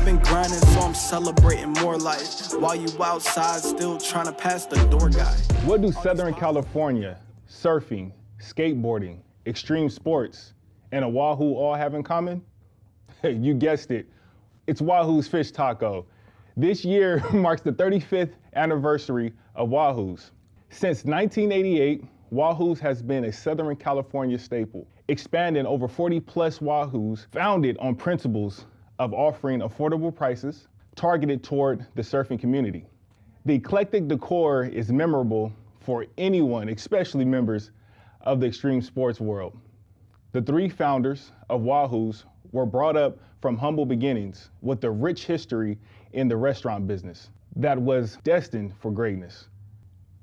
I've been grinding, so I'm celebrating more life. While you outside, still trying to pass the door guy. What do Southern California, surfing, skateboarding, extreme sports, and a wahoo all have in common? You guessed it. It's Wahoo's Fish Taco. This year marks the 35th anniversary of Wahoos. Since 1988, Wahoos has been a Southern California staple, expanding over 40 plus Wahoos founded on principles of offering affordable prices targeted toward the surfing community. The eclectic decor is memorable for anyone, especially members of the extreme sports world. The three founders of Wahoos were brought up from humble beginnings with a rich history in the restaurant business that was destined for greatness.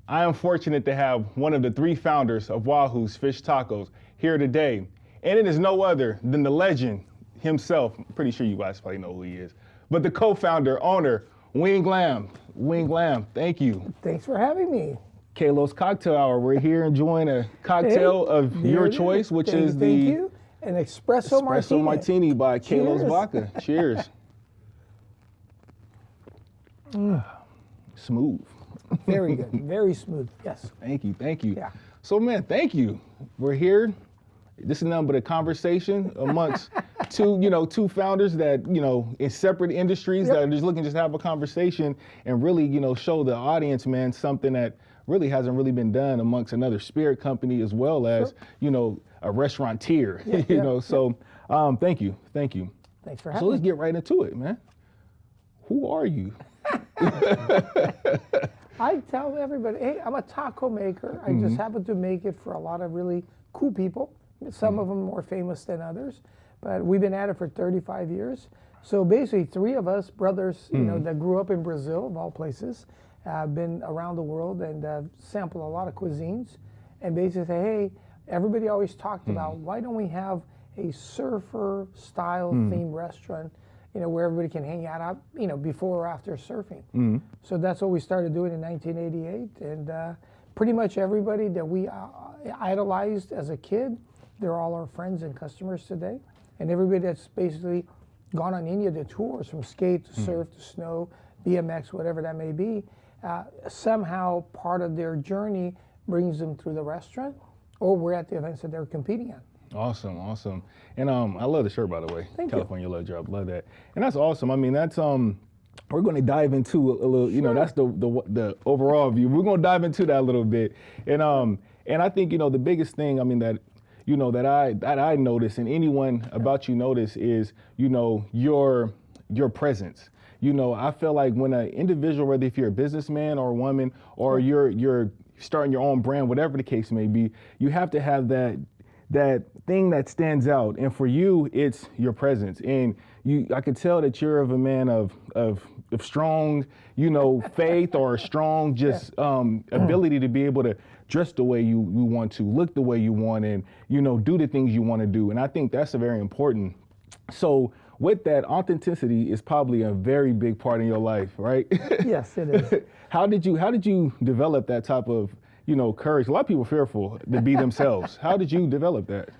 I am fortunate to have one of the three founders of Wahoo's Fish Tacos here today, and it is no other than the legend himself. I'm pretty sure you guys probably know who he is, but the co-founder, owner, Wing Lam. Wing Lam, thank you. Thanks for having me. Kalos Kocktail Hour. We're here enjoying a cocktail of your choice, which is thank you. An espresso martini by Kalosvodka. Cheers. Smooth. Very good. Very smooth. Yes. Thank you. Thank you. Yeah. So, man, thank you. We're here. This is nothing but a conversation amongst two founders that, in separate industries that are just looking to have a conversation and really, show the audience, man, something that really hasn't really been done amongst another spirit company as well as, a restaurateur, So thank you. Thank you. Thanks for having me. So let's get right into it, man. Who are you? I tell everybody, hey, I'm a taco maker. I just happen to make it for a lot of really cool people. Some of them more famous than others, but we've been at it for 35 years. So basically, three of us brothers, that grew up in Brazil, of all places, have been around the world and sampled a lot of cuisines, and basically say, hey, everybody always talked about why don't we have a surfer style themed restaurant, where everybody can hang out, before or after surfing. So that's what we started doing in 1988, and pretty much everybody that we idolized as a kid, they're all our friends and customers today. And everybody that's basically gone on any of the tours, from skate to surf to snow, BMX, whatever that may be, somehow part of their journey brings them through the restaurant, or we're at the events that they're competing at. Awesome, awesome. And I love the shirt, by the way. Thank California Love Drop, love that. And that's awesome. I mean, that's we're going to dive into a little, that's the overall view. We're going to dive into that a little bit. And I think, the biggest thing, I mean, that I notice, and anyone about you notice, is, your presence. I feel like when an individual, whether if you're a businessman or a woman, or you're starting your own brand, whatever the case may be, you have to have that thing that stands out. And for you, it's your presence. And I could tell that you're of a man of strong, faith, or strong ability to be able to dress the way you want to, look the way you want, and, do the things you want to do. And I think that's very important. So with that, authenticity is probably a very big part in your life, right? Yes, it is. How did you develop that type of, courage? A lot of people are fearful to be themselves. How did you develop that?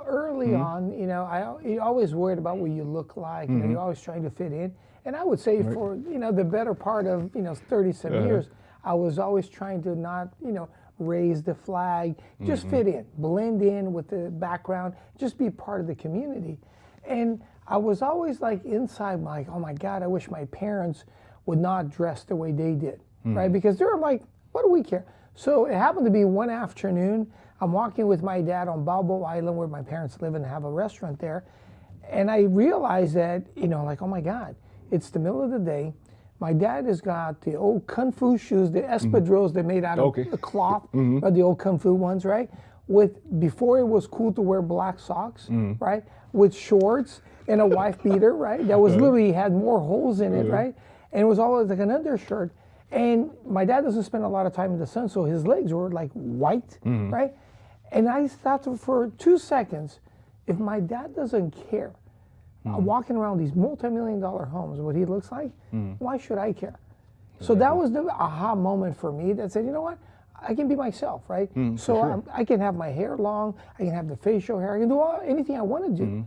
Early on, you're always worried about what you look like. You're always trying to fit in. And I would say for, the better part of, 37 years, I was always trying to not, raise the flag, just fit in, blend in with the background, just be part of the community. And I was always like inside, like, oh my God, I wish my parents would not dress the way they did, right? Because they're like, what do we care? So it happened to be one afternoon, I'm walking with my dad on Balboa Island, where my parents live and have a restaurant there. And I realized that, like, oh my God, it's the middle of the day. My dad has got the old Kung Fu shoes, the espadrilles they made out of cloth, or the old Kung Fu ones, right? Before it was cool to wear black socks, right? With shorts and a wife beater, right? That was literally had more holes in it, right? And it was always like an undershirt. And my dad doesn't spend a lot of time in the sun, so his legs were like white, right? And I thought for 2 seconds, if my dad doesn't care, walking around these multi-million-dollar homes, what he looks like, why should I care? So that was the aha moment for me that said, you know what? I can be myself, right? So I can have my hair long, I can have the facial hair, I can do anything I want to do.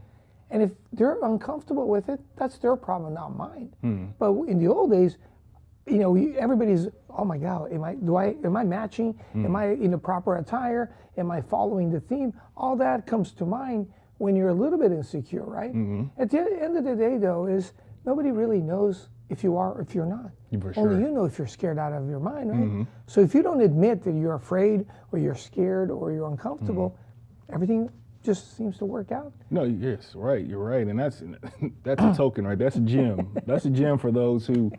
And if they're uncomfortable with it, that's their problem, not mine. But in the old days, you know, everybody's, oh my God, am I matching? Am I in the proper attire? Am I following the theme? All that comes to mind when you're a little bit insecure, right? At the end of the day, though, is nobody really knows if you are or if you're not. For sure. Only you know if you're scared out of your mind, right? So if you don't admit that you're afraid or you're scared or you're uncomfortable, everything just seems to work out. No, yes, right. You're right, and that's a token, right? That's a gem. That's a gem for those who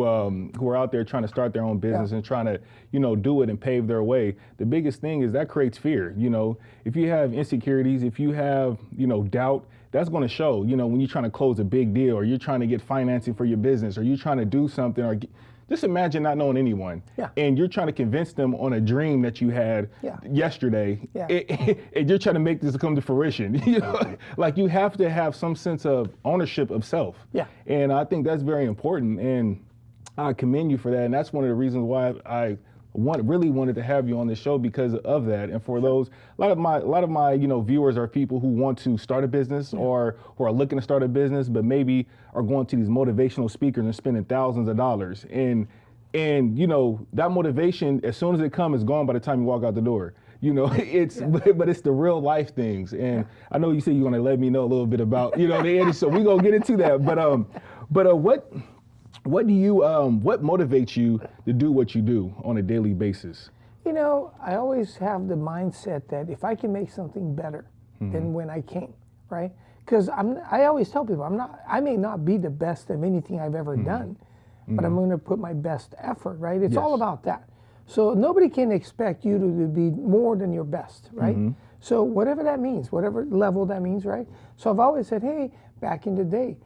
are out there trying to start their own business and trying to, you know, do it and pave their way. The biggest thing is that creates fear. You know, if you have insecurities, if you have, you know, doubt, that's going to show. You know, when you're trying to close a big deal, or you're trying to get financing for your business, or you're trying to do something, or just imagine not knowing anyone, and you're trying to convince them on a dream that you had yesterday, and you're trying to make this come to fruition. You know, like you have to have some sense of ownership of self. And I think that's very important, and I commend you for that. And that's one of the reasons why I really wanted to have you on this show, because of that. And for those, a lot of my you know, viewers are people who want to start a business or who are looking to start a business, but maybe are going to these motivational speakers and spending thousands of dollars. And you know, that motivation, as soon as it comes, is gone by the time you walk out the door. You know, but it's the real life things. And I know you said you're going to let me know a little bit about, you know, the end, so we're going to get into that. But what do you what motivates you to do what you do on a daily basis? You know, I always have the mindset that if I can make something better than when I came, right? Because I always tell people I may not be the best of anything I've ever done, but I'm going to put my best effort, right? It's all about that. So nobody can expect you to be more than your best, right? So whatever that means, whatever level that means, right? So I've always said, hey, back in the day,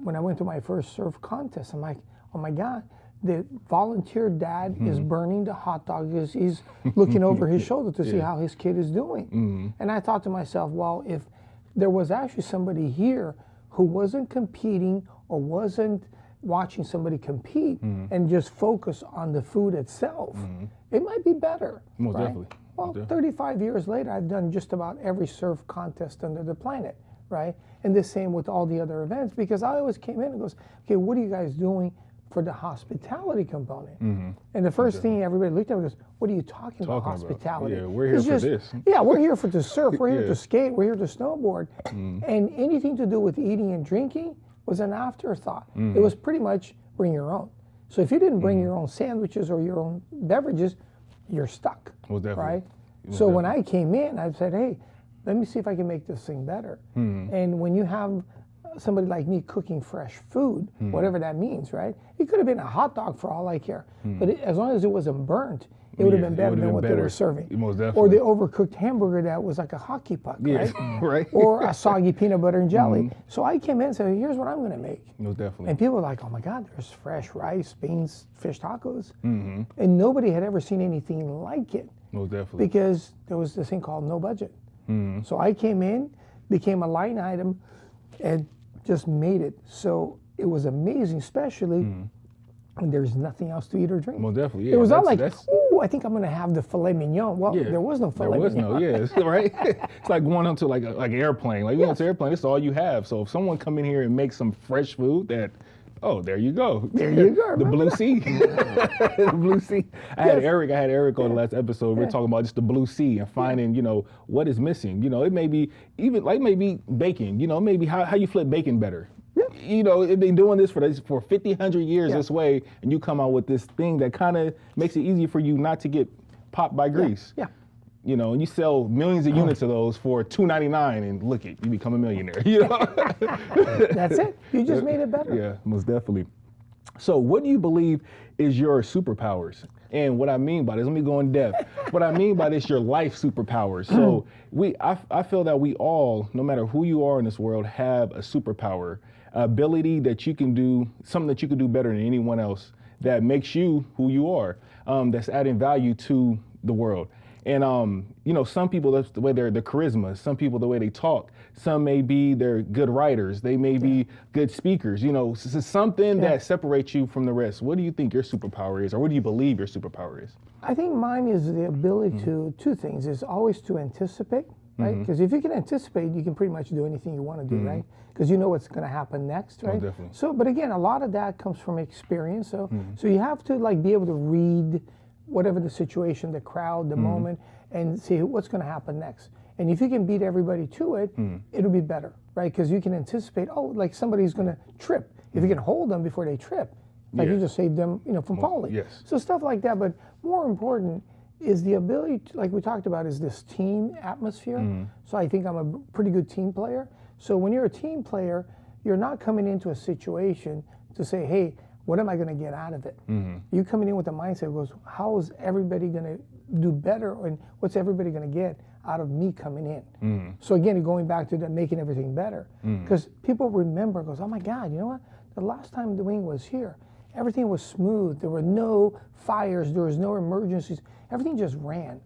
when I went to my first surf contest, I'm like, oh my God, the volunteer dad is burning the hot dog because he's looking over his shoulder to see how his kid is doing. And I thought to myself, well, if there was actually somebody here who wasn't competing or wasn't watching somebody compete and just focus on the food itself, it might be better. Most right? definitely. Well, 35 years later, I've done just about every surf contest under the planet, right? And the same with all the other events, because I always came in and goes, okay, what are you guys doing for the hospitality component? And the first thing everybody looked at me goes, what are you talking about hospitality? Yeah, we're here for this. Yeah, we're here to surf, we're here to skate, we're here to snowboard. And anything to do with eating and drinking was an afterthought. It was pretty much bring your own. So if you didn't bring your own sandwiches or your own beverages, you're stuck, right? So when I came in, I said, hey, let me see if I can make this thing better. And when you have somebody like me cooking fresh food, whatever that means, right? It could have been a hot dog for all I care. But as long as it wasn't burnt, it would have been better than what they were serving. Most definitely. Or the overcooked hamburger that was like a hockey puck, right? Right. Or a soggy peanut butter and jelly. So I came in and said, here's what I'm going to make. Most definitely. And people were like, oh my God, there's fresh rice, beans, fish tacos. And nobody had ever seen anything like it. Most definitely. Because there was this thing called no budget. So I came in, became a line item, and just made it. So it was amazing, especially when there's nothing else to eat or drink. Most definitely, yeah. It was not like, ooh, I think I'm going to have the filet mignon. Well, there was no filet mignon. There was no, right? It's like going onto like an airplane. Like you go to an airplane, it's all you have. So if someone come in here and make some fresh food that, oh, there you go. There you go. The blue sea. The blue sea. I had Eric on the last episode. We were talking about just the blue sea and finding, you know, what is missing. You know, it may be even like maybe bacon, you know, maybe how you flip bacon better. You know, they've been doing this for 50, 100 years this way, and you come out with this thing that kind of makes it easy for you not to get popped by grease. You know, and you sell millions of units of those for $2.99, and look it, you become a millionaire. You know, that's it. You just made it better. Yeah, most definitely. So, what do you believe is your superpowers? And what I mean by this, let me go in depth. What I mean by this, your life superpowers. So, I feel that we all, no matter who you are in this world, have a superpower, ability that you can do something that you can do better than anyone else. That makes you who you are. That's adding value to the world. And, you know, some people, that's the way they're the charisma. Some people, the way they talk. Some may be they're good writers. They may be good speakers. You know, something that separates you from the rest. What do you think your superpower is, or what do you believe your superpower is? I think mine is the ability to, two things, is always to anticipate right? Because if you can anticipate, you can pretty much do anything you want to do, right? Because you know what's going to happen next, right? Oh, definitely. So, but again, a lot of that comes from experience. So, so you have to like be able to read whatever the situation, the crowd, the moment, and see what's going to happen next. And if you can beat everybody to it, it'll be better, right? Because you can anticipate, oh, like somebody's going to trip. If you can hold them before they trip, like you just saved them, you know, from falling. Yes. So stuff like that. But more important is the ability, to, like we talked about, is this team atmosphere. So I think I'm a pretty good team player. So when you're a team player, you're not coming into a situation to say, hey, what am I going to get out of it? You coming in with the mindset that goes, how is everybody going to do better, and what's everybody going to get out of me coming in? So again, going back to the making everything better, because people remember, goes, oh my God, you know what? The last time the wing was here, everything was smooth. There were no fires. There was no emergencies. Everything just ran.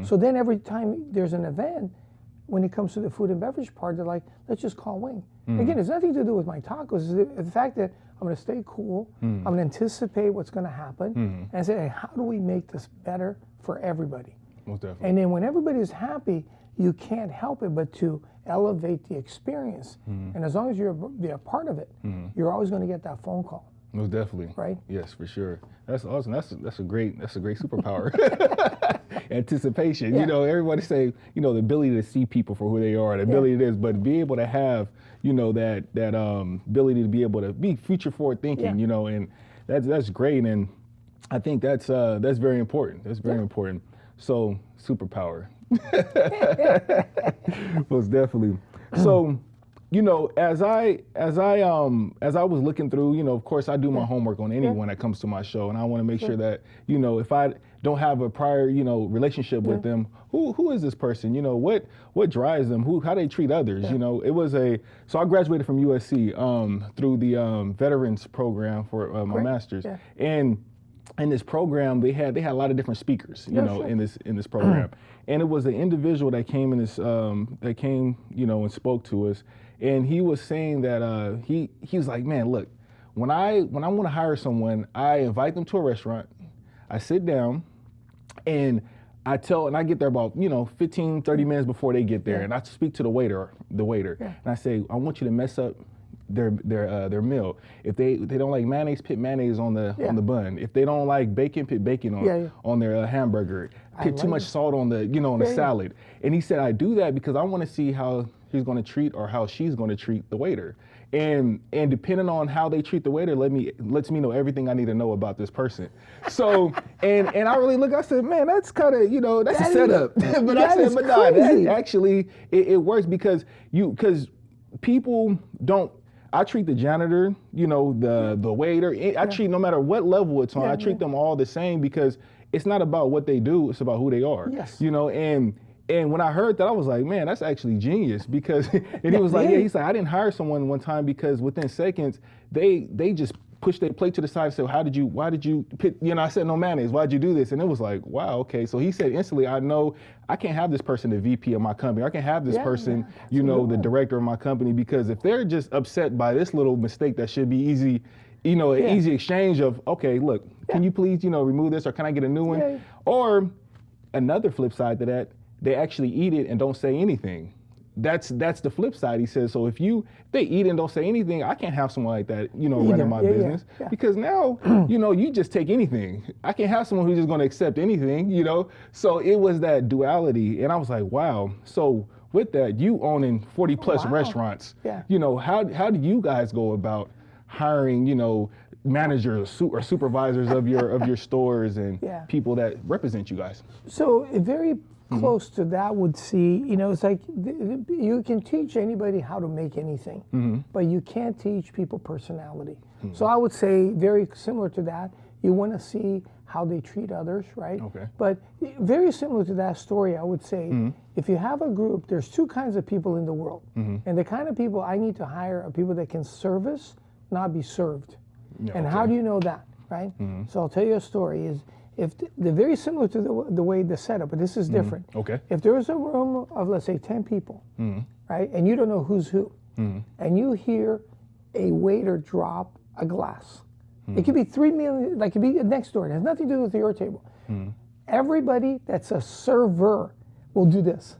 So then every time there's an event, when it comes to the food and beverage part, they're like, let's just call wing. Again, it's nothing to do with my tacos. It's the fact that I'm going to stay cool. I'm going to anticipate what's going to happen and say, hey, how do we make this better for everybody? Most definitely. And then when everybody's happy, you can't help it but to elevate the experience. And as long as you're a part of it, you're always going to get that phone call. Most definitely. Right? Yes, for sure. That's awesome. That's a great superpower. Anticipation. Yeah. You know, everybody say, you know, the ability to see people for who they are, the ability to this, but be able to have, you know, that ability to be able to be future forward thinking, you know, and that's great. And I think that's very important. That's very important. So superpower. Most definitely. So, you know, as I was looking through, you know, of course I do my homework on anyone that comes to my show, and I want to make sure that, you know, if I don't have a prior, you know, relationship with them, who is this person? You know, what drives them? How they treat others? You know, so I graduated from USC through the veterans program for my master's, and in this program they had a lot of different speakers, you know, in this program, and it was an individual that came you know, and spoke to us. And he was saying that he was like, man, look, when I want to hire someone, I invite them to a restaurant, I sit down, and I get there about, you know, 15, 30 minutes before they get there, and I speak to the waiter, and I say, I want you to mess up their meal. If they don't like mayonnaise, put mayonnaise on the bun. If they don't like bacon, put bacon on their hamburger. Put too much salt on the, you know, on the salad. And he said, I do that because I want to see how he's going to treat or how she's going to treat the waiter. And depending on how they treat the waiter, lets me know everything I need to know about this person. So, and I really I said, man, that's kind of, you know, that's a setup. But I said, but no, that actually, it works because people don't. I treat the janitor, you know, the waiter. I treat, no matter what level it's on, I treat them all the same, because it's not about what they do, it's about who they are. Yes. You know, and when I heard that, I was like, man, that's actually genius, because, and he was like, he's like, I didn't hire someone one time because within seconds, they just pushed their plate to the side and said, why did you pick, you know, I said no mayonnaise, why'd you do this? And it was like, wow, okay. So he said instantly, I know I can't have this person the VP of my company. I can't have this person, you know, the director of my company, because if they're just upset by this little mistake that should be easy, you know, an easy exchange of, okay, look, can you please, you know, remove this, or can I get a new one? Or another flip side to that, they actually eat it and don't say anything. That's the flip side. He says, so if they eat and don't say anything, I can't have someone like that, you know, running my business, because now, you know, you just take anything. I can't have someone who's just going to accept anything, you know? So it was that duality. And I was like, wow. So with that, you owning 40 plus restaurants, you know, how do you guys go about hiring, you know, managers or supervisors of your stores and people that represent you guys? So very close to that would see, you know, it's like you can teach anybody how to make anything, but you can't teach people personality. So I would say very similar to that, you want to see how they treat others, right? Okay. But very similar to that story, I would say, if you have a group, there's two kinds of people in the world. And the kind of people I need to hire are people that can service, not be served. And how do you know that, right? So I'll tell you a story. Is if they're very similar to the way the setup, but this is different. Okay. If there's a room of, let's say, 10 people, right, and you don't know who's who, and you hear a waiter drop a glass, it could be 3 million, like it could be next door. It has nothing to do with your table. Everybody that's a server will do this.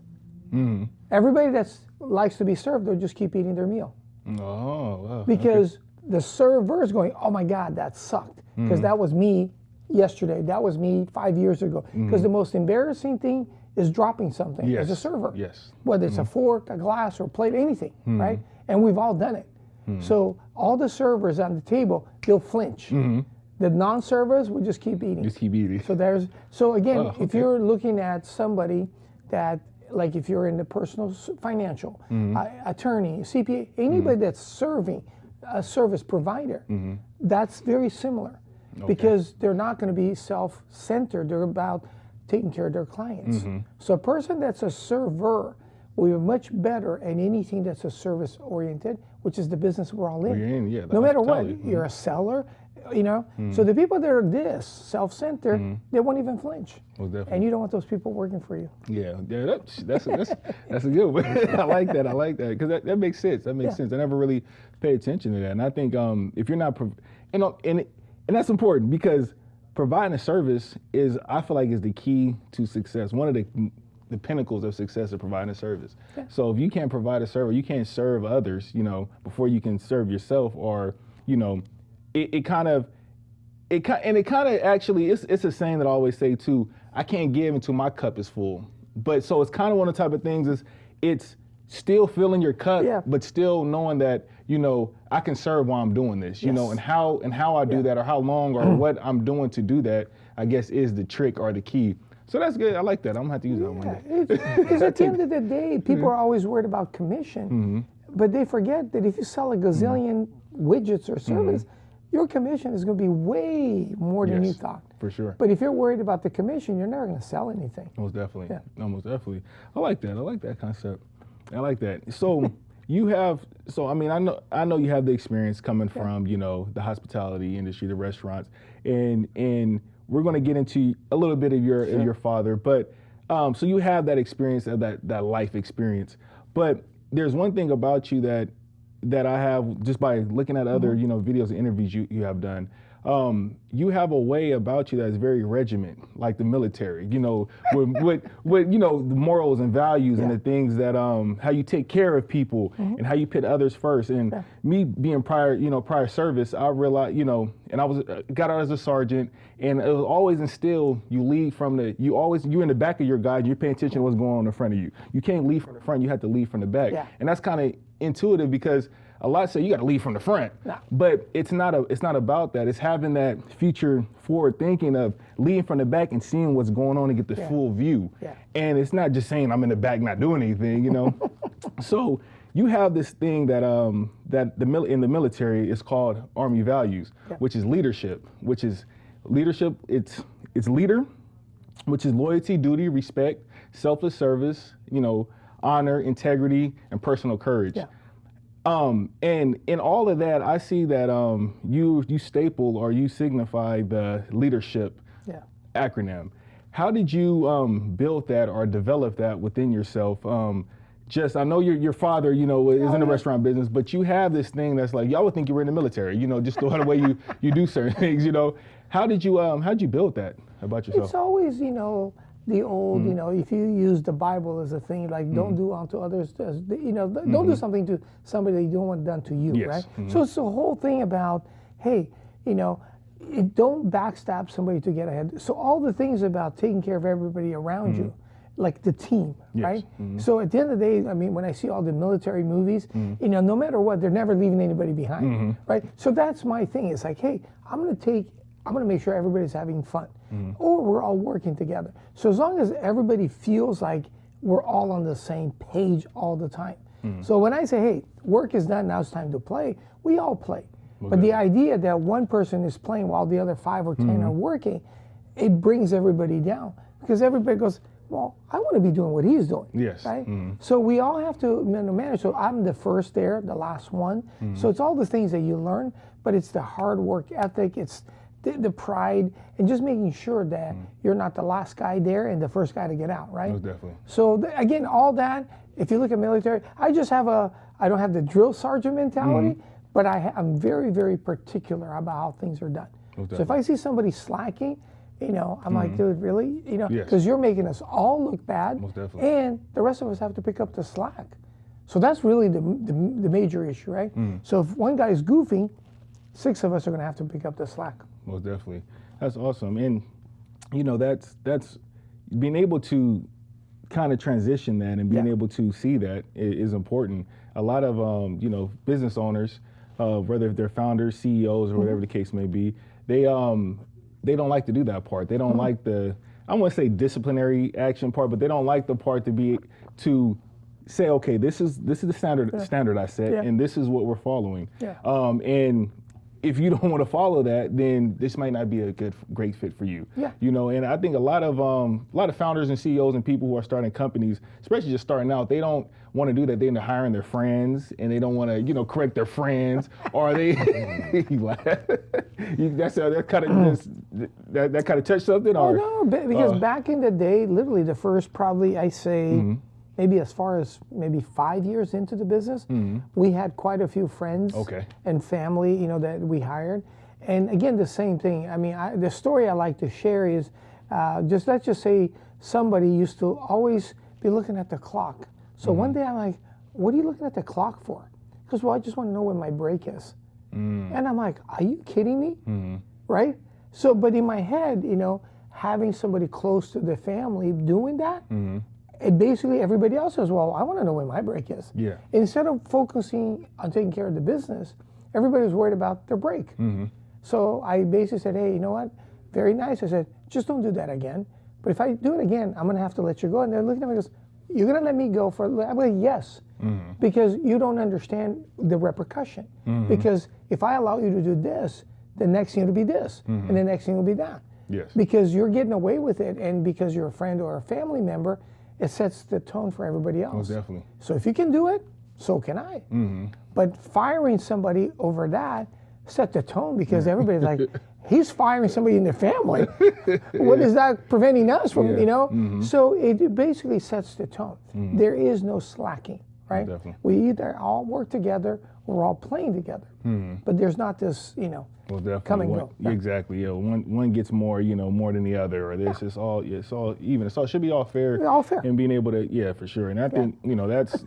Everybody that likes to be served, they'll just keep eating their meal. Oh, wow. Because the server's going, oh my God, that sucked. Because that was me yesterday. That was me 5 years ago. Because the most embarrassing thing is dropping something as a server. Yes. Whether it's a fork, a glass, or a plate, anything, right? And we've all done it. So all the servers on the table, they'll flinch. The non-servers will just keep eating. Just keep eating. So again, if you're looking at somebody that, like if you're in the personal financial, attorney, CPA, anybody that's serving a service provider, that's very similar. Because they're not going to be self-centered. They're about taking care of their clients. So a person that's a server will be much better at anything that's a service-oriented, which is the business we're all in. No matter what, you're a seller, you know. So the people that are this self-centered, they won't even flinch. And you don't want those people working for you. Yeah, that's a good one. I like that because that makes sense. That makes sense. I never really pay attention to that, and I think if you're not, and that's important because providing a service is, I feel like, is the key to success. One of the pinnacles of success is providing a service. So if you can't provide a service, you can't serve others, you know, before you can serve yourself, or, you know, it kind of actually, it's a saying that I always say too, I can't give until my cup is full. But so it's kind of one of the type of things is it's still filling your cup, but still knowing that, you know, I can serve while I'm doing this, you know, and how I do that, or how long, or what I'm doing to do that, I guess is the trick or the key. So that's good. I like that. I'm gonna have to use that one day. Because at the end of the day, people are always worried about commission, but they forget that if you sell a gazillion widgets or service, your commission is going to be way more than you thought. For sure. But if you're worried about the commission, you're never going to sell anything. Most definitely. No, most definitely. I like that. I like that concept. I like that. So you have, I mean, I know you have the experience coming from, you know, the hospitality industry, the restaurants, and we're going to get into a little bit of your father, but so you have that experience, of that life experience. But there's one thing about you that I have just by looking at other, you know, videos and interviews you have done. You have a way about you that's very regiment, like the military, you know, with you know, the morals and values and the things that, how you take care of people and how you put others first. And me being prior service, I realized, you know, and I got out as a sergeant, and it was always instilled, you lead from you're in the back of your guide, you're paying attention to what's going on in front of you. You can't lead from the front, you have to lead from the back. And that's kind of intuitive because a lot say you got to lead from the front, but it's not about that. It's having that future forward thinking of leading from the back and seeing what's going on and get the full view. And it's not just saying I'm in the back not doing anything, you know. So you have this thing that in the military is called Army values, which is leadership. It's leader, which is loyalty, duty, respect, selfless service, you know, honor, integrity, and personal courage. And in all of that, I see that you staple or you signify the leadership acronym. How did you build that or develop that within yourself? I know your father, you know, is in the restaurant business, but you have this thing that's like, y'all would think you were in the military, you know, just the way you do certain things, you know. How'd you build that about yourself? It's always, you know, the old, you know, if you use the Bible as a thing, like don't do unto others, you know, don't do something to somebody that you don't want done to you, right? So it's the whole thing about, hey, you know, don't backstab somebody to get ahead. So all the things about taking care of everybody around you, like the team, right? So at the end of the day, I mean, when I see all the military movies, you know, no matter what, they're never leaving anybody behind, right? So that's my thing. It's like, hey, I'm going to make sure everybody's having fun, or we're all working together. So as long as everybody feels like we're all on the same page all the time. So when I say, hey, work is done, now it's time to play, we all play. But the idea that one person is playing while the other 5 or 10 are working, it brings everybody down. Because everybody goes, well, I want to be doing what he's doing. Right? So we all have to manage. So I'm the first there, the last one. So it's all the things that you learn, but it's the hard work ethic, it's the pride, and just making sure that you're not the last guy there and the first guy to get out, right? Most definitely. So again, all that, if you look at military, I don't have the drill sergeant mentality, but I'm very, very particular about how things are done. So if I see somebody slacking, You know, I'm like, dude, really? You know, Yes. because you're making us all look bad, Most definitely. and the rest of us have to pick up the slack. So that's really the major issue, right? So if one guy's goofing, 6 of us are going to have to pick up the slack. Most definitely. That's awesome. And, you know, that's being able to kind of transition that and being able to see that is important. A lot of, you know, business owners, whether they're founders, CEOs, or whatever the case may be, they don't like to do that part. They don't like the, I want to say disciplinary action part, but they don't like the part to say, okay, this is the standard I set, and this is what we're following. And if you don't want to follow that, then this might not be a great fit for you. You know, and I think a lot of founders and CEOs and people who are starting companies, especially just starting out, they don't want to do that. They're hiring their friends, and they don't want to, you know, correct their friends, or they that kind of touched something. Oh no, because back in the day, literally the first probably I say. Maybe as far as maybe 5 years into the business, we had quite a few friends and family, you know, that we hired. And again, the same thing. I mean, the story I like to share is let's just say somebody used to always be looking at the clock. So one day I'm like, what are you looking at the clock for? Because, well, I just want to know when my break is. And I'm like, are you kidding me? Right? So, but in my head, you know, having somebody close to the family doing that, it basically everybody else says, well, I want to know when my break is. Instead of focusing on taking care of the business, everybody was worried about their break. So I basically said, hey, you know what? Very nice. I said, just don't do that again. But if I do it again, I'm going to have to let you go. And they're looking at me and goes, you're going to let me go for, I'm like, yes. Because you don't understand the repercussion. Because if I allow you to do this, the next thing will be this. And the next thing will be that. Because you're getting away with it. And because you're a friend or a family member, it sets the tone for everybody else. Most definitely. So if you can do it, so can I. But firing somebody over that set the tone, because everybody's like, he's firing somebody in the family. What is that preventing us from, you know? So it basically sets the tone. There is no slacking, right? We either all work together or we're all playing together. But there's not this, you know, come and go. Exactly. Yeah. One gets more, you know, more than the other, or this. It's all even. So it should be all fair. All fair. And being able to, for sure. And I think, you know, that's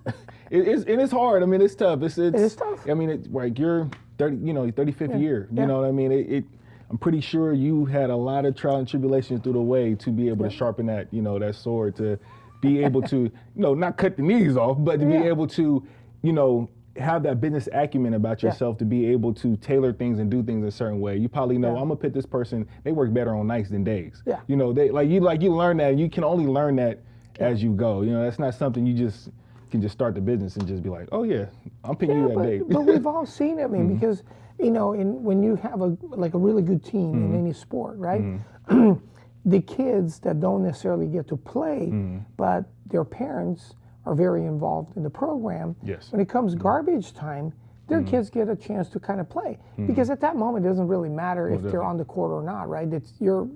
it's hard. I mean, it's tough. It is tough. I mean, it's like you're 35th year. You know what I mean? I'm pretty sure you had a lot of trial and tribulations through the way to be able to sharpen that, you know, that sword, to be able to, you know, not cut the knees off, but to be able to, you know, have that business acumen about yourself, to be able to tailor things and do things a certain way. You probably know, I'm gonna put this person, they work better on nights than days. You know, they you learn that, and you can only learn that as you go. You know, that's not something you just can just start the business and just be like, oh yeah, I'm picking you that day. But we've all seen it, I mean, because, you know, when you have a really good team in any sport, right? The kids that don't necessarily get to play, but their parents are very involved in the program. When it comes garbage time, their kids get a chance to kind of play, because at that moment it doesn't really matter if they're on the court or not, right? You're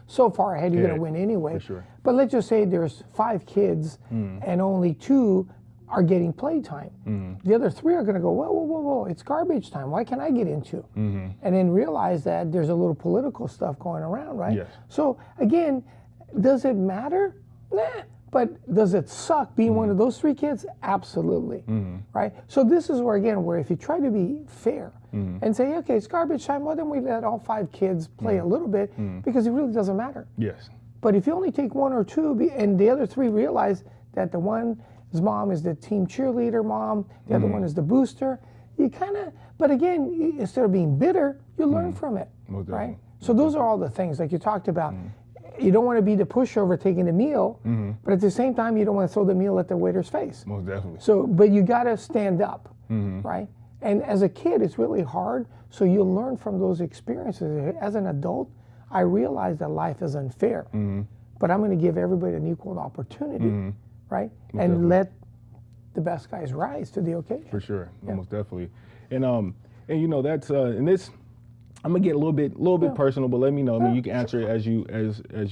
so far ahead, you're going to win anyway. But let's just say there's 5 kids and only 2 are getting play time. The other 3 are going to go, whoa, it's garbage time. Why can't I get into? And then realize that there's a little political stuff going around, right? So again, does it matter? Nah. But does it suck being one of those 3 kids? Absolutely, right? So this is where, again, where if you try to be fair and say, okay, it's garbage time, well, then we let all 5 kids play a little bit, because it really doesn't matter. But if you only take 1 or 2, and the other 3 realize that the one's mom is the team cheerleader mom, the other one is the booster, you kind of, but again, instead of being bitter, you learn from it, right? So those are all the things, like you talked about. You don't want to be the pushover taking the meal, but at the same time, you don't want to throw the meal at the waiter's face. Most definitely. So, but you got to stand up, right? And as a kid, it's really hard. So you learn from those experiences. As an adult, I realize that life is unfair, but I'm going to give everybody an equal opportunity, right? And let the best guys rise to the occasion. For sure, most definitely. And you know, that's and this. I'm gonna get a little bit personal, but let me know. I mean, you can answer it as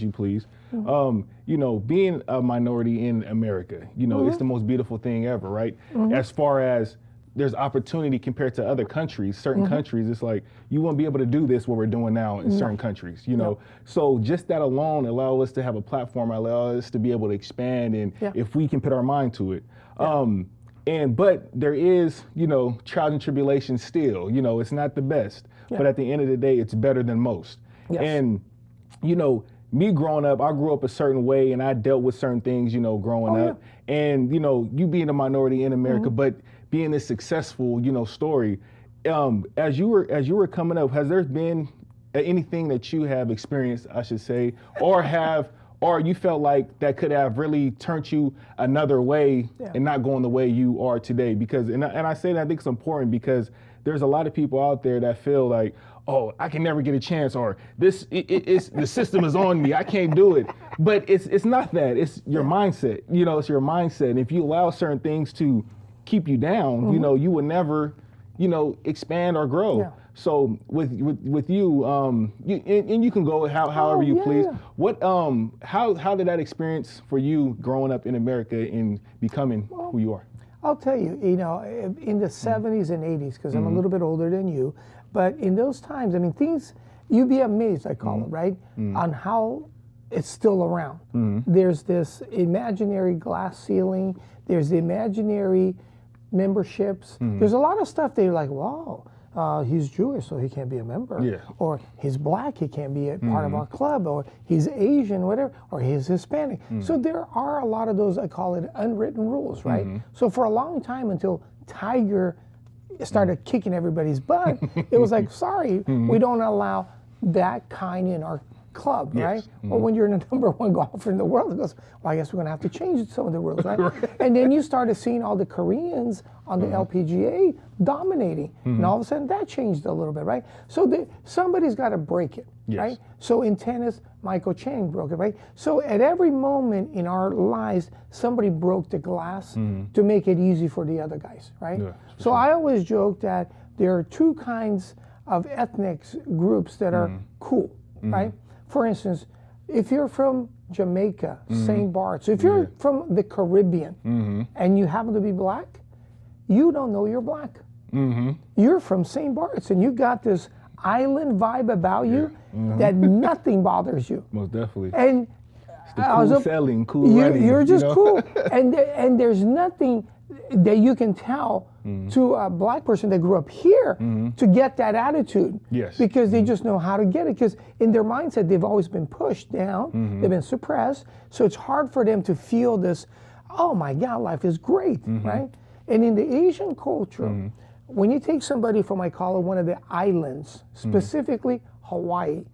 you please. You know, being a minority in America, you know, it's the most beautiful thing ever, right? As far as there's opportunity compared to other countries. Certain countries, it's like, you won't be able to do this, what we're doing now in certain countries, you know? So just that alone allow us to have a platform, allow us to be able to expand, and if we can put our mind to it. But there is, you know, trials and tribulations still, you know, it's not the best, but at the end of the day, it's better than most. And, you know, me growing up, I grew up a certain way and I dealt with certain things, you know, growing up. And, you know, you being a minority in America, but being this successful, you know, story, as you were coming up, has there been anything that you have experienced, I should say, or you felt like that could have really turned you another way and not going the way you are today? Because, and I say that I think it's important because there's a lot of people out there that feel like, oh, I can never get a chance, or this, it's the system is on me, I can't do it. But it's not that, it's your mindset, you know, it's your mindset. And if you allow certain things to keep you down, you know, you will never, you know, expand or grow. So with you, and you can go however you please. What how did that experience for you growing up in America and becoming who you are? I'll tell you, you know, in the 70s and 80s, because I'm a little bit older than you, but in those times, I mean, things, you'd be amazed, I call it, right, on how it's still around. There's this imaginary glass ceiling, there's the imaginary memberships, there's a lot of stuff that you're like, wow, he's Jewish, so he can't be a member. Or he's black, he can't be a part of our club. Or he's Asian, whatever. Or he's Hispanic. So there are a lot of those, I call it unwritten rules, right? So for a long time, until Tiger started kicking everybody's butt, it was like, sorry, we don't allow that kind in our club, right? Or when you're the #1 golfer in the world, it goes, well, I guess we're going to have to change some of the rules, right? And then you started seeing all the Koreans on the LPGA dominating, and all of a sudden that changed a little bit, right? So somebody's got to break it, right? So in tennis, Michael Chang broke it, right? So at every moment in our lives, somebody broke the glass to make it easy for the other guys, right? So I always joke that there are two kinds of ethnic groups that are cool, right? For instance, if you're from Jamaica, St. Bart's, if you're from the Caribbean and you happen to be black, you don't know you're black. You're from St. Bart's and you got this island vibe about you that nothing bothers you. Most definitely. And it's the cool selling, cool running. You're just cool. And there's nothing that you can tell to a black person that grew up here to get that attitude. Because they just know how to get it. Because in their mindset, they've always been pushed down. They've been suppressed. So it's hard for them to feel this, oh my God, life is great, right? And in the Asian culture, when you take somebody from, I call it one of the islands, specifically Hawaii,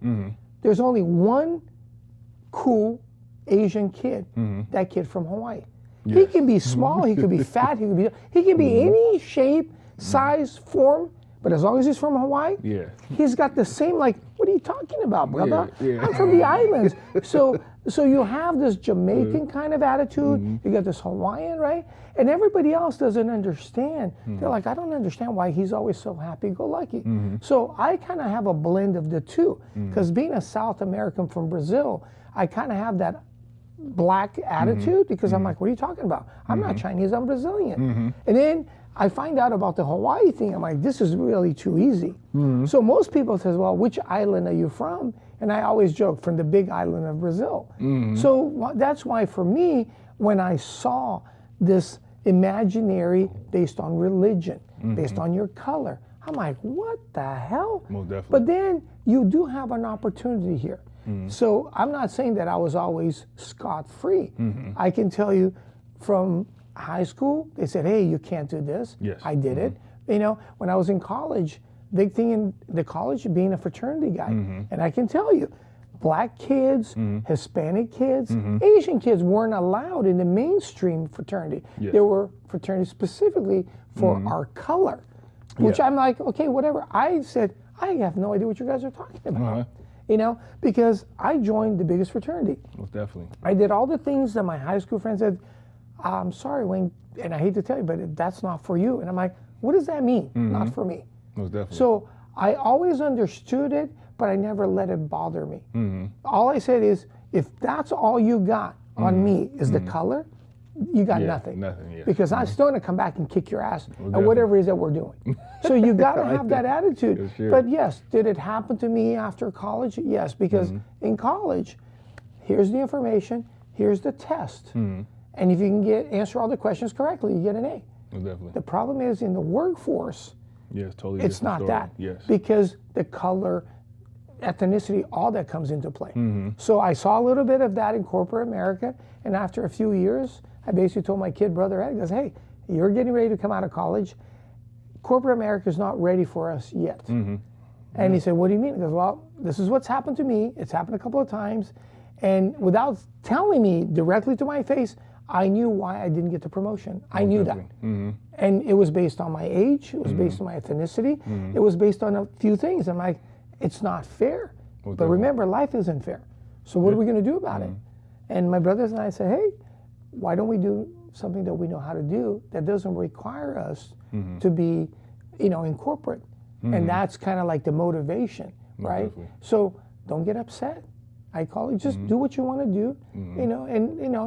there's only one cool Asian kid, that kid from Hawaii. He can be small, he could be fat, he can be any shape, size, form, but as long as he's from Hawaii, he's got the same, like, what are you talking about, brother? I'm from the islands. So you have this Jamaican kind of attitude, you got this Hawaiian, right? And everybody else doesn't understand. They're like, I don't understand why he's always so happy-go-lucky. So I kind of have a blend of the two, because being a South American from Brazil, I kind of have that black attitude, because I'm like, what are you talking about? I'm not Chinese, I'm Brazilian. And then I find out about the Hawaii thing, I'm like, this is really too easy. So most people say, well, which island are you from? And I always joke, from the big island of Brazil. So that's why for me, when I saw this imaginary based on religion, based on your color, I'm like, what the hell? Most definitely. But then you do have an opportunity here. So I'm not saying that I was always scot-free. I can tell you from high school, they said, hey, you can't do this. I did it. You know, when I was in college, big thing in the college, being a fraternity guy. And I can tell you, black kids, Hispanic kids, Asian kids weren't allowed in the mainstream fraternity. There were fraternities specifically for our color, which I'm like, okay, whatever. I said, I have no idea what you guys are talking about. You know, because I joined the biggest fraternity. Most definitely. I did all the things that my high school friends said, I'm sorry, Wayne, and I hate to tell you, but that's not for you. And I'm like, what does that mean? Not for me. Most definitely. So I always understood it, but I never let it bother me. All I said is, if that's all you got on me is the color, you got nothing. Nothing, yeah. Because I'm still going to come back and kick your ass at whatever it is that we're doing. So you got to have that attitude. Sure. But yes, did it happen to me after college? Yes, because in college, here's the information, here's the test. And if you can answer all the questions correctly, you get an A. Definitely. The problem is in the workforce, yes, totally. it's not story. that. Yes. Because the color, ethnicity, all that comes into play. So I saw a little bit of that in corporate America, and after a few years, I basically told my kid brother Ed, goes, hey, you're getting ready to come out of college. Corporate America is not ready for us yet. And he said, what do you mean? He goes, well, this is what's happened to me. It's happened a couple of times. And without telling me directly to my face, I knew why I didn't get the promotion. I knew that. And it was based on my age. It was based on my ethnicity. It was based on a few things. I'm like, it's not fair. But remember, life isn't fair. So what are we going to do about it? And my brothers and I said, hey, why don't we do something that we know how to do that doesn't require us to be, in corporate? And that's kind of like the motivation, right? So don't get upset. I call it, just do what you want to do, and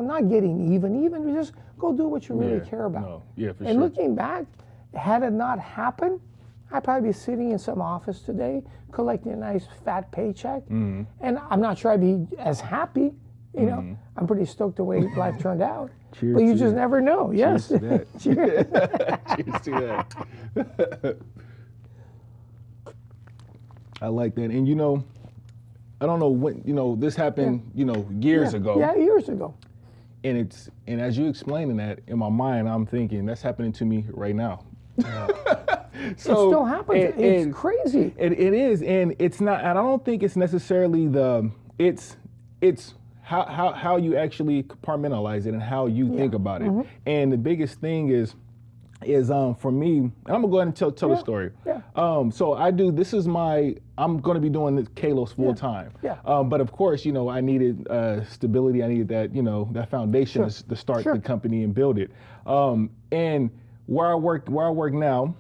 not getting even, just go do what you really care about. No. Yeah, for and sure. looking back, had it not happened, I'd probably be sitting in some office today collecting a nice fat paycheck, and I'm not sure I'd be as happy. I'm pretty stoked the way life turned out. Cheers but you to just that. never know. Yes. Cheers to that. Cheers. Cheers to that. I like that. And I don't know when, this happened, years ago. Yeah, years ago. And as you explaining that, in my mind, I'm thinking that's happening to me right now. It still happens. It's crazy. It is, and it's not. And I don't think it's necessarily it's how you actually compartmentalize it and how you think about it. And the biggest thing is for me, and I'm gonna go ahead and tell the story. So I'm gonna be doing this KLOS full time. But of course, I needed stability. I needed that, that foundation to start the company and build it. And where I work now,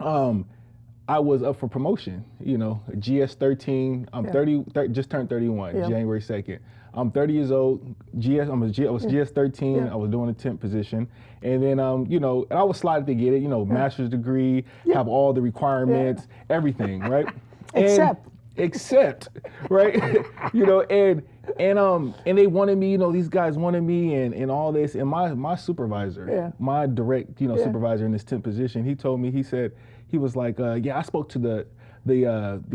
I was up for promotion, GS13. I'm 30, just turned 31, January 2nd. I'm 30 years old. I was GS13. I was doing a temp position, and then and I was slotted to get it. Master's degree, have all the requirements, everything, right? Except, right? And they wanted me. These guys wanted me, and all this. And my supervisor, my direct, supervisor in this temp position, he told me. He was like, I spoke to the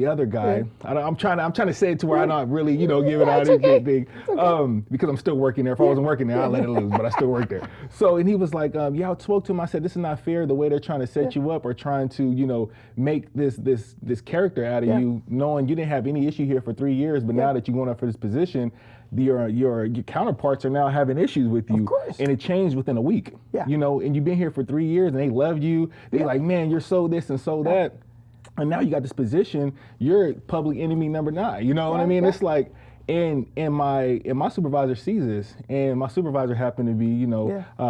other guy. I'm trying to say it to where I'm not really, give it out anything, because I'm still working there. If I wasn't working there, I'd let it loose, but I still work there. So, and he was like, I spoke to him. I said, this is not fair. The way they're trying to set you up or trying to, make this character out of you, knowing you didn't have any issue here for 3 years, but now that you're going up for this position, your counterparts are now having issues with you, and it changed within a week. And you've been here for 3 years, and they love you. They like, man, you're so this and so that. And now you got this position, you're public enemy number 9. You know what I mean? It's like, and my supervisor sees this, and my supervisor happened to be,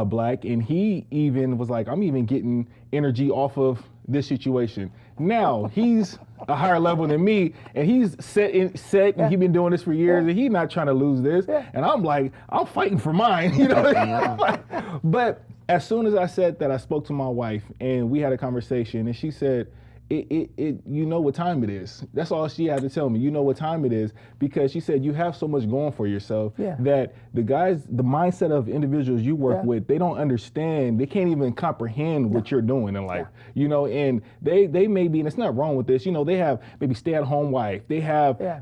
black, and he even was like, I'm even getting energy off of this situation. Now he's a higher level than me, and he's set, and he's been doing this for years, and he's not trying to lose this. And I'm like, I'm fighting for mine, But as soon as I said that, I spoke to my wife, and we had a conversation, and she said, you know what time it is. That's all she had to tell me. You know what time it is, because she said you have so much going for yourself that the mindset of individuals you work with, they don't understand. They can't even comprehend what you're doing in life. And they may be, and it's not wrong with this. They have maybe stay-at-home wife. They have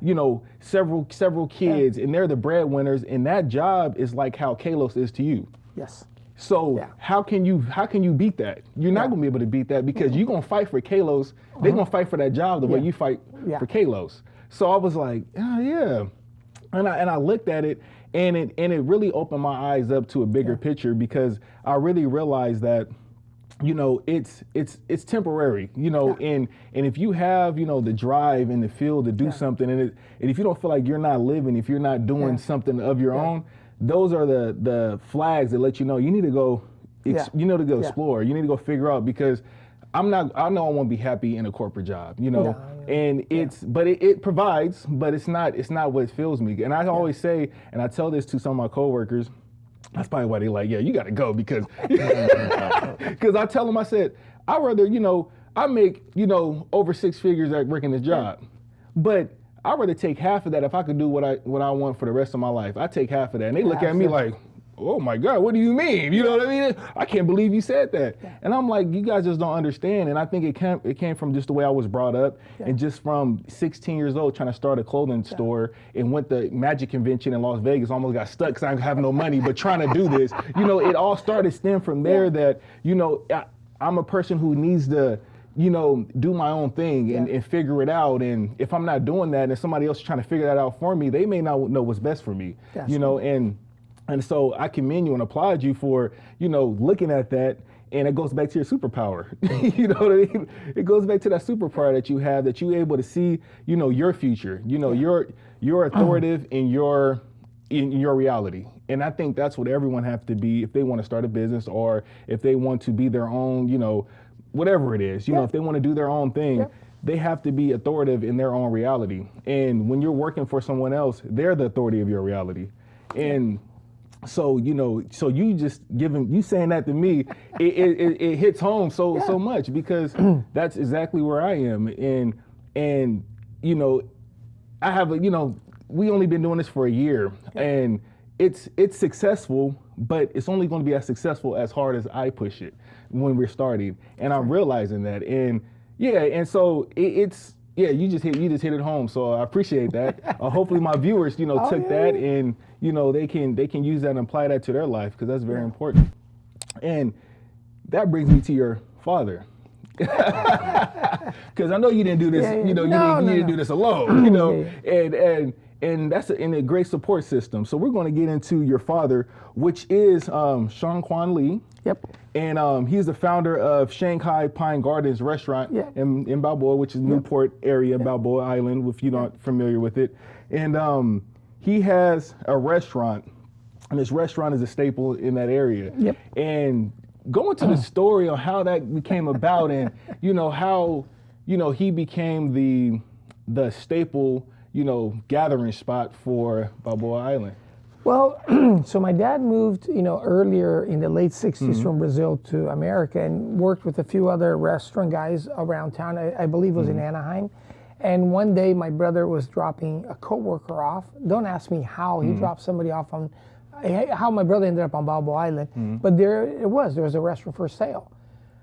several kids, and they're the breadwinners. And that job is like how KLOS is to you. Yes. So how can you beat that? You're not going to be able to beat that, because you're going to fight for KLOS. They're going to fight for that job the way you fight for KLOS. So I was like, and I looked at it, and it really opened my eyes up to a bigger picture, because I really realized that it's temporary, and if you have, the drive and the feel to do something, and if you don't feel like you're not living, if you're not doing something of your own, those are the flags that let you know you need to go, explore. You need to go figure out, because I know I won't be happy in a corporate job, and but it provides, but it's not what fills me. And I always say, and I tell this to some of my coworkers, That's probably why they like, yeah, you got to go because I tell them, I said, I'd rather, I make, over 6 figures at working this job, but I'd rather take half of that if I could do what I want for the rest of my life. I take half of that. And they look at me like, oh my God, what do you mean? You know what I mean? I can't believe you said that. Yeah. And I'm like, you guys just don't understand. And I think it came from just the way I was brought up and just from 16 years old trying to start a clothing store and went to Magic Convention in Las Vegas, almost got stuck because I have no money, but trying to do this, it all started stem from there that, I'm a person who needs to, do my own thing and figure it out. And if I'm not doing that and somebody else is trying to figure that out for me, they may not know what's best for me, And so I commend you and applaud you for, looking at that, and it goes back to your superpower. You know what I mean? It goes back to that superpower that you have, that you're able to see, your future. You're authoritative in your reality. And I think that's what everyone has to be if they want to start a business or if they want to be their own, whatever it is. If they want to do their own thing, they have to be authoritative in their own reality. And when you're working for someone else, they're the authority of your reality. And so, so you just you saying that to me, it hits home so much because that's exactly where I am. And I have we only been doing this for a year and it's successful, but it's only going to be as successful as hard as I push it when we're starting. And I'm realizing that. And so it's you just hit it home. So I appreciate that. Hopefully my viewers, took that and they can use that and apply that to their life because that's very important. And that brings me to your father. Because I know you didn't do this, you didn't do this alone, and that's in a great support system. So we're going to get into your father, which is Shanghai Lee. Yep. And he's the founder of Shanghai Pine Gardens restaurant in Balboa, which is Newport area, Balboa Island, if you're not familiar with it. And he has a restaurant, and this restaurant is a staple in that area. Yep. And go into the story on how that became about and, how, he became the staple, gathering spot for Balboa Island. Well, so my dad moved, earlier in the late 60s from Brazil to America and worked with a few other restaurant guys around town. I believe it was in Anaheim. And one day my brother was dropping a coworker off. Don't ask me how he dropped somebody off on, how my brother ended up on Balboa Island. But there was a restaurant for sale.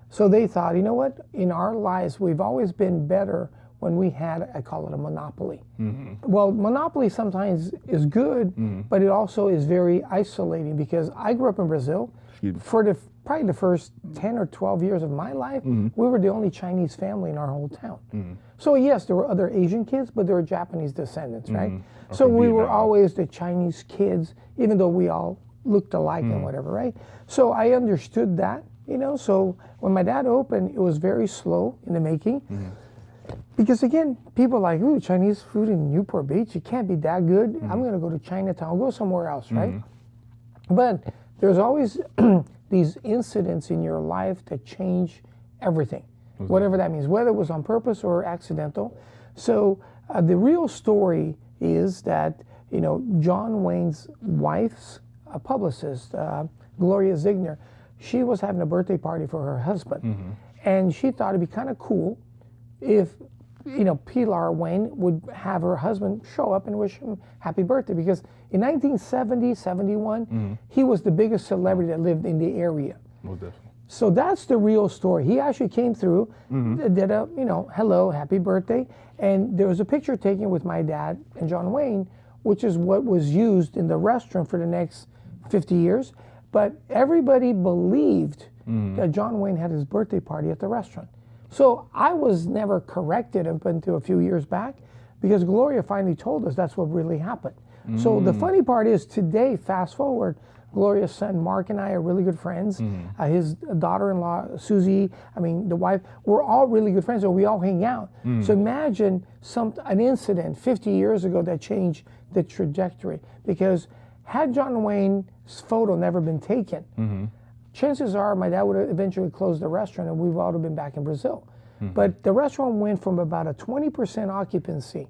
So they thought, you know what, in our lives, we've always been better when we had, I call it a monopoly. Well, monopoly sometimes is good, but it also is very isolating because I grew up in Brazil. For probably the first 10 or 12 years of my life, we were the only Chinese family in our whole town. So yes, there were other Asian kids, but there were Japanese descendants, right? So we were always the Chinese kids, even though we all looked alike and whatever, right? So I understood that, so when my dad opened, it was very slow in the making. Because again, people are like, ooh, Chinese food in Newport Beach, it can't be that good. I'm going to go to Chinatown, go somewhere else, right? But there's always these incidents in your life that change everything, whatever that means, whether it was on purpose or accidental. So the real story is that, John Wayne's wife's publicist, Gloria Ziegner, she was having a birthday party for her husband. And she thought it'd be kind of cool if, Pilar Wayne would have her husband show up and wish him happy birthday. Because in 1970, 71, he was the biggest celebrity that lived in the area. Most definitely. So that's the real story. He actually came through, did a, hello, happy birthday. And there was a picture taken with my dad and John Wayne, which is what was used in the restaurant for the next 50 years. But everybody believed that John Wayne had his birthday party at the restaurant. So I was never corrected up until a few years back because Gloria finally told us that's what really happened. So the funny part is today, fast forward, Gloria's son Mark and I are really good friends. His daughter-in-law, Susie, the wife, we're all really good friends, so we all hang out. So imagine an incident 50 years ago that changed the trajectory. Because had John Wayne's photo never been taken, chances are my dad would have eventually closed the restaurant and we've all been back in Brazil. But the restaurant went from about a 20% occupancy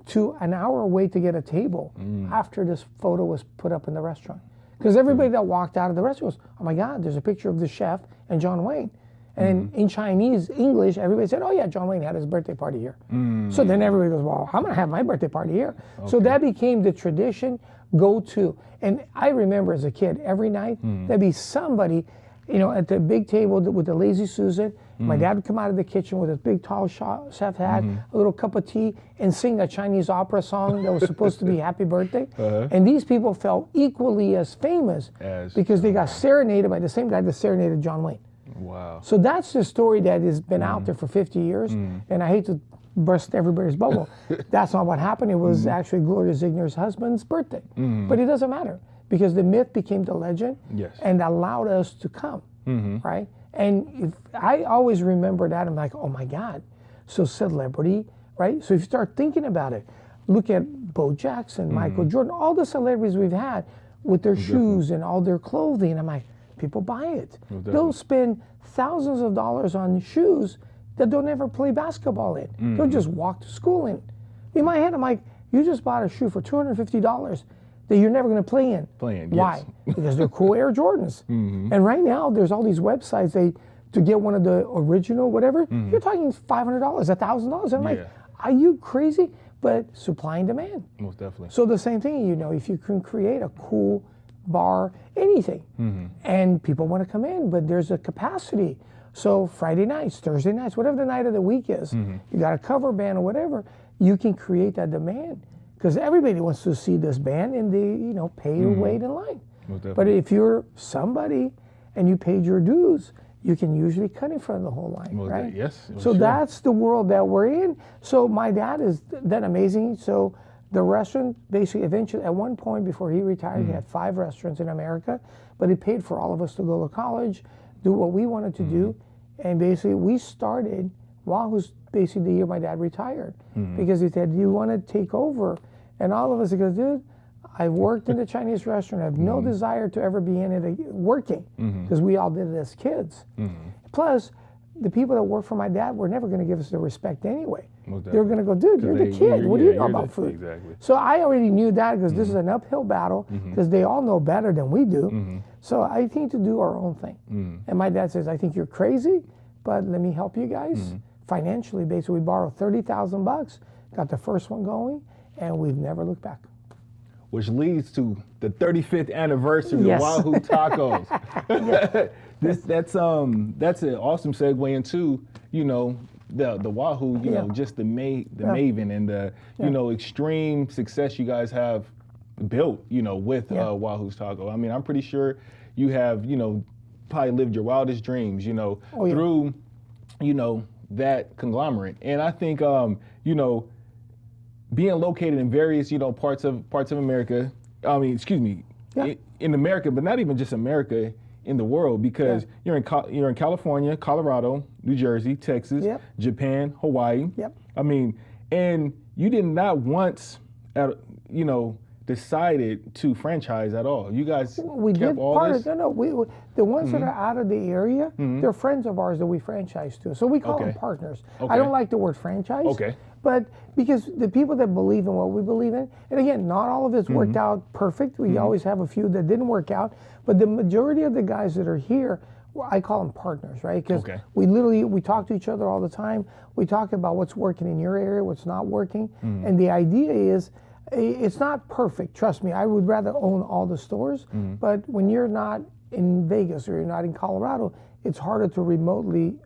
to an hour wait to get a table after this photo was put up in the restaurant. Because everybody that walked out of the restaurant goes, oh my God, there's a picture of the chef and John Wayne. And in Chinese, English, everybody said, oh yeah, John Wayne had his birthday party here. So then everybody goes, well, I'm gonna have my birthday party here. So that became the tradition, go-to. And I remember as a kid, every night, there'd be somebody, at the big table with the Lazy Susan. My dad would come out of the kitchen with a big tall chef hat, a little cup of tea, and sing a Chinese opera song that was supposed to be Happy Birthday. And these people felt equally as famous because they got serenaded by the same guy that serenaded John Wayne. Wow. So that's the story that has been out there for 50 years. And I hate to burst everybody's bubble. That's not what happened. It was actually Gloria Zigner's husband's birthday. But it doesn't matter because the myth became the legend and allowed us to come, right? And I always remember that. I'm like, oh my God. So celebrity, right? So if you start thinking about it, look at Bo Jackson, Michael Jordan, all the celebrities we've had with their shoes and all their clothing. I'm like, people buy it. They'll spend thousands of dollars on shoes that they'll never play basketball in. They'll just walk to school in. In my head, I'm like, you just bought a shoe for $250 that you're never going to play in. Why? Because they're cool Air Jordans. And right now, there's all these websites, to get one of the original whatever, you're talking $500, $1,000. I'm like, are you crazy? But supply and demand. Most definitely. So the same thing, if you can create a cool bar, anything, and people want to come in, but there's a capacity. So Friday nights, Thursday nights, whatever the night of the week is, you got a cover band or whatever, you can create that demand because everybody wants to see this band and they, pay your wait in line. But if you're somebody and you paid your dues, you can usually cut in front of the whole line, right? Yes. So that's the world that we're in. So my dad is that amazing. So the restaurant basically eventually, at one point before he retired, he had 5 restaurants in America, but he paid for all of us to go to college, do what we wanted to do. And basically we started Wahoo's basically the year my dad retired because he said, do you want to take over? And all of us, he goes, dude, I worked in the Chinese restaurant. I have no desire to ever be in it working because we all did it as kids. Plus, the people that work for my dad were never going to give us the respect anyway. They're going to go, dude, you're the kid. What do you know about food? Exactly. So I already knew that because this is an uphill battle because they all know better than we do. So I think to do our own thing. And my dad says, I think you're crazy, but let me help you guys financially. Basically, we borrowed $30,000, got the first one going, and we've never looked back. Which leads to the 35th anniversary of Wahoo Tacos. That's an awesome segue into, the Wahoo, just the maven and the, extreme success you guys have built, with Wahoo's Taco. I mean, I'm pretty sure you have, probably lived your wildest dreams, through, that conglomerate. And I think, being located in various, parts of America, in America, but not even just America, in the world, because you're in California, Colorado, New Jersey, Texas, Japan, Hawaii. I mean, and you did not once, decided to franchise at all. You guys kept all this? The ones that are out of the area, they're friends of ours that we franchise to. So we call them partners. I don't like the word franchise. But because the people that believe in what we believe in, and again, not all of it's worked out perfect. We always have a few that didn't work out. But the majority of the guys that are here, I call them partners, right? Because we talk to each other all the time. We talk about what's working in your area, what's not working. And the idea is, it's not perfect. Trust me, I would rather own all the stores. But when you're not in Vegas or you're not in Colorado, it's harder to remotely,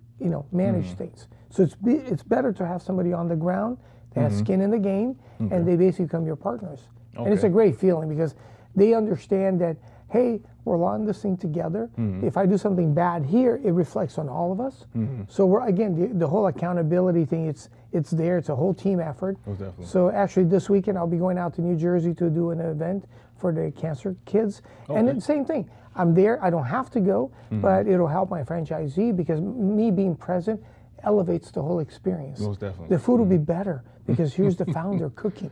manage things. So it's better to have somebody on the ground that has skin in the game, and they basically become your partners. And it's a great feeling because they understand that, hey, we're on this thing together. If I do something bad here, it reflects on all of us. So we're, again, the whole accountability thing, it's there. It's a whole team effort. So actually this weekend I'll be going out to New Jersey to do an event for the cancer kids. And the same thing. I'm there. I don't have to go, but it'll help my franchisee because me being present elevates the whole experience. Most definitely. The food will be better because here's the founder cooking.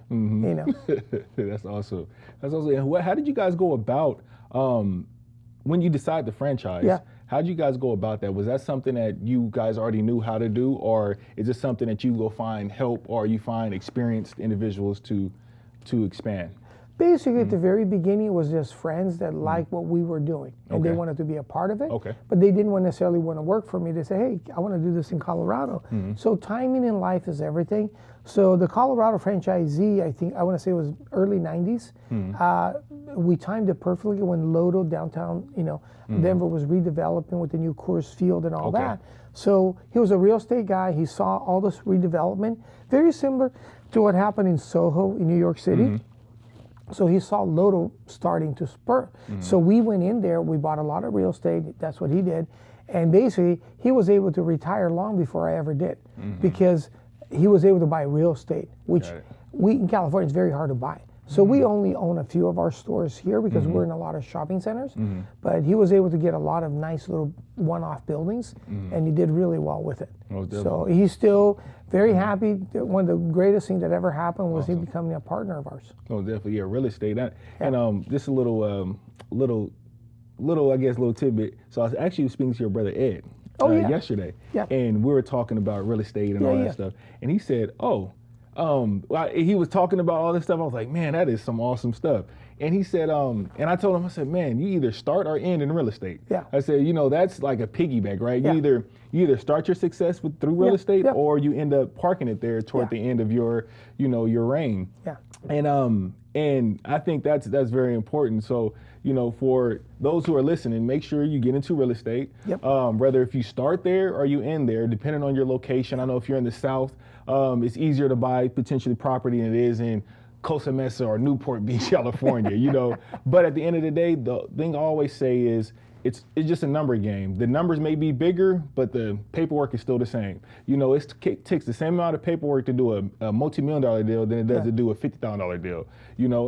That's awesome. That's awesome. And how did you guys go about when you decide to franchise? How did you guys go about that? Was that something that you guys already knew how to do, or is it something that you go find help or you find experienced individuals to expand? Basically, at the very beginning, it was just friends that liked what we were doing, and they wanted to be a part of it. But they didn't necessarily want to work for me. They say, "Hey, I want to do this in Colorado." So timing in life is everything. So the Colorado franchisee, I want to say it was early '90s. We timed it perfectly when Lodo downtown, Denver was redeveloping with the new Coors Field and all that. So he was a real estate guy. He saw all this redevelopment, very similar to what happened in Soho in New York City. So he saw Lodo starting to spur. So we went in there, we bought a lot of real estate, that's what he did. And basically, he was able to retire long before I ever did because he was able to buy real estate, which in California, it's very hard to buy. So we only own a few of our stores here because we're in a lot of shopping centers. But he was able to get a lot of nice little one-off buildings, and he did really well with it. So he's still very happy. One of the greatest things that ever happened was him becoming a partner of ours. Oh, definitely, yeah, real estate. And just a little tidbit. So I was actually speaking to your brother Ed yesterday, and we were talking about real estate and all that stuff. And he said, he was talking about all this stuff. I was like, man, that is some awesome stuff. And he said, and I told him, I said, man, you either start or end in real estate. I said, that's like a piggyback, right? You either start your success through real estate, or you end up parking it there toward the end of your reign. And I think that's very important. So, for those who are listening, make sure you get into real estate. Whether if you start there or you end there, depending on your location. I know if you're in the South, it's easier to buy potentially property than it is in Costa Mesa or Newport Beach, California, But at the end of the day, the thing I always say is it's just a number game. The numbers may be bigger, but the paperwork is still the same. It takes the same amount of paperwork to do a multi-million-dollar deal than it does to do a $50,000 deal.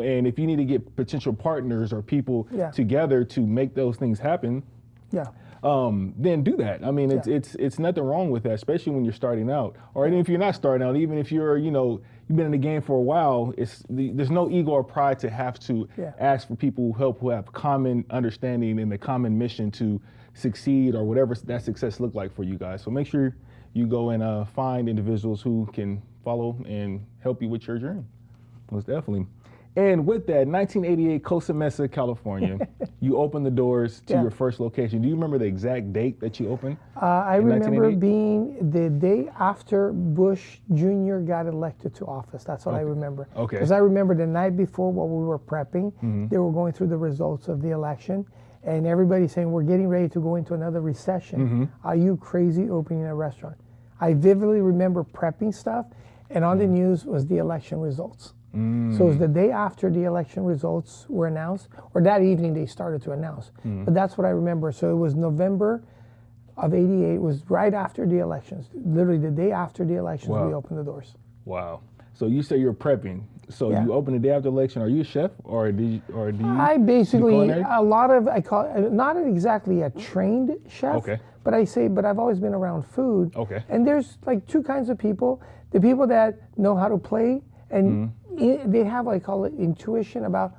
And if you need to get potential partners or people together to make those things happen, then do that. I mean, it's nothing wrong with that, especially when you're starting out, or even if you're not starting out, even if you're, you've been in the game for a while. There's no ego or pride to have to ask for people who have common understanding and the common mission to succeed or whatever that success look like for you guys. So make sure you go and find individuals who can follow and help you with your journey. Most definitely. And with that, 1988, Costa Mesa, California, you opened the doors to your first location. Do you remember the exact date that you opened? I remember being the day after Bush Jr. got elected to office. That's what I remember. Because I remember the night before while we were prepping, they were going through the results of the election, and everybody saying, we're getting ready to go into another recession. Are you crazy opening a restaurant? I vividly remember prepping stuff, and on the news was the election results. So it was the day after the election results were announced, or that evening they started to announce. But that's what I remember. So it was November of '88. It was right after the elections. Literally the day after the elections, we opened the doors. Wow. So you say you're prepping. So you open the day after the election. Are you a chef, or do you? I basically I call it not exactly a trained chef. But I've always been around food. And there's like two kinds of people: the people that know how to play and they have, I call it, intuition about,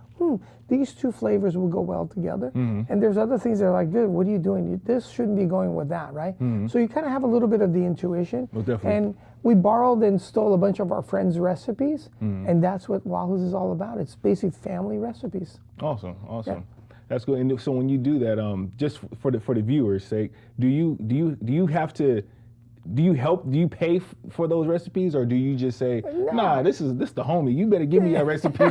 these two flavors will go well together. And there's other things that are like, dude, what are you doing? This shouldn't be going with that, right? So you kind of have a little bit of the intuition. And we borrowed and stole a bunch of our friends' recipes, and that's what Wahoo's is all about. It's basically family recipes. Awesome. That's good. And so when you do that, just for the viewers' sake, do you have to? Do you pay for those recipes, or do you just say, nah, this the homie, you better give me that recipe.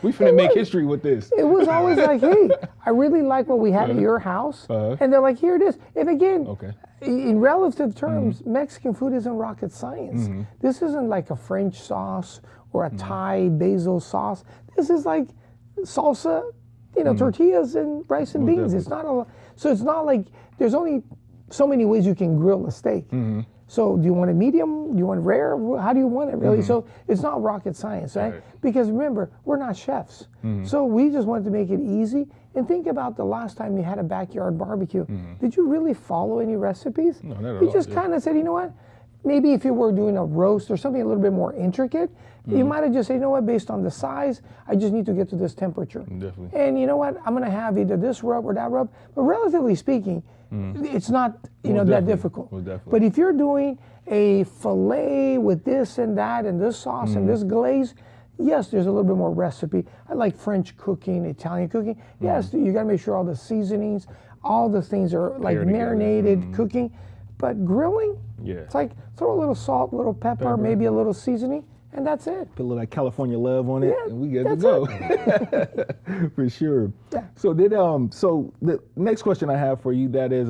We finna make history with this. It was always like, hey, I really like what we had at your house. And they're like, here it is. And again, in relative terms, Mexican food isn't rocket science. This isn't like a French sauce or a Thai basil sauce. This is like salsa, tortillas and rice and beans. It's not so it's not like there's only so many ways you can grill a steak. So do you want it medium? Do you want it rare? How do you want it really? So it's not rocket science, right? Because remember, we're not chefs. So we just wanted to make it easy. And think about the last time you had a backyard barbecue. Did you really follow any recipes? No, not at all. You just kind of said, you know what? Maybe if you were doing a roast or something a little bit more intricate, you might have just said, you know what, based on the size, I just need to get to this temperature. Definitely. And you know what, I'm going to have either this rub or that rub. But relatively speaking, it's not that difficult. But if you're doing a filet with this and that and this sauce and this glaze, Yes, there's a little bit more recipe. I like French cooking, Italian cooking. Yes, you got to make sure all the seasonings, all the things are like marinated cooking. But grilling, it's like throw a little salt, a little pepper, maybe a little seasoning, and that's it. Put a little like California love on it, and we good to go. For sure. Yeah. So so the next question I have for you that is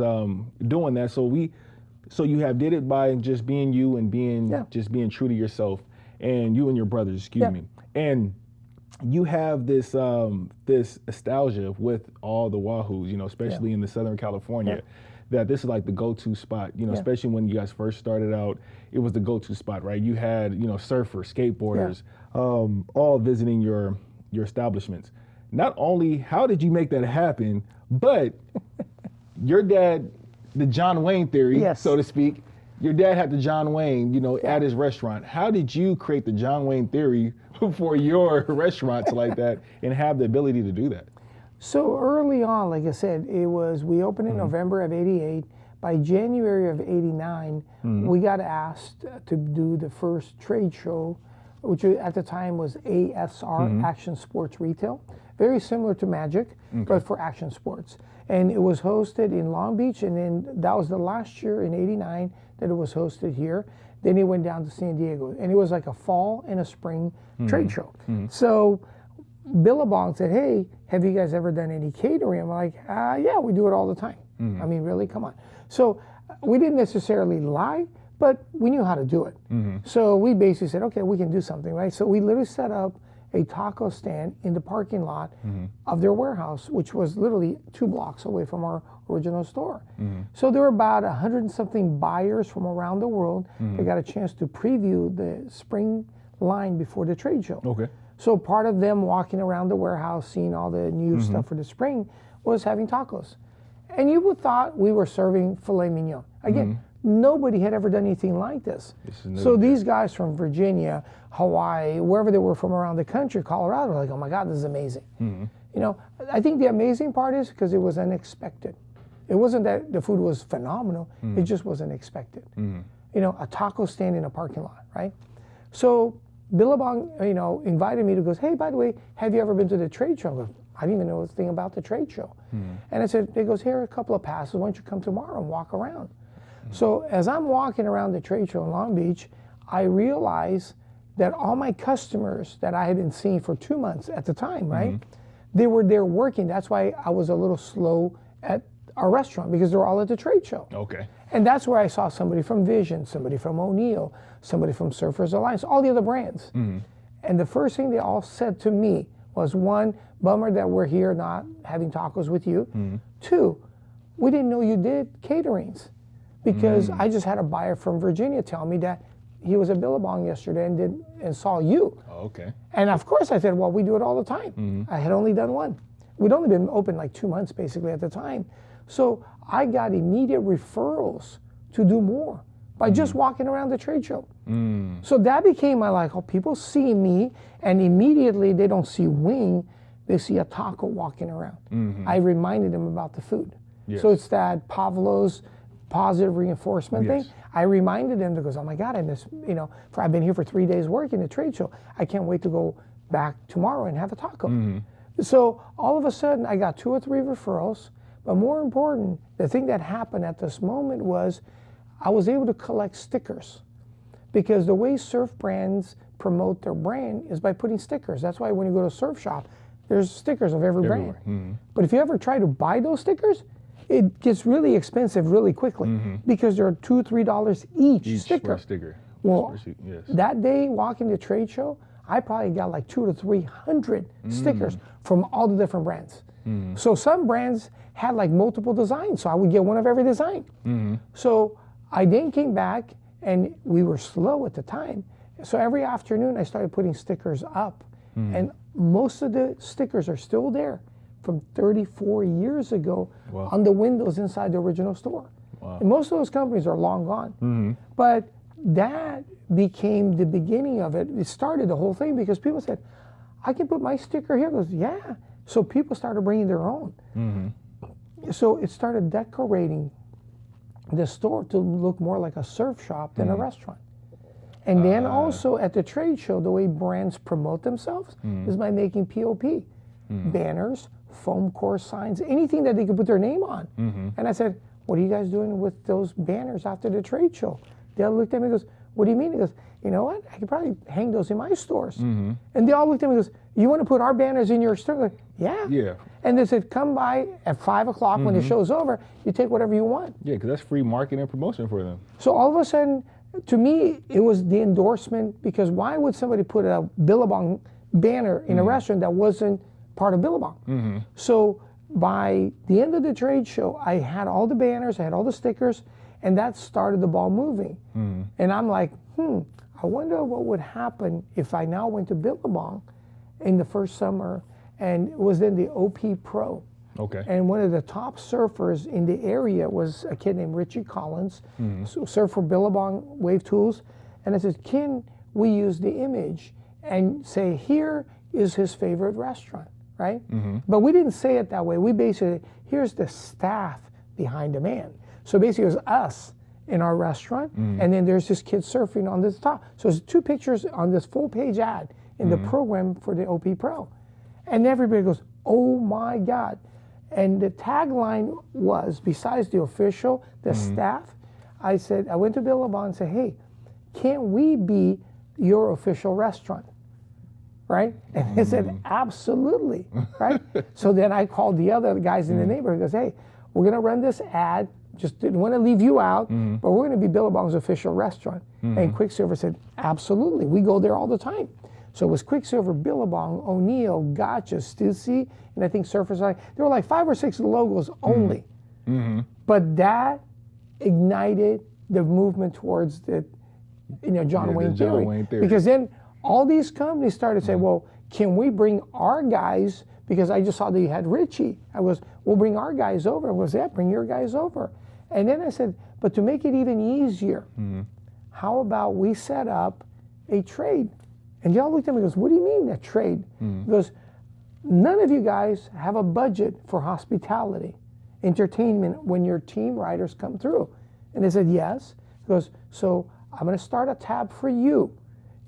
doing that. So you have did it by just being you and just being true to yourself, and you and your brothers, excuse me, and you have this this nostalgia with all the wahoos, you know, especially in the Southern California. That this is like the go-to spot, you know, especially when you guys first started out, it was the go-to spot, right? You had, you know, surfers, skateboarders, all visiting your establishments. Not only how did you make that happen, but your dad, the John Wayne theory, so to speak, your dad had the John Wayne, you know, at his restaurant. How did you create the John Wayne theory for your restaurants like that and have the ability to do that? So early on, like I said, we opened in November of '88. By January of '89, we got asked to do the first trade show, which at the time was ASR, Action Sports Retail. Very similar to Magic, but for action sports. And it was hosted in Long Beach, and then that was the last year in '89 that it was hosted here. Then it went down to San Diego, and it was like a fall and a spring trade show. So Billabong said, hey, have you guys ever done any catering? I'm like, yeah, we do it all the time. I mean, really, come on. So we didn't necessarily lie, but we knew how to do it. So we basically said, okay, we can do something, right? So we literally set up a taco stand in the parking lot of their warehouse, which was literally 2 blocks away from our original store. So there were about 100 and something buyers from around the world that got a chance to preview the spring line before the trade show. Okay. So part of them walking around the warehouse, seeing all the new stuff for the spring, was having tacos. And you would thought we were serving filet mignon. Again, nobody had ever done anything like this. So these guys from Virginia, Hawaii, wherever they were from around the country, Colorado, were like, oh my God, this is amazing. You know, I think the amazing part is because it was unexpected. It wasn't that the food was phenomenal, it just wasn't expected. You know, a taco stand in a parking lot, right? So Billabong, you know, invited me to go, hey, by the way, have you ever been to the trade show? I go, I didn't even know a thing about the trade show. And I said, he goes, here are a couple of passes, why don't you come tomorrow and walk around? So as I'm walking around the trade show in Long Beach, I realize that all my customers that I had been seeing for 2 months at the time, right? They were there working. That's why I was a little slow at our restaurant, because they're all at the trade show. Okay. And that's where I saw somebody from Vision, somebody from O'Neill, somebody from Surfers Alliance, all the other brands. And the first thing they all said to me was, 1, bummer that we're here not having tacos with you. 2, we didn't know you did caterings, because I just had a buyer from Virginia tell me that he was at Billabong yesterday and saw you. Oh, okay. And of course I said, well, we do it all the time. I had only done 1. We'd only been open like 2 months basically at the time. So I got immediate referrals to do more by just walking around the trade show. So that became my like, oh, people see me and immediately they don't see wing, they see a taco walking around. I reminded them about the food. So it's that Pavlov's positive reinforcement thing. I reminded them, because, oh my God, you know, I've been here for 3 days working the trade show. I can't wait to go back tomorrow and have a taco. So all of a sudden I got 2 or 3 referrals, but more important, the thing that happened at this moment was I was able to collect stickers, because the way surf brands promote their brand is by putting stickers. That's why when you go to a surf shop, there's stickers of every brand. But if you ever try to buy those stickers, it gets really expensive really quickly, because they're $2 or $3 each sticker. Well, that day walking the trade show, I probably got like 200 to 300 stickers from all the different brands. So some brands had like multiple designs, so I would get one of every design. So I then came back, and we were slow at the time. So every afternoon I started putting stickers up, and most of the stickers are still there from 34 years ago on the windows inside the original store. And most of those companies are long gone. But that became the beginning of it. It started the whole thing, because people said, I can put my sticker here. I goes, yeah. So people started bringing their own. So it started decorating the store to look more like a surf shop than a restaurant. And then also at the trade show, the way brands promote themselves is by making POP, banners, foam core signs, anything that they could put their name on. And I said, what are you guys doing with those banners after the trade show? They all looked at me and goes, what do you mean? He goes, you know what? I could probably hang those in my stores. And they all looked at me and goes, you want to put our banners in your store? I'm like, yeah. Yeah. And they said, come by at 5 o'clock when the show's over. You take whatever you want. Yeah, because that's free marketing and promotion for them. So all of a sudden, to me, it was the endorsement, because why would somebody put a Billabong banner in a restaurant that wasn't part of Billabong? So by the end of the trade show, I had all the banners, I had all the stickers, and that started the ball moving. And I'm like, I wonder what would happen if I now went to Billabong in the first summer, and it was then the OP Pro. Okay. And one of the top surfers in the area was a kid named Richie Collins, so surf for Billabong Wave Tools. And I said, can we use the image and say, here is his favorite restaurant, right? But we didn't say it that way. We basically, here's the staff behind the man. So basically it was us in our restaurant, and then there's this kid surfing on this top. So there's 2 pictures on this full-page ad in the program for the OP Pro. And everybody goes, oh my God. And the tagline was, besides the official, the staff, I said, I went to Billabong and said, hey, can't we be your official restaurant? Right? And they said, absolutely, right? So then I called the other guys in the neighborhood, goes, hey, we're gonna run this ad, just didn't want to leave you out, but we're going to be Billabong's official restaurant. And Quicksilver said, absolutely, we go there all the time. So it was Quicksilver, Billabong, O'Neill, Gotcha, Stussy, and I think Surfers Line. There were like 5 or 6 logos only. But that ignited the movement towards the John Wayne theory. Because then all these companies started to say, well, can we bring our guys, because I just saw that you had Richie. I was, we'll bring our guys over. I was, yeah, bring your guys over. And then I said, but to make it even easier, how about we set up a trade? And y'all looked at me and goes, what do you mean a trade? He goes, none of you guys have a budget for hospitality, entertainment when your team riders come through. And they said, yes. He goes, so I'm going to start a tab for you.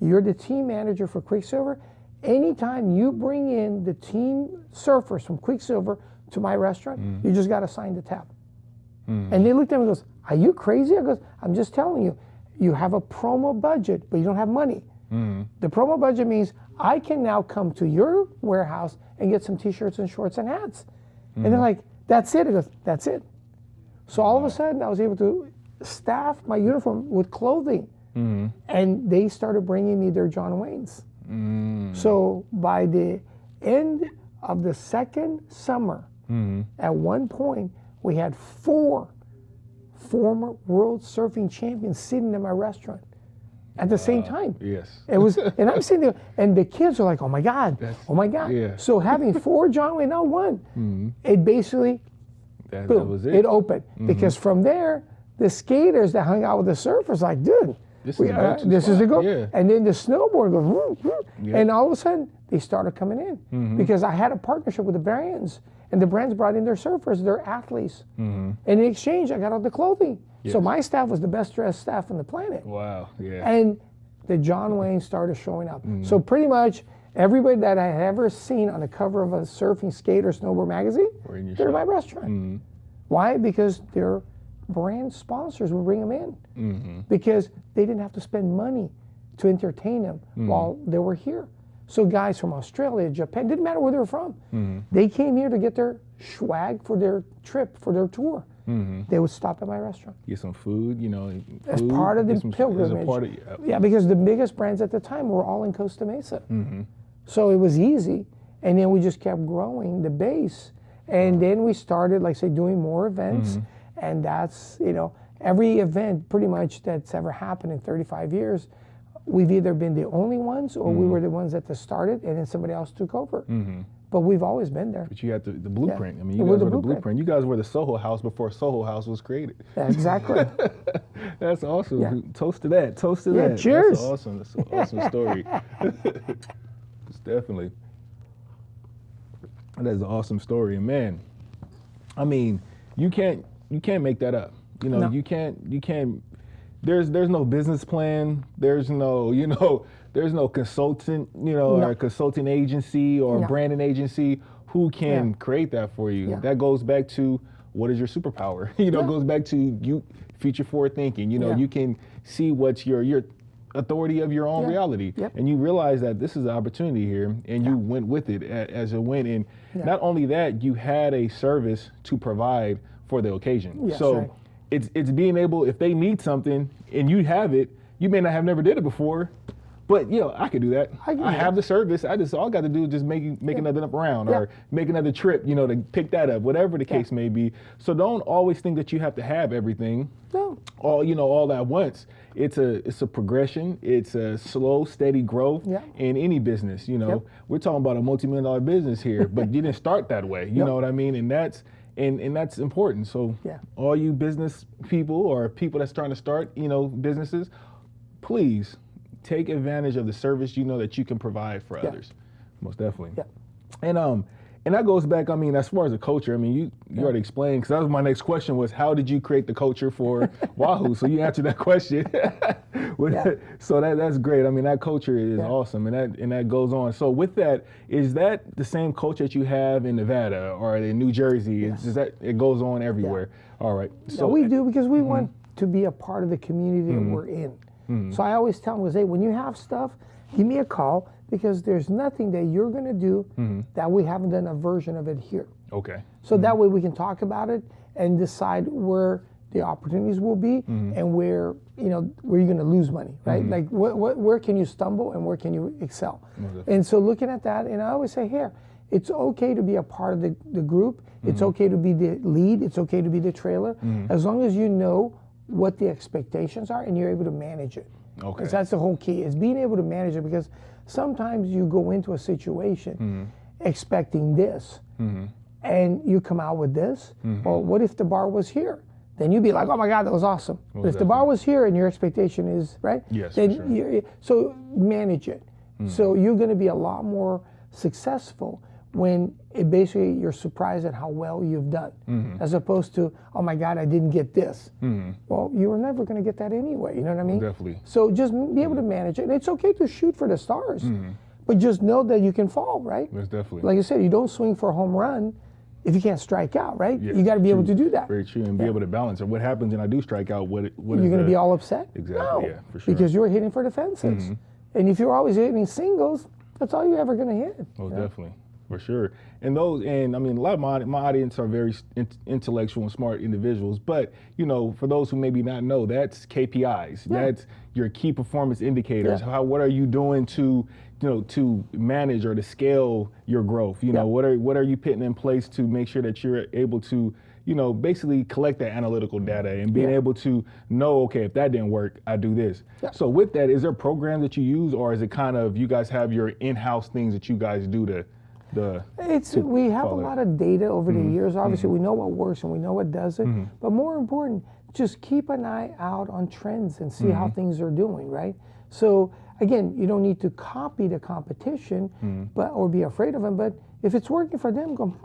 You're the team manager for Quicksilver. Anytime you bring in the team surfers from Quicksilver to my restaurant, you just got to sign the tab. And they looked at me and goes, are you crazy? I goes, I'm just telling you, you have a promo budget, but you don't have money. The promo budget means I can now come to your warehouse and get some t-shirts and shorts and hats. And they're like, that's it? I goes, that's it. So all of a sudden I was able to staff my uniform with clothing. And they started bringing me their John Waynes. So by the end of the second summer, at one point, we had 4 former world surfing champions sitting in my restaurant at the same time. Yes. It was, and I'm sitting there, and the kids are like, oh my God, oh my God. Yeah. So having 4 John Wayne, not one, it basically, that boom, was it. it opened. Because from there, the skaters that hung out with the surfers like, dude, this is the go. Yeah. And then the snowboard goes, whoop, whoop. Yeah. And all of a sudden, they started coming in. Because I had a partnership with the brands, and the brands brought in their surfers, their athletes. And in exchange, I got all the clothing. Yes. So my staff was the best dressed staff on the planet. Wow, yeah. And the John Wayne started showing up. So pretty much everybody that I had ever seen on the cover of a surfing, skate, or snowboard magazine, they're in my restaurant. Why? Because their brand sponsors would bring them in. Because they didn't have to spend money to entertain them while they were here. So guys from Australia, Japan, didn't matter where they were from. They came here to get their swag for their trip, for their tour. They would stop at my restaurant. Get some food, As part of the pilgrimage. Yeah, because the biggest brands at the time were all in Costa Mesa. So it was easy. And then we just kept growing the base. And then we started, like say, doing more events. And that's, every event pretty much that's ever happened in 35 years, we've either been the only ones or we were the ones that started and then somebody else took over. But we've always been there. But you had the blueprint. Yeah. I mean, you guys were the blueprint. You guys were the Soho House before Soho House was created. Yeah, exactly. That's awesome. Yeah. Toast to that. Toast to that. Cheers. That's awesome. That's an awesome story. It's definitely. That is an awesome story. And man, I mean, you can't make that up. No. You can't there's no business plan. There's no, there's no consultant, or a consulting agency or branding agency who can create that for you. Yeah. That goes back to what is your superpower? It goes back to you future forward thinking. You can see what's your authority of your own reality, and you realize that this is an opportunity here, and you went with it as a win. And not only that, you had a service to provide for the occasion. Yes, so right. it's being able, if they need something and you have it, you may not have never did it before, but I could do that. I have the service. All I got to do is just make another round or make another trip, to pick that up, whatever the case may be. So don't always think that you have to have everything. No. All at once. It's a progression. It's a slow, steady growth in any business. We're talking about a multi-million-dollar business here, but you didn't start that way. You know what I mean? And that's important. So all you business people or people that's trying to start, businesses, please take advantage of the service that you can provide for others. Most definitely. Yeah. And that goes back, as far as the culture, you already explained, because that was my next question was, how did you create the culture for Wahoo? So you answered that question. So that's great. That culture is awesome, and that goes on. So with that, is that the same culture that you have in Nevada or in New Jersey? Is that it goes on everywhere? All right. So we do, because we want to be a part of the community that we're in. So I always tell them, hey, when you have stuff, give me a call, because there's nothing that you're going to do that we haven't done a version of it here. Okay. So that way we can talk about it and decide where the opportunities will be and where you're going to lose money, right? Like where can you stumble and where can you excel? And so looking at that, and I always say, here, it's okay to be a part of the group. It's okay to be the lead. It's okay to be the trailer, as long as you know what the expectations are and you're able to manage it. Okay. Because that's the whole key, is being able to manage it, because sometimes you go into a situation expecting this and you come out with this. Well, what if the bar was here? Then you'd be like, oh my God, that was awesome. But if the bar was here and your expectation is, right? Yes, then so manage it. So you're going to be a lot more successful when basically you're surprised at how well you've done, as opposed to, oh my God, I didn't get this. Well, you were never going to get that anyway, you know what I mean? Definitely. So just be able to manage it. And it's okay to shoot for the stars, but just know that you can fall, right? That's definitely. Like I said, you don't swing for a home run if you can't strike out, right? You got to be able to do that. Very true, and be able to balance it. What happens when I do strike out? What you're going to be all upset? Exactly, no, yeah, for sure. Because you're hitting for the fences. And if you're always hitting singles, that's all you're ever going to hit. Oh, definitely. For sure. And a lot of my audience are very intellectual and smart individuals, but, for those who maybe not know, that's KPIs. That's your key performance indicators. What are you doing to manage or to scale your growth? What are you putting in place to make sure that you're able to, basically collect that analytical data and being able to know, okay, if that didn't work, I do this. So with that, is there programs that you use, or is it kind of, you guys have your in-house things that you guys do to we have a lot of data over the years. Obviously, we know what works and we know what doesn't. But more important, just keep an eye out on trends and see how things are doing, right? So again, you don't need to copy the competition, or be afraid of them. But if it's working for them, go,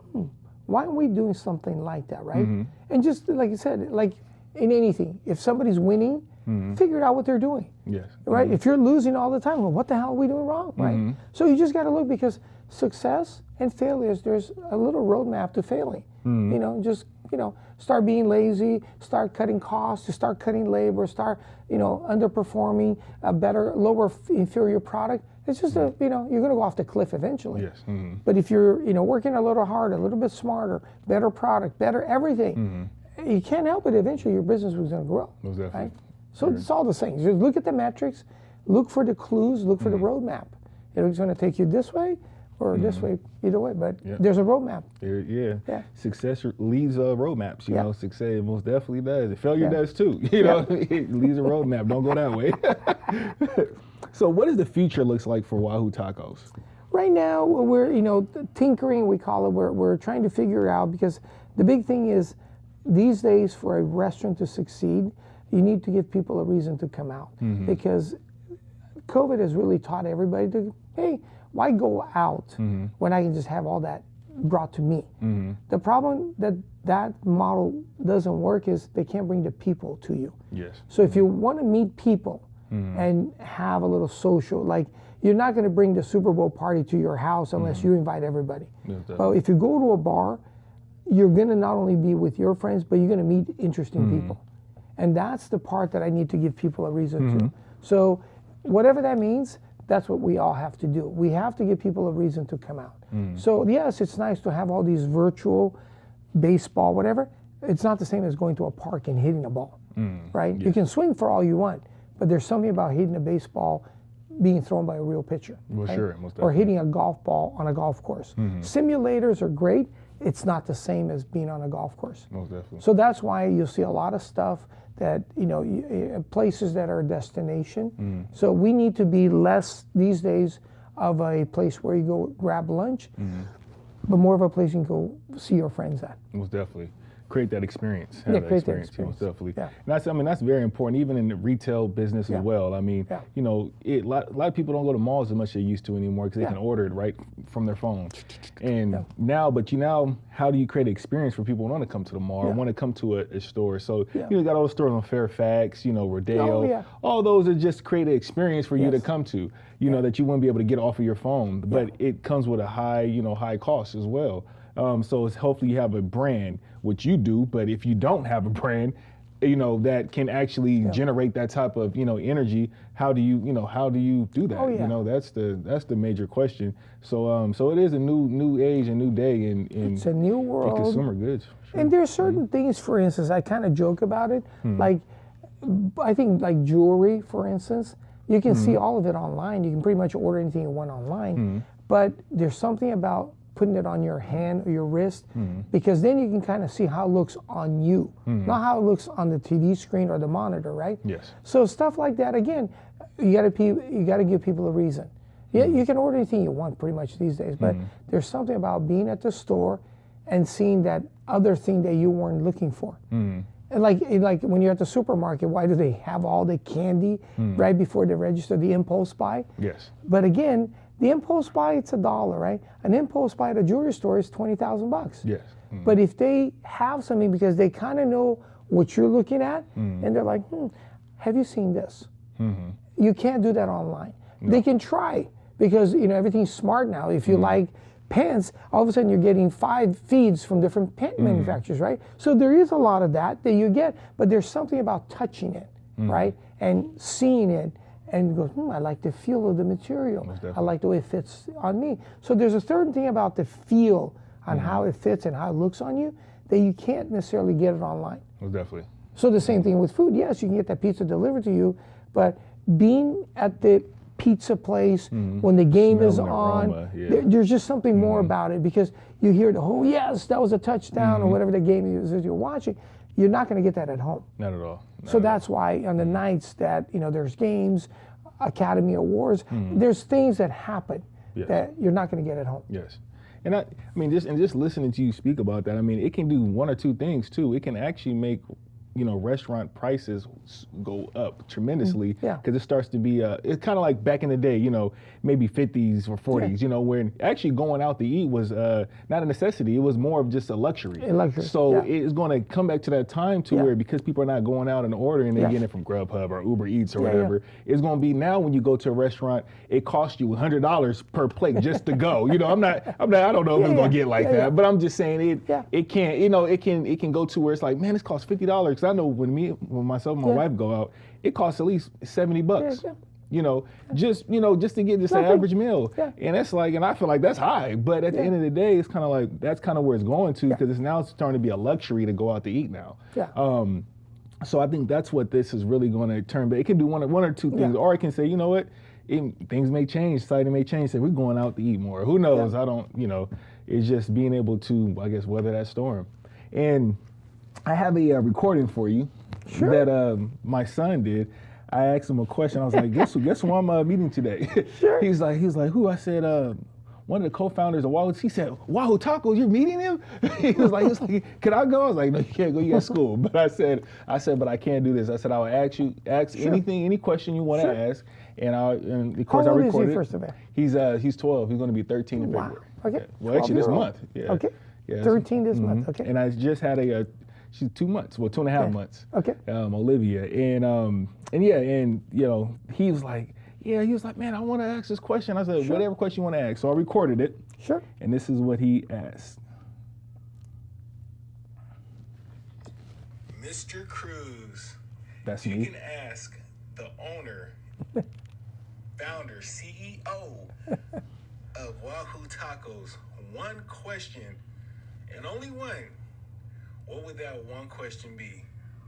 why aren't we doing something like that, right? And just like you said, like in anything, if somebody's winning, figure out what they're doing. Yes. Right? If you're losing all the time, well, what the hell are we doing wrong, right? So you just got to look, because success and failures, there's a little roadmap to failing. Start being lazy, start cutting costs, start cutting labor, start, underperforming a better, lower, inferior product. It's just you're going to go off the cliff eventually. Yes. But if you're, working a little harder, a little bit smarter, better product, better everything, you can't help it. Eventually, your business was going to grow. Most definitely. Right? So it's all the same. Just look at the metrics, look for the clues, look for the roadmap. It's going to take you this way or this way, either way, but there's a roadmap. Yeah. Success leaves roadmaps, success most definitely does. Failure does too, it leaves a roadmap, don't go that way. So what does the future looks like for Wahoo Tacos? Right now, we're, tinkering, we call it, we're trying to figure it out, because the big thing is, these days for a restaurant to succeed, you need to give people a reason to come out, because COVID has really taught everybody to, hey, why go out when I can just have all that, brought to me. The problem that model doesn't work is they can't bring the people to you. Yes. So if you want to meet people and have a little social, like you're not going to bring the Super Bowl party to your house unless you invite everybody. Well, if you go to a bar, you're going to not only be with your friends, but you're going to meet interesting people. And that's the part that I need to give people a reason to. So whatever that means, that's what we all have to do. We have to give people a reason to come out. So yes, it's nice to have all these virtual baseball, whatever. It's not the same as going to a park and hitting a ball, right? You can swing for all you want, but there's something about hitting a baseball being thrown by a real pitcher. Well, right? sure, most or definitely. hitting a golf ball on a golf course. Simulators are great. It's not the same as being on a golf course. Most definitely. So that's why you'll see a lot of stuff that, places that are a destination. So we need to be less these days of a place where you go grab lunch, but more of a place you can go see your friends at. Most definitely. Create that experience. Have Yeah, that create that Most experience. definitely. Yeah. And that's very important, even in the retail business as well. I mean, a lot of people don't go to malls as much as they used to anymore because they can order it right from their phone. And now, how do you create an experience for people who want to come to the mall or want to come to a store? So, you got all the stores on Fairfax, Rodeo. All those are just create an experience for you to come to, that you wouldn't be able to get off of your phone. But it comes with a high cost as well. So it's hopefully you have a brand, which you do, but if you don't have a brand, that can actually generate that type of, energy, how do you do that? That's the major question. So it is a new age, a new day in It's a new world. in consumer goods. Sure. And there's certain things, for instance, I kind of joke about it. Like, I think like jewelry, for instance, you can see all of it online. You can pretty much order anything you want online. But there's something about putting it on your hand or your wrist, because then you can kind of see how it looks on you, not how it looks on the TV screen or the monitor, right? Yes. So stuff like that, again, you got to give people a reason. Yeah, you can order anything you want pretty much these days, but there's something about being at the store and seeing that other thing that you weren't looking for. And like when you're at the supermarket, why do they have all the candy right before they register the impulse buy? Yes. But again, the impulse buy, it's $1, right? An impulse buy at a jewelry store is $20,000. Yes. But if they have something because they kind of know what you're looking at, and they're like, have you seen this? You can't do that online. No. They can try because everything's smart now. If you like pants, all of a sudden you're getting 5 feeds from different pant manufacturers, right? So there is a lot of that you get, but there's something about touching it, right? And seeing it. And you go, I like the feel of the material. I like the way it fits on me. So there's a certain thing about the feel on how it fits and how it looks on you that you can't necessarily get it online. Most definitely. So the same thing with food. Yes, you can get that pizza delivered to you, but being at the pizza place when the game is on, there's just something more about it because you hear yes, that was a touchdown or whatever the game is that you're watching. You're not going to get that at home. Not at all. So that's why on the nights that, there's games, Academy Awards, there's things that happen that you're not going to get at home. Yes. And I mean, just listening to you speak about that, I mean, it can do one or two things too. It can actually make restaurant prices go up tremendously because it starts to be it's kind of like back in the day, maybe 50s or 40s, where actually going out to eat was not a necessity. It was more of just a luxury. So it's going to come back to that time to where because people are not going out and ordering, they're getting it from Grubhub or Uber Eats or whatever. It's going to be now when you go to a restaurant, it costs you $100 per plate just to go. I don't know if it's going to get like that, but I'm just saying it can't, it can go to where it's like, man, this costs $50. I know when myself and my wife go out, it costs at least $70. Just to get just an average meal, and that's like, and I feel like that's high. But at the end of the day, it's kind of like that's kind of where it's going to because it's starting to be a luxury to go out to eat now. So I think that's what this is really going to turn. But it can do one or two things, or it can say, things may change, society may change. Say we're going out to eat more. Who knows? I don't. It's just being able to, I guess, weather that storm. And I have a recording for you that my son did. I asked him a question. I was like, guess who I'm meeting today? He's like, who? I said, one one of the co-founders of Wahoo, he said, Wahoo Tacos, you're meeting him? he was like, can I go? I was like, no, you can't go, you at school. But I said, but I can't do this. I said, I will ask anything, any question you want to ask. And of course I recorded. How old is he, first of all? He's 12. He's going to be 13 in February. Okay. Yeah. Well, actually this month. Yeah. Okay. Yeah, 13 this month. Okay. And I just had she's 2 months, well, 2.5 months. Okay. Olivia. And you know, he was like, man, I want to ask this question. I said, whatever question you want to ask. So I recorded it. Sure. And this is what he asked. Mr. Cruz, That's you me. can ask the owner, founder, CEO of Wahoo Tacos one question, and only one. What would that one question be?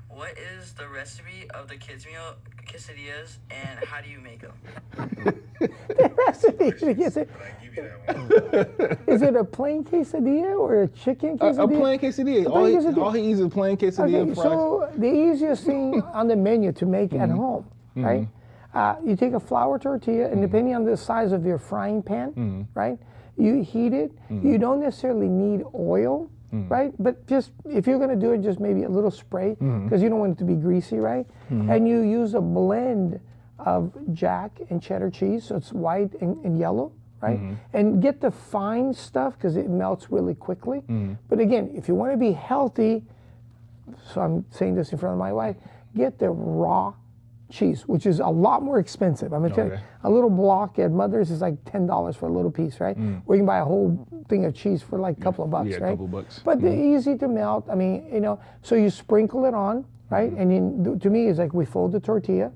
What is the recipe of the kids' meal quesadillas, and how do you make them? The recipe. But I give you that one. Is it a plain quesadilla or a chicken quesadilla? A plain quesadilla. All he eats is plain quesadilla. Okay, fries. so the easiest thing on the menu to make at home, right? You take a flour tortilla, and depending on the size of your frying pan, right? You heat it. You don't necessarily need oil, right? But just if you're gonna do it, just maybe a little spray, because you don't want it to be greasy, right? And you use a blend of Jack and cheddar cheese, so it's white and yellow, right? And get the fine stuff because it melts really quickly. But again, if you want to be healthy, so I'm saying this in front of my wife, get the raw cheese, which is a lot more expensive. I'm gonna tell you, a little block at Mother's is like $10 for a little piece, right? Or you can buy a whole thing of cheese for like a couple of bucks, Yeah, a right? couple bucks. But they're easy to melt. I mean, you know, so you sprinkle it on, right? And then to me, it's like we fold the tortilla,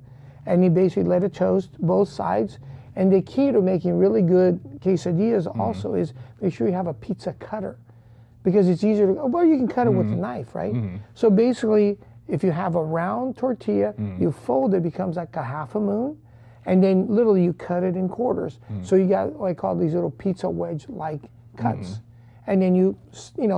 and you basically let it toast both sides. And the key to making really good quesadillas also is make sure you have a pizza cutter, because it's easier to, well, you can cut it with a knife, right? So basically, if you have a round tortilla, you fold it, becomes like a half a moon, and then literally you cut it in quarters. So you got what I call these little pizza wedge-like cuts. And then you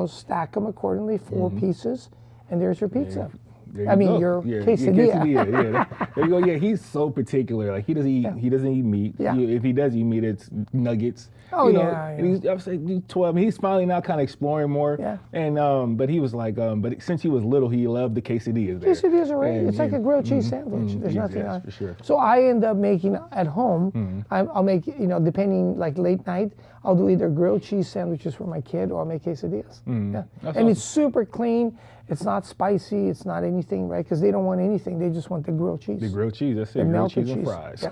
stack them accordingly, 4 pieces, and there's your pizza. There you go. Your Yeah, quesadilla. Yeah. There you go. Yeah, he's so particular. Like he doesn't eat meat. Yeah. If he does eat meat, it's nuggets. Oh, you know, yeah. And I was like, he's 12. He's finally now kind of exploring more. Yeah. And but he was like, but since he was little, he loved the quesadillas. There. Quesadillas are great. And, It's like a grilled cheese sandwich. There's yes, nothing on for sure. So I end up making at home. I'll make, depending, like late night, I'll do either grilled cheese sandwiches for my kid, or I'll make quesadillas. Yeah. That's And it's super clean. It's not spicy. It's not anything, right? Because they don't want anything. They just want the grilled cheese. The grilled cheese. That's it. The Grilled melted cheese and cheese. fries.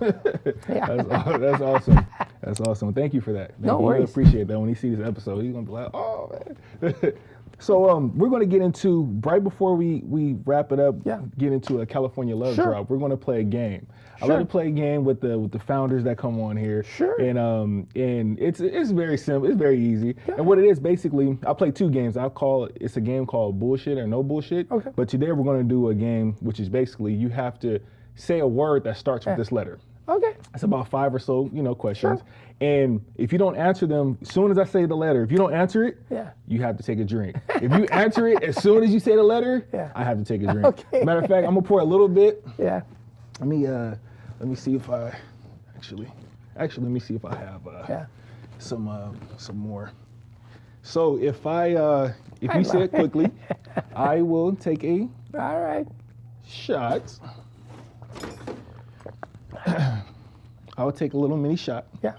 Yeah. That's awesome. That's awesome. Thank you for that. No He'll worries. appreciate that when he sees this episode. He's gonna be like, oh man. So we're gonna get into, right before we wrap it up, get into a California Love Drop. We're gonna play a game. I like to play a game with the founders that come on here. Sure. And it's very simple. It's very easy. And what it is, basically, I play 2 games. It's a game called Bullshit or No Bullshit. Okay. But today we're gonna do a game which is basically you have to say a word that starts with this letter. Okay. It's about 5 or so, questions. Sure. And if you don't answer them, as soon as I say the letter, if you don't answer it, you have to take a drink. If you answer it as soon as you say the letter, I have to take a drink. Okay. Matter of fact, I'm gonna pour a little bit. Yeah. Let me see if I actually let me see if I have some more. So if you say it quickly, I will take a All right. shot. I'll take a little mini shot. Yeah.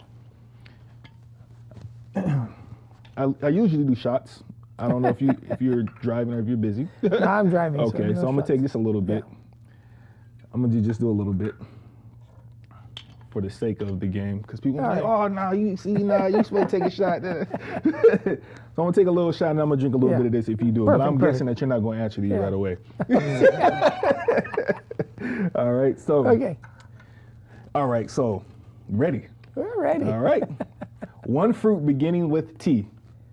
I usually do shots. I don't know if you're driving or if you're busy. No, I'm driving. Okay, so I'm gonna take this a little bit. I'm gonna just do a little bit for the sake of the game, because people are like, oh no, you supposed to take a shot. So I'm gonna take a little shot and I'm gonna drink a little bit of this if you do it. But I'm guessing that you're not gonna answer these right away. All right, so. Okay. All right, so ready? We're ready. All right. One fruit beginning with T.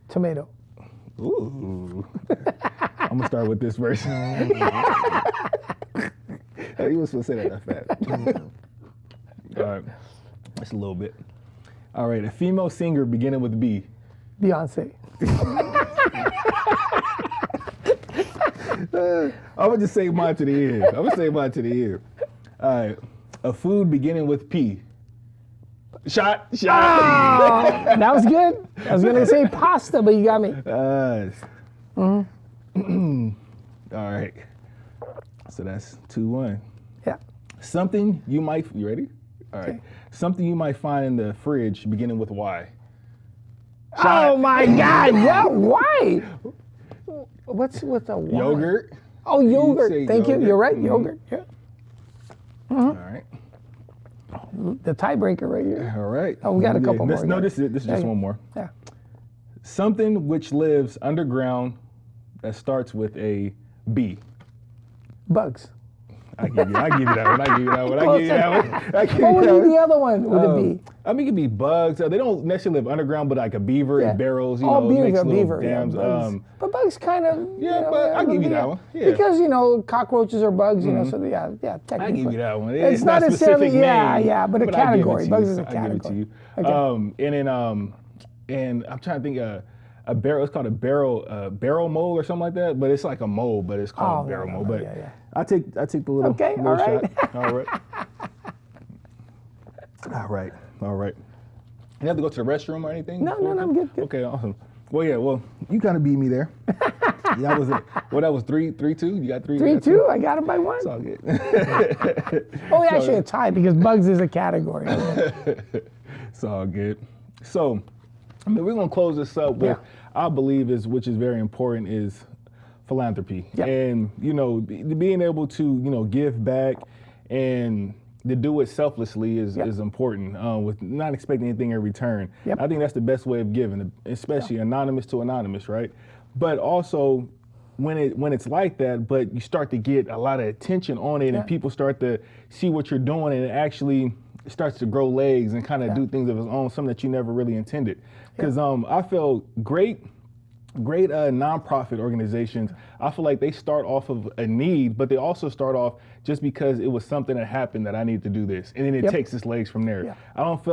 Tomato. Ooh. I'm gonna start with this verse. You were supposed to say that fast. All right, that's a little bit. All right, a female singer beginning with B. Beyonce. I'm gonna just say mine to the end. All right, a food beginning with P. Shot. Oh, that was good. I was gonna say pasta, but you got me. All right. So that's 2-1. Yeah. Something you might, you ready? All right. Okay. Something you might find in the fridge beginning with Y. Oh my God! Yeah, why? What's with the Y? Yogurt. Oh, yogurt. say Thank you. yogurt. You're right. Yogurt. Yeah. All right. The tiebreaker right here. All right. Oh, we got a couple more. No, this is just one more. Yeah. Something which lives underground that starts with a B. Bugs. I give you that one. I give you that one. What would be the other one? Would it be? I mean, it could be bugs. They don't necessarily live underground, but like a beaver and barrels, you know, beaver, makes little beaver. dams. Yeah, bugs. But bugs kind of. But I'll give you that one. Yeah. Because cockroaches are bugs, so yeah, technically. I give you that one. It's not a necessarily, specific name, but a category. Bugs is a I give it to category. you. Okay. And I'm trying to think a barrel. It's called a barrel mole or something like that. But it's like a mole, but it's called a barrel mole. But yeah. I take the little Okay, little all right. shot. All right. All right. You have to go to the restroom or anything? No, I'm good. Okay, awesome. Well, you kind of beat me there. That was it. Well, that was 3-2. You got 3. 3-2. I got him by 1. It's all good. Actually a tie because bugs is a category. It's all good. So, we're gonna close this up with I believe which is very important is philanthropy. Yeah. And being able to give back and to do it selflessly is important, with not expecting anything in return. Yep. I think that's the best way of giving, especially anonymous to anonymous, right? But also when it's like that, but you start to get a lot of attention on it and people start to see what you're doing and it actually starts to grow legs and kind of do things of its own, something that you never really intended. Because I feel great nonprofit organizations, I feel like they start off of a need, but they also start off just because it was something that happened that I need to do this, and then it takes its legs from there. Yeah. I don't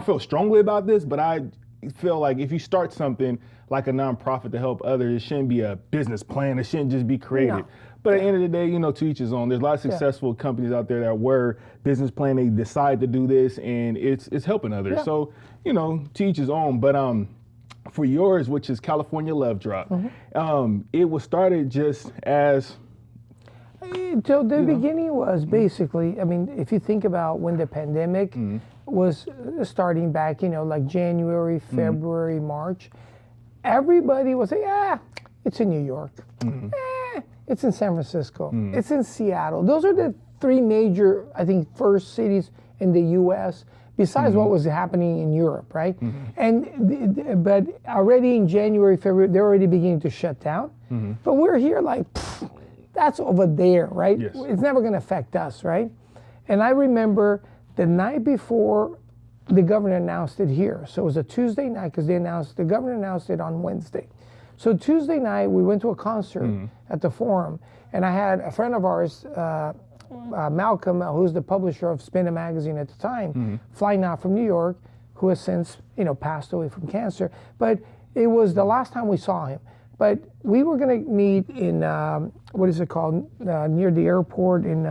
feel strongly about this, but I feel like if you start something like a nonprofit to help others, it shouldn't be a business plan. It shouldn't just be created. No. But at the end of the day, to each his own. There's a lot of successful companies out there that were business plan. They decide to do this, and it's helping others. Yeah. So to each his own. But for yours, which is California Love Drop, it was started just as. So the beginning was basically, if you think about when the pandemic was starting back, like January, February, March, everybody was saying, it's in New York, it's in San Francisco, it's in Seattle. Those are the 3 major, I think, first cities in the U.S. besides what was happening in Europe, right? But already in January, February, they're already beginning to shut down. But we're here like, that's over there, right? Yes. It's never going to affect us, right? And I remember the night before the governor announced it here. So it was a Tuesday night because the governor announced it on Wednesday. So Tuesday night, we went to a concert at the Forum, and I had a friend of ours, Malcolm, who's the publisher of Spin a Magazine at the time, flying out from New York, who has since, passed away from cancer. But it was the last time we saw him. But we were going to meet in, what is it called, near the airport in,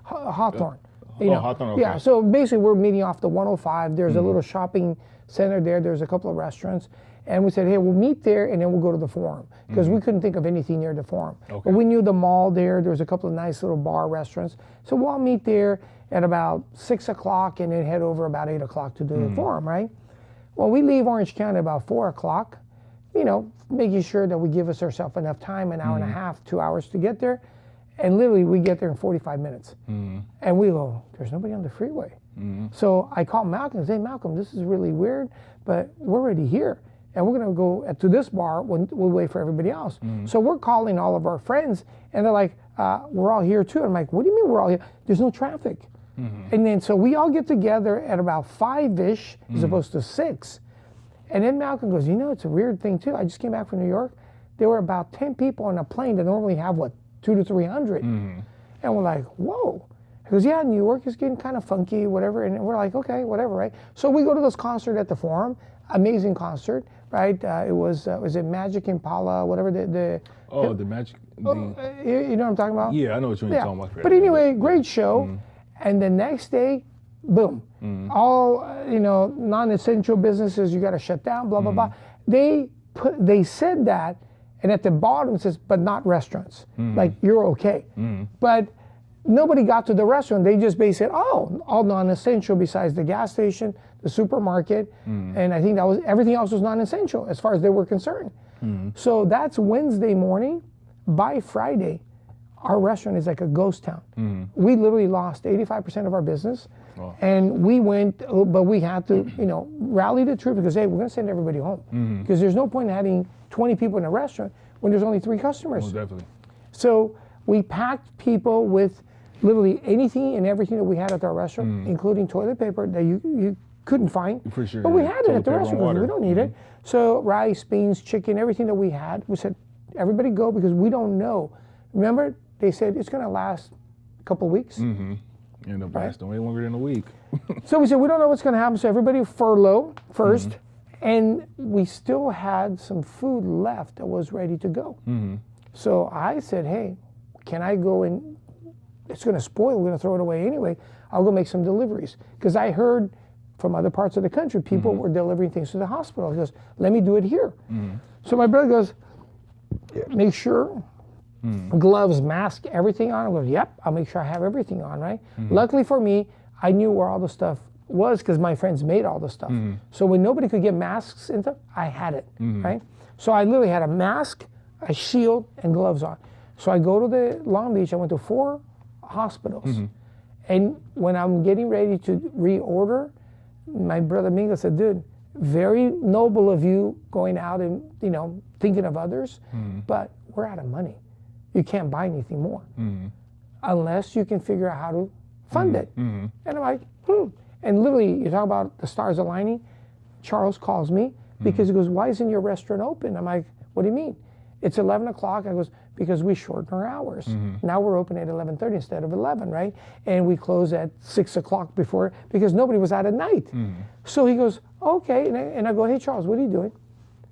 Hawthorne. Hawthorne, okay. Yeah, so basically we're meeting off the 105. There's a little shopping center there. There's a couple of restaurants. And we said, hey, we'll meet there and then we'll go to the Forum. Because we couldn't think of anything near the Forum. Okay. But we knew the mall there. There was a couple of nice little bar restaurants. So we'll all meet there at about 6 o'clock and then head over about 8 o'clock to do the Forum, right? Well, we leave Orange County about 4 o'clock, making sure that we give ourselves enough time, an hour and a half, 2 hours to get there. And literally we get there in 45 minutes. And we go, there's nobody on the freeway. So I called Malcolm and say, hey, Malcolm, this is really weird, but we're already here. And we're going to go to this bar when we'll wait for everybody else. So we're calling all of our friends, and they're like, we're all here too. I'm like, what do you mean we're all here? There's no traffic. And then so we all get together at about 5-ish as opposed to 6. And then Malcolm goes, it's a weird thing too. I just came back from New York. There were about 10 people on a plane that normally have, 200 to 300. And we're like, whoa. He goes, yeah, New York is getting kind of funky, whatever. And we're like, okay, whatever, right? So we go to this concert at the Forum, amazing concert, right? It was it Magic Impala, whatever the Magic. you know what I'm talking about? Yeah, I know what you're talking about. But anyway, great show. And the next day, boom. All, non-essential businesses, you got to shut down, blah, blah, blah. They said that, and at the bottom it says, but not restaurants. Like, you're okay. But nobody got to the restaurant. They just basically said, oh, all non-essential besides the gas station, the supermarket, and I think that was, everything else was non-essential as far as they were concerned. So that's Wednesday morning. By Friday, our restaurant is like a ghost town. We literally lost 85% of our business. And we went, but we had to, rally the troops because, hey, we're going to send everybody home. Because there's no point in having 20 people in a restaurant when there's only 3 customers. Most definitely. So we packed people with literally anything and everything that we had at our restaurant, including toilet paper that you couldn't find. For sure. But we had it at the Toilet paper and restaurant because water. we don't need it. So rice, beans, chicken, everything that we had, we said, everybody go because we don't know. Remember, they said it's going to last a couple weeks. End up lasting way longer than a week. So we said, we don't know what's going to happen. So everybody furlough first. And we still had some food left that was ready to go. So I said, hey, can I go and, it's going to spoil, we're going to throw it away anyway. I'll go make some deliveries. Because I heard from other parts of the country, people were delivering things to the hospital. He goes, let me do it here. So my brother goes, make sure, gloves, mask, everything on. I go, yep, I'll make sure I have everything on, right? Luckily for me, I knew where all the stuff was because my friends made all the stuff. So when nobody could get masks into, I had it, right? So I literally had a mask, a shield, and gloves on. So I go to the Long Beach, I went to 4 hospitals. And when I'm getting ready to reorder, my brother Mingo said, dude, very noble of you going out and, thinking of others, but we're out of money. You can't buy anything more unless you can figure out how to fund it. And I'm like, And literally, you talk about the stars aligning. Charles calls me because he goes, why isn't your restaurant open? I'm like, what do you mean? It's 11 o'clock. I goes, because we shorten our hours. Now we're open at 11:30 instead of 11, right? And we close at 6 o'clock before, because nobody was out at night. So he goes, okay. And I go, hey, Charles, what are you doing?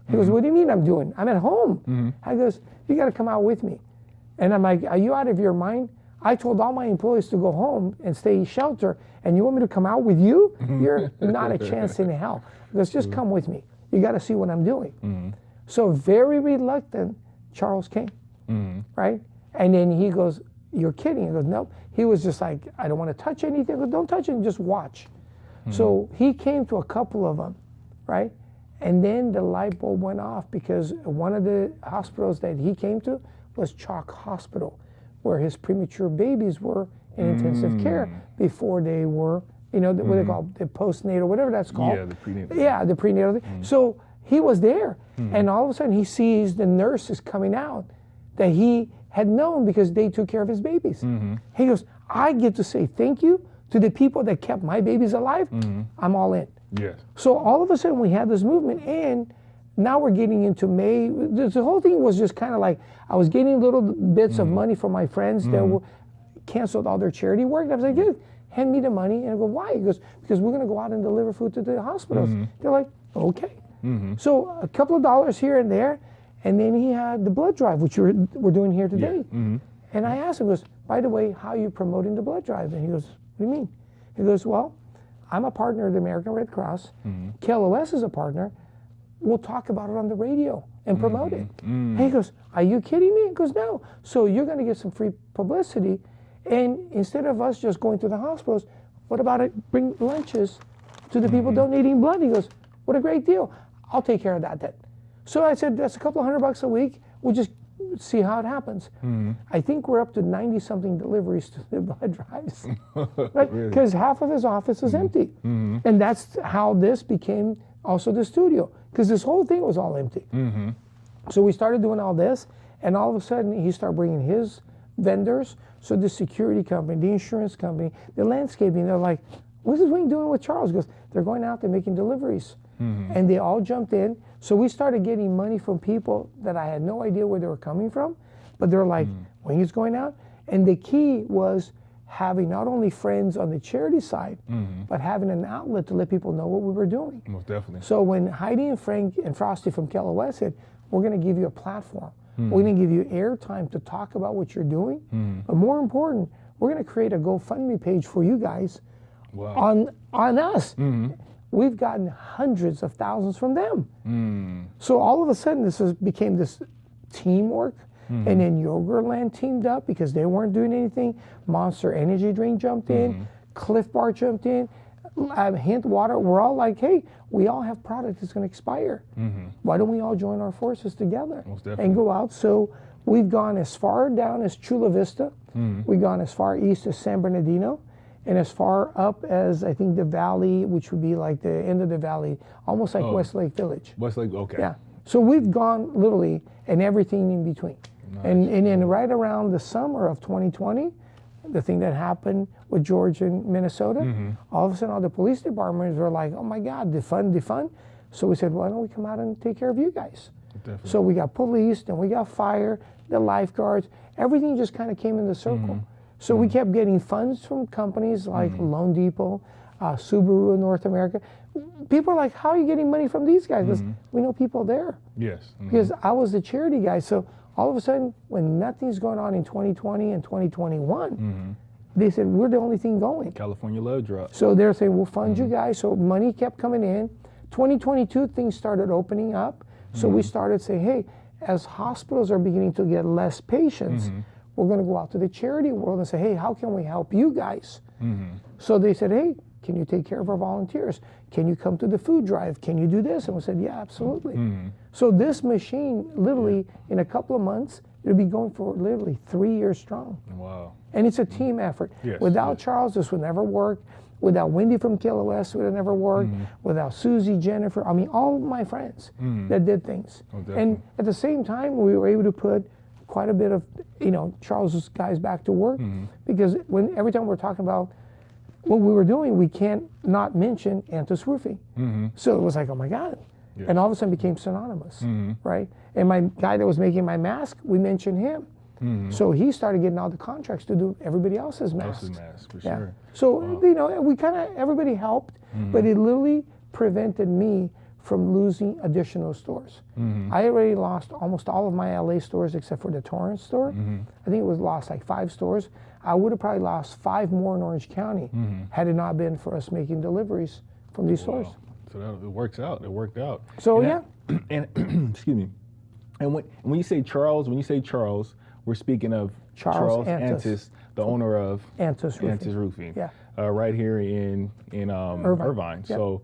He goes, what do you mean I'm doing? I'm at home. I goes, you got to come out with me. And I'm like, are you out of your mind? I told all my employees to go home and stay shelter, and you want me to come out with you? You're not a chance in hell. He goes, just come with me. You got to see what I'm doing. So very reluctant, Charles came, right? And then he goes, you're kidding. He goes, nope. He was just like, I don't want to touch anything. I go, don't touch it, just watch. So he came to a couple of them, right? And then the light bulb went off because one of the hospitals that he came to was Hoag Hospital, where his premature babies were in intensive care before they were, what they call the postnatal, whatever that's called. Yeah, the prenatal. Yeah, the prenatal. So he was there, and all of a sudden he sees the nurses coming out that he had known because they took care of his babies. He goes, I get to say thank you to the people that kept my babies alive. I'm all in. Yes. So all of a sudden we had this movement, and now we're getting into May. The whole thing was just kind of like, I was getting little bits of money from my friends that were canceled all their charity work. And I was like, dude, hand me the money. And I go, why? He goes, because we're going to go out and deliver food to the hospitals. They're like, okay. So a couple of dollars here and there. And then he had the blood drive, which we're doing here today. And I asked him, he goes, by the way, how are you promoting the blood drive? And he goes, what do you mean? He goes, well, I'm a partner of the American Red Cross. KLOS is a partner. We'll talk about it on the radio and promote it. And he goes, are you kidding me? He goes, no. So you're going to get some free publicity. And instead of us just going to the hospitals, what about it? Bring lunches to the people donating blood. He goes, what a great deal. I'll take care of that then. So I said, that's a couple of $100 a week. We'll just see how it happens. I think we're up to 90-something deliveries to the blood drives. Right? Because half of his office is empty. And that's how this became also the studio, because this whole thing was all empty. So we started doing all this, and all of a sudden he started bringing his vendors. So the security company, the insurance company, the landscaping, they're like, what is Wayne doing with Charles? He goes, they're going out, they're making deliveries. And they all jumped in. So we started getting money from people that I had no idea where they were coming from, but they're like, Wayne is going out. And the key was having not only friends on the charity side, but having an outlet to let people know what we were doing. Most definitely. So when Heidi and Frank and Frosty from KLOS said, we're going to give you a platform. We're going to give you airtime to talk about what you're doing. But more important, we're going to create a GoFundMe page for you guys on us. We've gotten hundreds of thousands from them. So all of a sudden, became this teamwork. And then Yogurtland teamed up because they weren't doing anything. Monster Energy Drink jumped in. Cliff Bar jumped in. Hint Water. We're all like, hey, we all have product that's going to expire. Why don't we all join our forces together and go out? So we've gone as far down as Chula Vista. We've gone as far east as San Bernardino. And as far up as, I think, the valley, which would be like the end of the valley, almost like Westlake Village. Westlake, okay. Yeah. So we've gone literally and everything in between. And then right around the summer of 2020, the thing that happened with George in Minnesota, all of a sudden all the police departments were like, oh my God, defund. So we said, why don't we come out and take care of you guys? Definitely. So we got police, then we got fire, the lifeguards, everything just kind of came in the circle. So we kept getting funds from companies like Loan Depot, Subaru in North America. People are like, how are you getting money from these guys? Because we know people there. Yes. Because I was the charity guy. So all of a sudden, when nothing's going on in 2020 and 2021, they said, we're the only thing going. California Love Drop. So they're saying, we'll fund you guys. So money kept coming in. 2022, things started opening up. So we started saying, hey, as hospitals are beginning to get less patients, we're going to go out to the charity world and say, hey, how can we help you guys? So they said, hey, can you take care of our volunteers? Can you come to the food drive? Can you do this? And we said, yeah, absolutely. So this machine, literally, in a couple of months, it'll be going for literally 3 years strong. Wow. And it's a team effort. Yes, Without Charles, this would never work. Without Wendy from KLOS, it would have never worked. Without Susie, Jennifer, I mean, all of my friends that did things. And at the same time, we were able to put quite a bit of, Charles's guys back to work, because every time we're talking about what we were doing, we can't not mention Antis Roofing. So it was like, oh my God. Yes. And all of a sudden became synonymous, right? And my guy that was making my mask, we mentioned him. So he started getting all the contracts to do everybody else's masks. For sure. So, we kind of, everybody helped, but it literally prevented me from losing additional stores. I already lost almost all of my LA stores except for the Torrance store. I think it was lost like 5 stores. I would have probably lost 5 more in Orange County had it not been for us making deliveries from these stores. So it works out. It worked out. So and excuse me. And when you say Charles, we're speaking of Charles Antis, the owner of Antis Roofing. Yeah. Right here in Irvine. Yep. So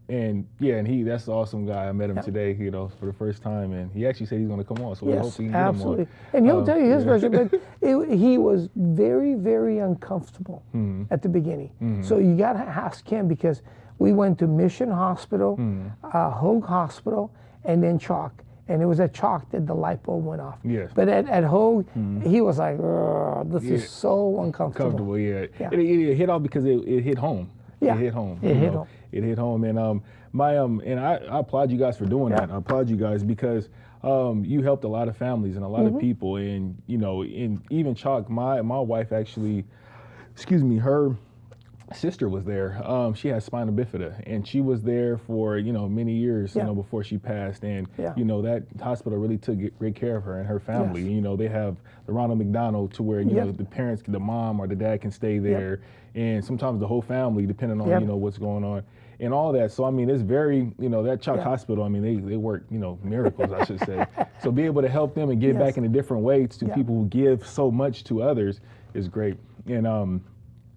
and that's an awesome guy. I met him today, for the first time, and he actually said he's going to come on. So we hope we can get him on. And he'll tell you his version, but he was very, very uncomfortable at the beginning. So you got to ask him, because we went to Mission Hospital, Hoag Hospital, and then Chalk. And it was at Chalk that the light bulb went off. Yes. But at Hoag, he was like, this is so uncomfortable. Yeah. It hit off because it hit home. Yeah. It hit home. It hit And home. and I applaud you guys for doing that. I applaud you guys because you helped a lot of families and a lot of people. And in even Chalk, my wife actually, her sister was there. She had spina bifida, and she was there for many years before she passed. And that hospital really took great care of her and her family. Yes. They have the Ronald McDonald to where the parents, the mom or the dad can stay there, and sometimes the whole family, depending on what's going on and all that. So it's very that Chalk Hospital. They work miracles, I should say. So be able to help them and give back in a different way to people who give so much to others is great. And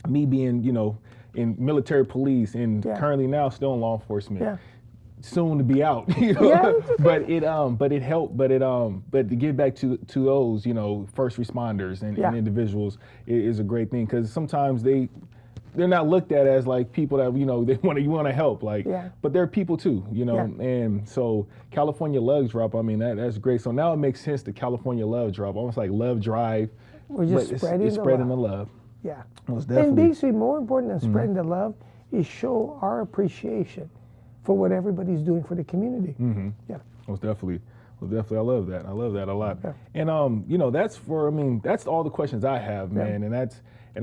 me being, in military police and currently now still in law enforcement, soon to be out, but to give back to those, first responders and individuals is a great thing, because sometimes they're not looked at as like people that you want to help, but they're people too, and so California Love Drop, that's great. So now it makes sense, the California Love Drop, almost like Love Drive. We're just spreading the love. Yeah. Most definitely. And basically, more important than spreading the love is show our appreciation for what everybody's doing for the community. Yeah. Most definitely. I love that. I love that a lot. Yeah. And that's all the questions I have, man. And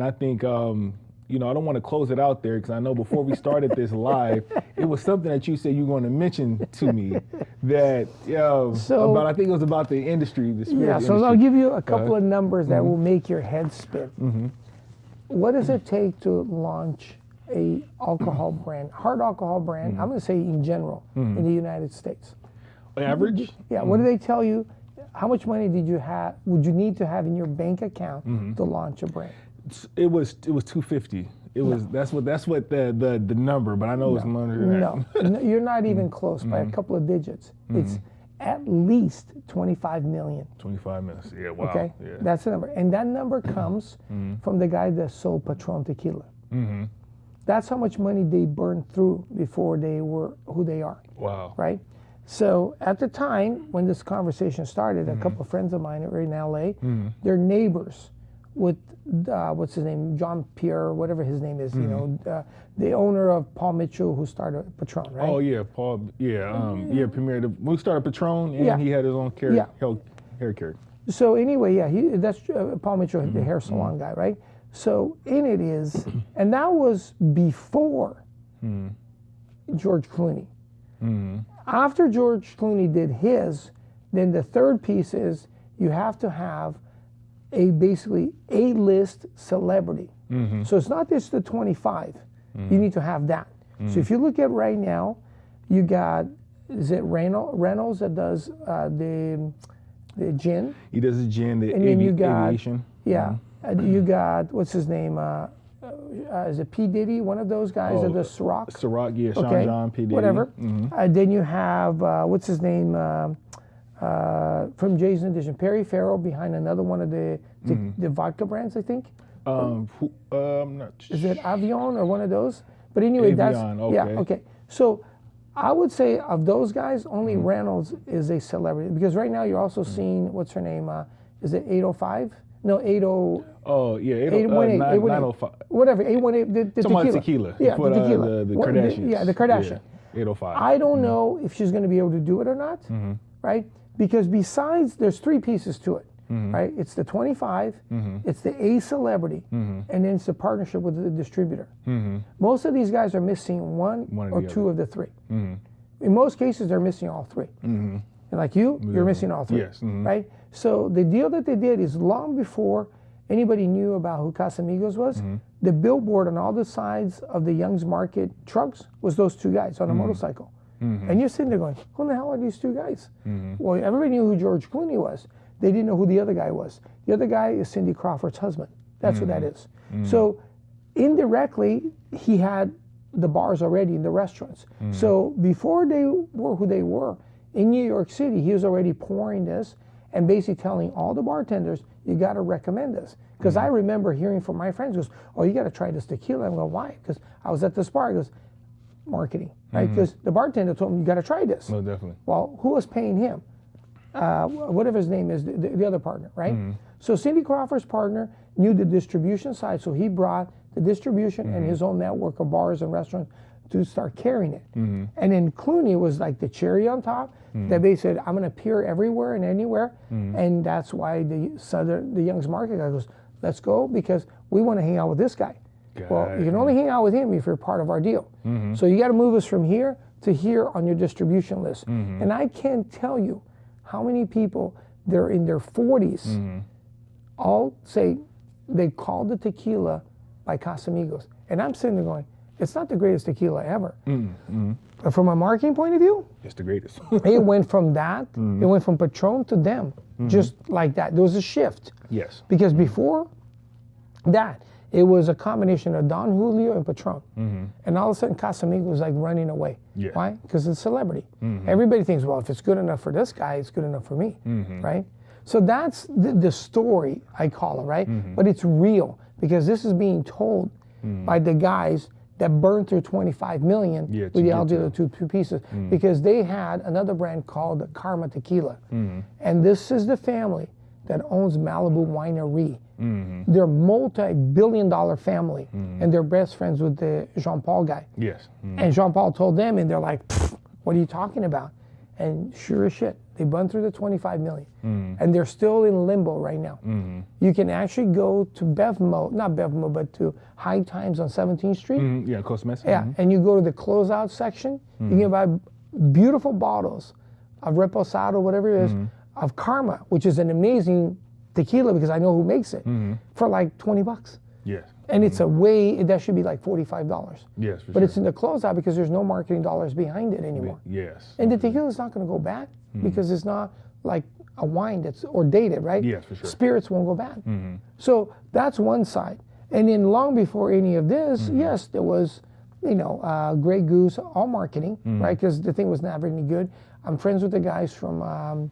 I think I don't want to close it out there, because I know before we started this live, it was something that you said you were going to mention to me that I think it was about the industry, the spirit industry. So I'll give you a couple of numbers that will make your head spin. What does it take to launch a alcohol brand, hard alcohol brand, I'm going to say in general, in the United States? Average? Yeah, what do they tell you? How much money would you need to have in your bank account to launch a brand? It was 250. That's what the number, but I know it's more than that. No, you're not even close by a couple of digits. It's at least 25 million. 25 minutes. Yeah, wow. Okay, Yeah. that's the number, and that number comes from the guy that sold Patron tequila. That's how much money they burned through before they were who they are. Wow. Right. So at the time when this conversation started, a couple of friends of mine are in LA. They're neighbors with what's his name, John Pierre, whatever his name is. You know, the owner of Paul Mitchell, who started Patron, right? Oh yeah, Paul. Yeah, premiered. We started Patron, and he had his own hair care. So anyway, that's Paul Mitchell, the hair salon guy, right? So in it is, and that was before George Clooney. After George Clooney did his, then the third piece is you have to have basically A-list celebrity. So it's not just the 25. You need to have that. So if you look at right now, you got, is it Reynolds that does the gin? He does the gin, the And then you got, aviation. Yeah. You got, what's his name? Is it P. Diddy, one of those guys that does Ciroc? Ciroc, yeah, Sean John, P. Diddy. Whatever. Then you have, what's his name, from Jay's Edition, Perry Farrell behind another one of the vodka brands, I think. I'm not sure. Is it Avion or one of those? But anyway, Avion, okay. Yeah, okay. So I would say of those guys, only Reynolds is a celebrity. Because right now you're also seeing, what's her name, is it 805? No, 80. Oh, yeah, 818, 905. Whatever, 818, the tequila. Tequila. Yeah, For, the tequila. The Kardashians. Yeah, the Kardashian. Yeah, 805. I don't know if she's going to be able to do it or not, right? Because besides, there's three pieces to it, right? It's the 25, it's the A celebrity, and then it's the partnership with the distributor. Most of these guys are missing one or two of the three. In most cases, they're missing all three. And like you're missing all three, yes. right? So the deal that they did is long before anybody knew about who Casamigos was, the billboard on all the sides of the Young's Market trucks was those two guys on a motorcycle. And you're sitting there going, who the hell are these two guys? Well, everybody knew who George Clooney was. They didn't know who the other guy was. The other guy is Cindy Crawford's husband. That's who that is. So indirectly, he had the bars already in the restaurants. So before they were who they were, in New York City, he was already pouring this and basically telling all the bartenders, you got to recommend this. Because I remember hearing from my friends, goes, oh, you got to try this tequila. I'm going, why? Because I was at this bar. He goes, marketing, right? Because the bartender told him, you got to try this. No, definitely. Well, who was paying him? Whatever his name is, the other partner, right? So Cindy Crawford's partner knew the distribution side, so he brought the distribution and his own network of bars and restaurants to start carrying it. And then Clooney was like the cherry on top that they said, I'm going to appear everywhere and anywhere. And that's why the Young's Market guy goes, let's go because we want to hang out with this guy. Well, you can only hang out with him if you're part of our deal. So you got to move us from here to here on your distribution list. And I can't tell you how many people, they're in their 40s, all say they called the tequila by Casamigos. And I'm sitting there going, it's not the greatest tequila ever. But from a marketing point of view, it's the greatest. it went from that, it went from Patron to them, just like that. There was a shift. Yes. Because before that, it was a combination of Don Julio and Patron. And all of a sudden, Casamigos was like running away. Yeah. Why? Because it's a celebrity. Everybody thinks, well, if it's good enough for this guy, it's good enough for me, right? So that's the story, I call it, right? But it's real because this is being told by the guys that burned through 25 million with the other two pieces because they had another brand called Karma Tequila. And this is the family that owns Malibu Winery. They're a multi-billion-dollar family, and they're best friends with the Jean-Paul guy. Yes. And Jean-Paul told them, and they're like, what are you talking about? And sure as shit, they burned through the 25 million. And they're still in limbo right now. You can actually go to not Bevmo, but to High Times on 17th Street. Yeah, Costa Mesa. Yeah, and you go to the closeout section, you can buy beautiful bottles of Reposado, whatever it is, of Karma, which is an amazing tequila because I know who makes it, for like $20. Yes. And it's a way, that should be like $45. Yes, for But sure. it's in the closeout because there's no marketing dollars behind it anymore. Yes. And the tequila is not going to go bad because it's not like a wine that's or dated, right? Yes, for sure. Spirits won't go bad. So that's one side. And then long before any of this, yes, there was, Grey Goose, all marketing, right? Because the thing was never any good. I'm friends with the guys from,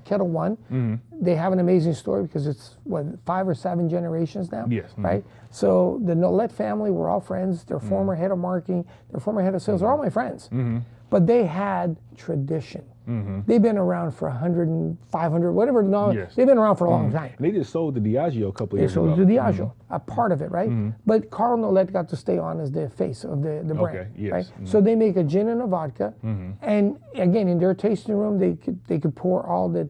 Kettle One. They have an amazing story because it's, 5 or 7 generations now? Yes. Right? So the Nolet family were all friends. Their former head of marketing, their former head of sales, are all my friends. But they had tradition. They've been around for 100 and 500, whatever. No, Yes. They've been around for a long time. And they just sold the Diageo a couple of They years ago. sold to Diageo, a part of it, right? But Carl Nolet got to stay on as the face of the brand, Okay, yes. right? So they make a gin and a vodka, and again, in their tasting room, they could pour all the,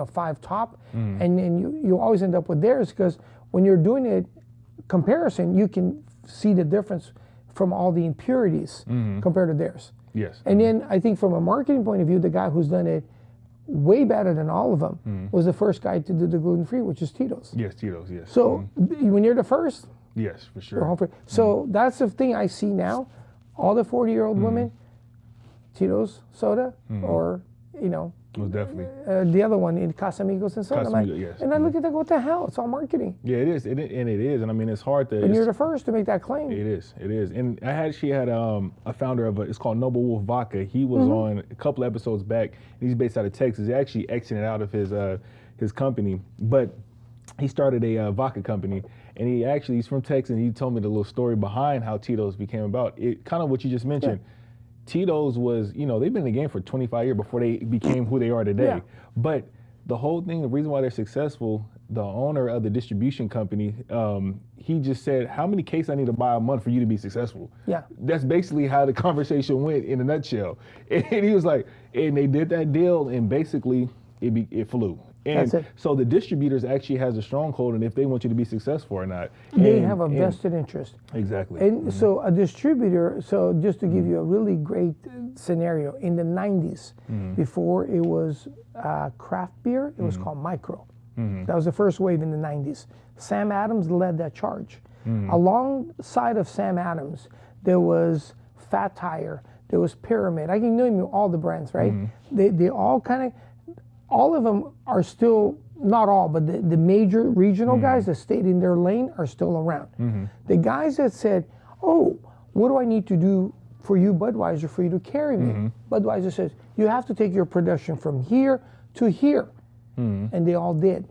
5 top, and then you always end up with theirs because when you're doing a comparison, you can see the difference from all the impurities compared to theirs. Yes. And then I think from a marketing point of view, the guy who's done it way better than all of them was the first guy to do the gluten-free, which is Tito's. Yes, Tito's, yes. So when you're the first, yes, for you're home sure. free. So that's the thing I see now. All the 40-year-old women, Tito's soda, or Most definitely. the other one in Casamigos and soda. I'm like, Casamigos, yes. and I look at that, what the hell? It's all marketing. Yeah, it is. And it is. And I mean, it's hard to. And you're the first to make that claim. It is. It is. And I actually had a founder of it's called Noble Wolf Vodka. He was on a couple episodes back. He's based out of Texas. He actually exited out of his company, but he started a vodka company. And he's from Texas. And he told me the little story behind how Tito's became about. It kind of what you just mentioned. Yeah. Tito's was, they've been in the game for 25 years before they became who they are today. Yeah. But the whole thing, the reason why they're successful, the owner of the distribution company, he just said, how many cases I need to buy a month for you to be successful? Yeah. That's basically how the conversation went in a nutshell. And he was like, and they did that deal and basically it flew. And so the distributors actually has a stronghold and if they want you to be successful or not. They have a vested interest. Exactly. And so a distributor, so just to give you a really great scenario, in the 90s, before it was craft beer, it was called micro. That was the first wave in the 90s. Sam Adams led that charge. Alongside of Sam Adams, there was Fat Tire, there was Pyramid. I can name you all the brands, right? They all kind of, all of them are still, not all, but the major regional guys that stayed in their lane are still around. The guys that said, oh, what do I need to do for you, Budweiser, for you to carry me? Budweiser says, you have to take your production from here to here. And they all did.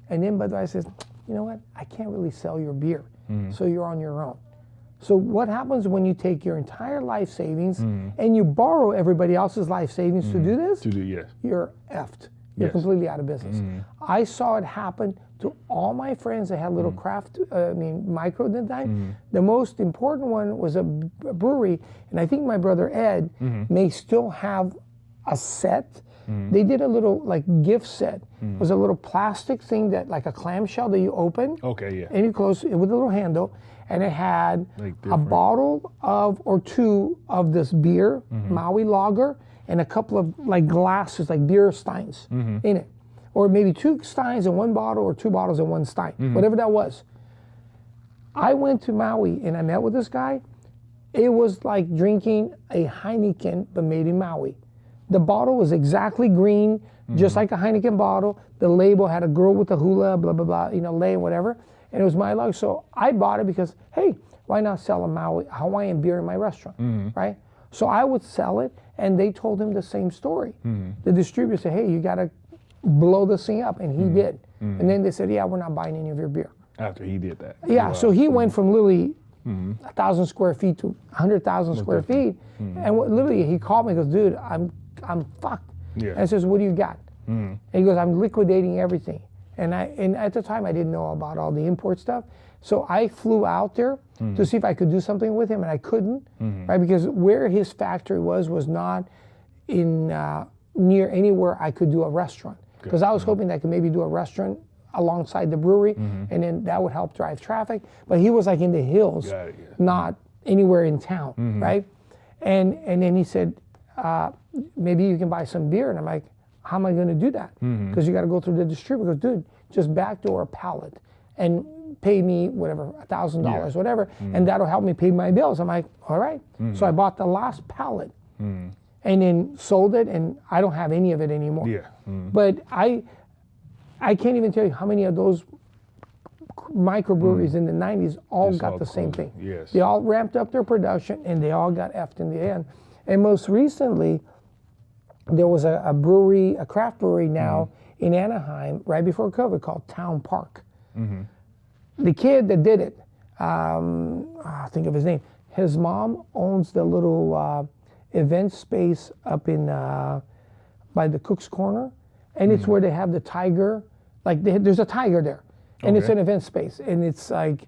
And then Budweiser says, you know what, I can't really sell your beer, so you're on your own. So what happens when you take your entire life savings and you borrow everybody else's life savings to do this? Yes. You're effed. You're completely out of business. I saw it happen to all my friends that had little craft, micro at the time. The most important one was a brewery, and I think my brother Ed may still have a set. They did a little gift set. It was a little plastic thing that like a clamshell that you open. Okay, yeah. And you close it with a little handle. And it had a bottle or two of this beer, Maui Lager, and a couple of glasses, like beer steins in it. Or maybe 2 steins in one bottle or 2 bottles in one stein, whatever that was. I went to Maui and I met with this guy. It was like drinking a Heineken, but made in Maui. The bottle was exactly green, just like a Heineken bottle. The label had a girl with a hula, blah, blah, blah, lei, whatever. And it was my luck. So I bought it because, hey, why not sell a Maui Hawaiian beer in my restaurant, right? So I would sell it, and they told him the same story. The distributor said, hey, you got to blow this thing up, and he did. And then they said, yeah, we're not buying any of your beer. After he did that. Yeah, so he went from literally 1,000 square feet to 100,000 square feet. And literally, he called me and goes, dude, I'm fucked. Yeah. And I says, what do you got? And he goes, I'm liquidating everything. And at the time, I didn't know about all the import stuff. So I flew out there to see if I could do something with him, and I couldn't, right? Because where his factory was not in near anywhere I could do a restaurant. Because I was hoping that I could maybe do a restaurant alongside the brewery, and then that would help drive traffic. But he was like in the hills, not anywhere in town, right? And then he said, maybe you can buy some beer. And I'm like, how am I going to do that? Because you got to go through the distributor. He goes, dude, just backdoor a pallet. And pay me whatever, $1,000, whatever, and that'll help me pay my bills. I'm like, all right. So I bought the last pallet and then sold it, and I don't have any of it anymore. Yeah. But I can't even tell you how many of those microbreweries in the 90s all Just got all the same closing. thing. Yes. They all ramped up their production, and they all got effed in the end. And most recently, there was a brewery, a craft brewery now in Anaheim, right before COVID, called Town Park. The kid that did it, I think of his name, his mom owns the little event space up in by the Cook's Corner, and it's where they have the tiger, like there's a tiger there, and it's an event space, and it's like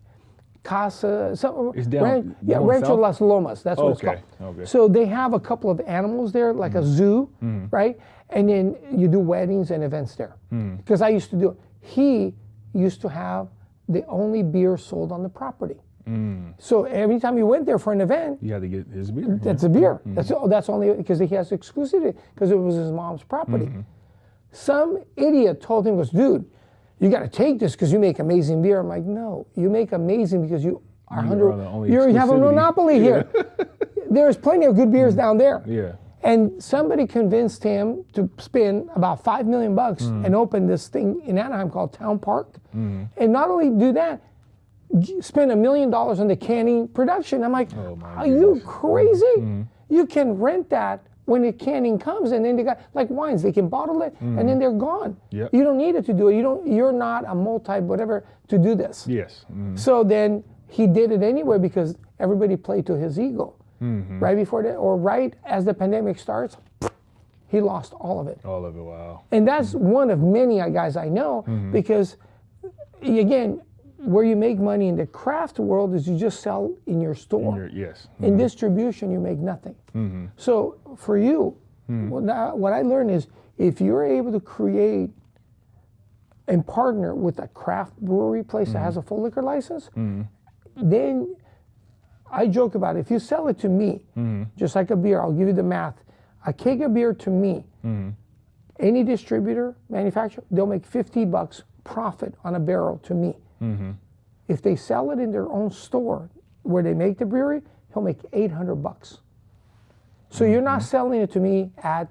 Casa, It's down Rancho south? Las Lomas, that's what it's Okay, called. okay. So they have a couple of animals there, like a zoo, right? And then you do weddings and events there. Because I used to do it. He used to have the only beer sold on the property. So every time you went there for an event, You had to get his beer. that's a beer. That's only because he has exclusivity because it was his mom's property. Some idiot told him, goes, dude, you got to take this because you make amazing beer. I'm like, no, you make amazing because you are you have a exclusivity. monopoly here. There's plenty of good beers down there. Yeah. And somebody convinced him to spend about $5 million and open this thing in Anaheim called Town Park. And not only do that, spend $1 million on the canning production. I'm like, Oh, my are you goodness. crazy? You can rent that when the canning comes, and then they got like wines, they can bottle it, and then they're gone. Yep. You don't need it to do it. You're not a multi whatever to do this. Yes. So then he did it anyway because everybody played to his ego. Right before that, or right as the pandemic starts, he lost all of it. All of it. Wow. And that's one of many guys I know because, again, where you make money in the craft world is you just sell in your store. Yes. In distribution, you make nothing. So for you, what I learned is if you're able to create and partner with a craft brewery place that has a full liquor license, then I joke about it. If you sell it to me, just like a beer, I'll give you the math. A keg of beer to me, any distributor, manufacturer, they'll make $50 profit on a barrel to me. If they sell it in their own store where they make the brewery, he'll make $800. So you're not selling it to me at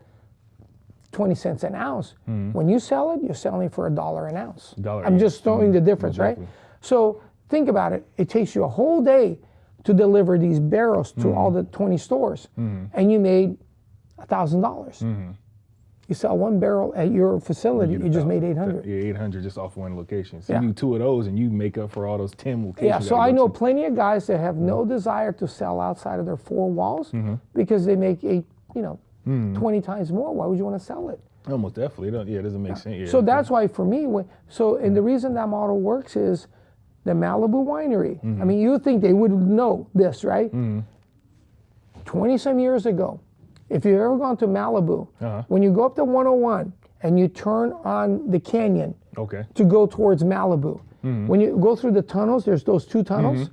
20 cents an ounce. When you sell it, you're selling it for $1 an ounce. I'm just throwing the difference, right? So think about it. It takes you a whole day to deliver these barrels to all the 20 stores, and you made $1,000. You sell one barrel at your facility, you just made $800. Yeah, $800 just off one location. So Yeah. you do 2 of those, and you make up for all those 10 locations. Yeah, you so gotta I go know to. plenty of guys that have no desire to sell outside of their 4 walls because they make 20 times more. Why would you want to sell it? Almost definitely. It doesn't make sense. Yeah. So that's why for me, and the reason that model works is the Malibu winery. I mean, you would think they would know this, right? 20-some years ago, if you've ever gone to Malibu, when you go up to 101 and you turn on the canyon Okay. to go towards Malibu, when you go through the tunnels, there's those 2 tunnels.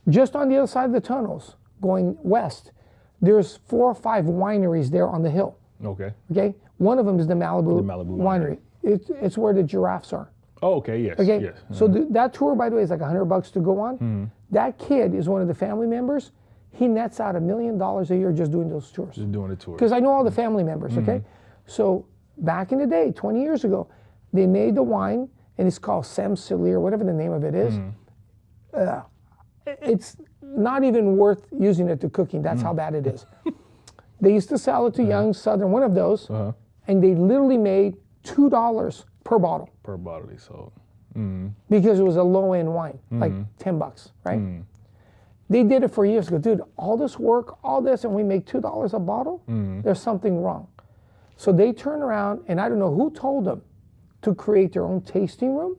Just on the other side of the tunnels, going west, there's 4 or 5 wineries there on the hill. Okay. Okay, one of them is the Malibu, Malibu winery. It's where the giraffes are. Oh, okay. Yes. Okay, Yes. so that tour, by the way, is like $100 to go on. That kid is one of the family members. He nets out $1 million a year just doing those tours. Just doing a tour. Because I know all the family members. Okay, so back in the day, 20 years ago, they made the wine, and it's called Semsili or whatever the name of it is. It's not even worth using it to cooking. That's how bad it is. They used to sell it to Young Southern, one of those, and they literally made $2 per bottle Per bottle they sold. because it was a low-end wine, like $10, right? They did it for years. Go, dude, all this work, all this, and we make $2 a bottle? There's something wrong. So they turn around, and I don't know who told them to create their own tasting room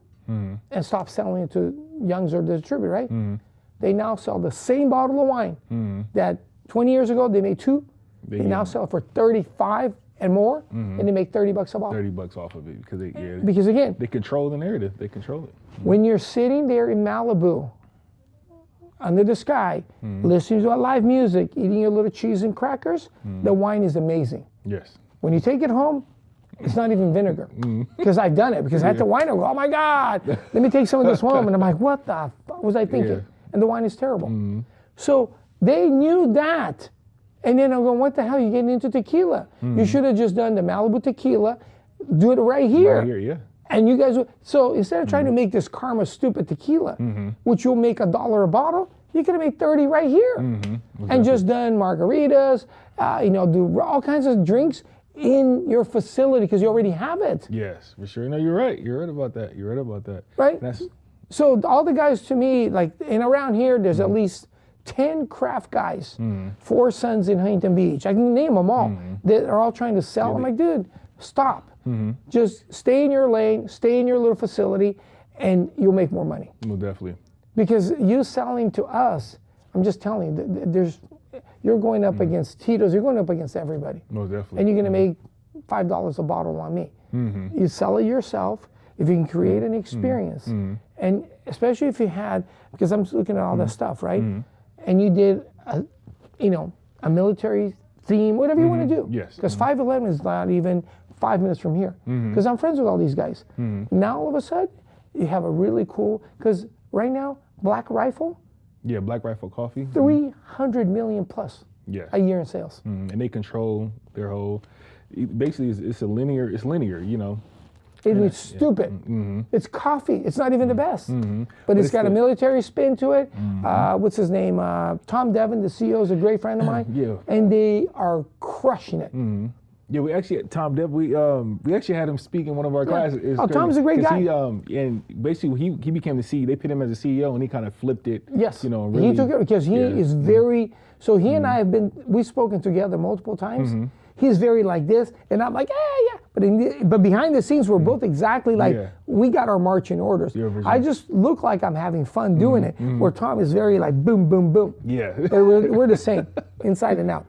and stop selling it to Young's or the distributor, right? They now sell the same bottle of wine that 20 years ago they made 2. They now sell it for 35 and more, and they make $30 a bottle. $30 off of it because Because again, they control the narrative. They control it. when you're sitting there in Malibu, under the sky, listening to live music, eating your little cheese and crackers, the wine is amazing. Yes. When you take it home, It's not even vinegar. Because I've done it. Because I had the wine, I go, oh my God, let me take some of this home. And I'm like, what the fuck was I thinking? Yeah. And the wine is terrible. So they knew that. And then I'm going, what the hell, you getting into tequila? You should have just done the Malibu tequila, do it right here. Right here, yeah. And you guys, so instead of trying to make this Karma stupid tequila, which you'll make $1 a bottle, you could have made 30 right here. And just done margaritas, do all kinds of drinks in your facility because you already have it. Yes, for sure. No, you're right. You're right about that. You're right about that. Right? That's, So all the guys to me, like, and around here, there's at least 10 craft guys, 4 sons in Huntington Beach. I can name them all. That are all trying to sell. I'm like, dude, stop. Just stay in your lane, stay in your little facility, and you'll make more money. well, definitely. Because you selling to us, I'm just telling you, you're going up against Tito's, you're going up against everybody. Most definitely. And you're going to make $5 a bottle on me. You sell it yourself if you can create an experience. And especially if you had, because I'm looking at all this stuff, right? And you did, a military theme, whatever you want to do. Yes. Because 511 is not even 5 minutes from here. Because I'm friends with all these guys. Now all of a sudden, you have a really cool, because right now, Black Rifle, Yeah, Black Rifle Coffee. 300 million plus Yes. a year in sales. And they control their whole, basically it's linear, It's stupid. It's coffee. It's not even the best. But it's got a military spin to it. What's his name? Tom Devon, the CEO, is a great friend of mine. Yeah. And they are crushing it. Yeah, we actually Tom Dev. We actually had him speak in one of our classes. It's Oh, crazy. Tom's a great 'Cause guy. And basically he became the CEO. They put him as a CEO, and he kind of flipped it. Yes. Really, he took it because he is very, so he and I we've spoken together multiple times. He's very like this, and I'm like, yeah. But behind the scenes, we're both exactly like, we got our marching orders. Yeah, for sure. I just look like I'm having fun doing it, where Tom is very like boom, boom, boom. Yeah. But we're the same, inside and out.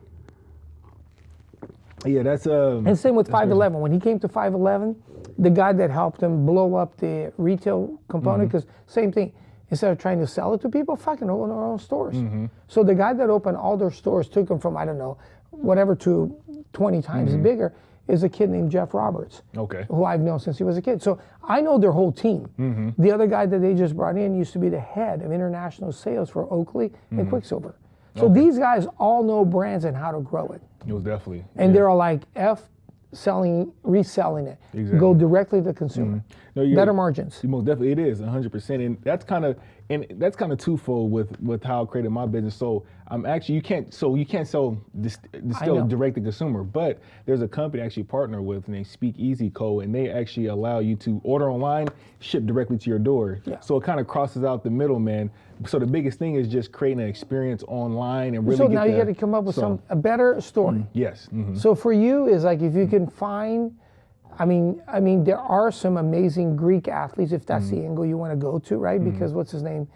Yeah, that's And same with 511. When he came to 511, the guy that helped him blow up the retail component, because same thing, instead of trying to sell it to people, fucking open our own stores. So the guy that opened all their stores, took them from, I don't know, whatever to 20 times bigger, is a kid named Jeff Roberts. Okay. Who I've known since he was a kid. So I know their whole team. The other guy that they just brought in used to be the head of international sales for Oakley and Quicksilver. So these guys all know brands and how to grow it. It was definitely. And they're all like, reselling it. Exactly. Go directly to the consumer. No, Better margins. Most definitely, it is 100%, and that's kind of twofold with how I created my business. So I'm actually you can't sell distill direct to consumer, but there's a company I actually partner with named Speak Easy Co, and they actually allow you to order online, ship directly to your door. Yeah. So it kind of crosses out the middleman. So the biggest thing is just creating an experience online and really. So now you got to come up with a better story. Yes. So for you is like if you can find, I mean there are some amazing Greek athletes if that's the angle you want to go to, right? Because what's his name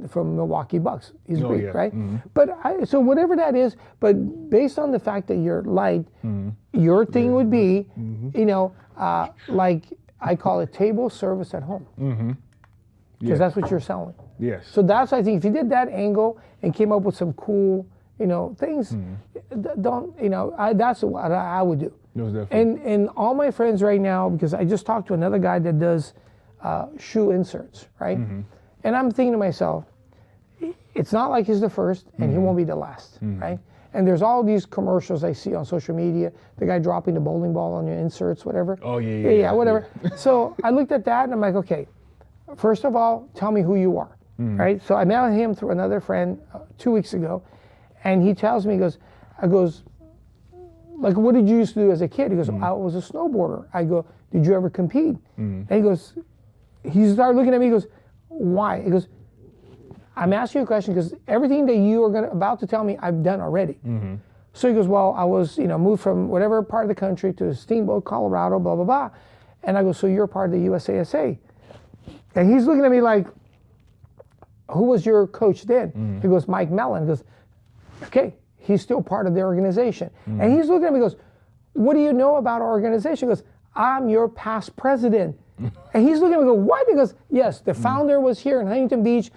from Milwaukee Bucks? He's Greek, yeah. right? But so whatever that is, but based on the fact that you're light, your thing would be, like I call it table service at home. Because that's what you're selling. Yes. So that's, I think, if you did that angle and came up with some cool, things, that's what I would do. Most definitely. And all my friends right now, because I just talked to another guy that does shoe inserts, right? And I'm thinking to myself, it's not like he's the first, and he won't be the last, right? And there's all these commercials I see on social media, the guy dropping the bowling ball on your inserts, whatever. Oh, yeah, whatever. So I looked at that, and I'm like, okay, first of all, tell me who you are, right? So I met him through another friend 2 weeks ago, and he tells me, I goes, like, what did you used to do as a kid? He goes, I was a snowboarder. I go, did you ever compete? And he started looking at me, he goes, why? He goes, I'm asking you a question because everything that you are about to tell me, I've done already. So he goes, well, I was, moved from whatever part of the country to Steamboat, Colorado, blah, blah, blah. And I go, so you're part of the USASA. And he's looking at me like, who was your coach then? He goes, Mike Mellon. He goes, okay, he's still part of the organization. And he's looking at me, he goes, what do you know about our organization? He goes, I'm your past president. And he's looking at me, go, what? He goes, yes, the founder was here in Huntington Beach.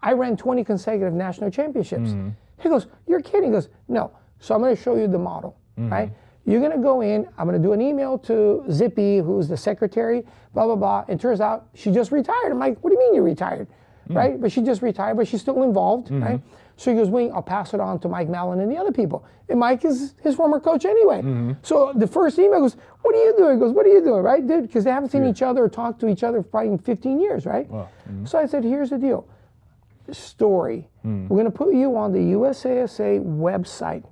I ran 20 consecutive national championships. He goes, you're kidding. He goes, no. So I'm going to show you the model, right? You're going to go in, I'm going to do an email to Zippy, who's the secretary, blah, blah, blah. And turns out she just retired. I'm like, what do you mean you retired? Right? But she just retired, but she's still involved, right? So he goes, Wing, I'll pass it on to Mike Mallon and the other people. And Mike is his former coach anyway. So the first email goes, what are you doing? He goes, what are you doing, right, dude? Because they haven't seen each other or talked to each other for probably 15 years, right? Wow. So I said, here's the deal. Story. We're going to put you on the USASA website.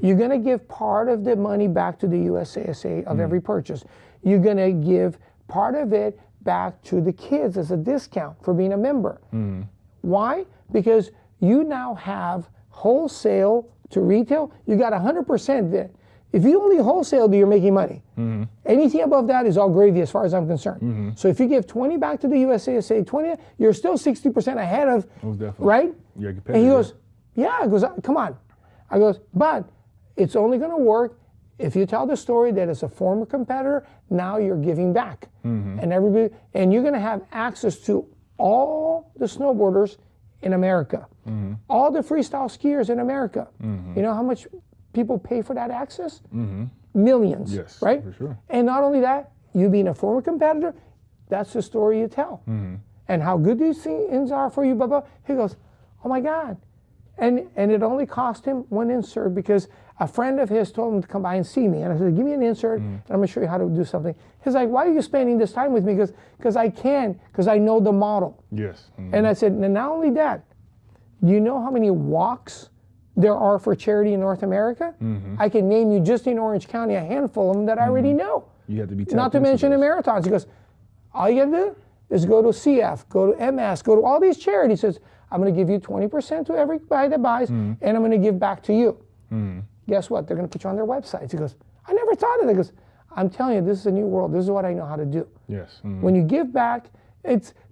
You're going to give part of the money back to the USASA of every purchase. You're going to give part of it back to the kids as a discount for being a member. Why? Because you now have wholesale to retail. You got 100% there. If you only wholesale, you're making money. Anything above that is all gravy as far as I'm concerned. So if you give 20 back to the USASA, 20, you're still 60% ahead of, right? Yeah, and he goes, yeah, I goes, come on. I goes, but it's only going to work if you tell the story that it's a former competitor, now you're giving back. And everybody, and you're going to have access to all the snowboarders in America, all the freestyle skiers in America. You know how much people pay for that access? Millions, yes, right? For sure. And not only that, you being a former competitor, that's the story you tell. And how good these things are for you, blah, blah. He goes, oh my God. And it only cost him one insert because a friend of his told him to come by and see me. And I said, give me an insert and I'm going to show you how to do something. He's like, why are you spending this time with me? Because I can, because I know the model. Yes. And I said, and not only that, do you know how many walks there are for charity in North America? I can name you just in Orange County a handful of them that I already know. You have to be not to mention the marathons. He goes, all you got to do is go to CF, go to MS, go to all these charities. He says, I'm going to give you 20% to everybody that buys, and I'm going to give back to you. Guess what? They're going to put you on their websites. He goes, I never thought of it. He goes, I'm telling you, this is a new world. This is what I know how to do. Yes. When you give back,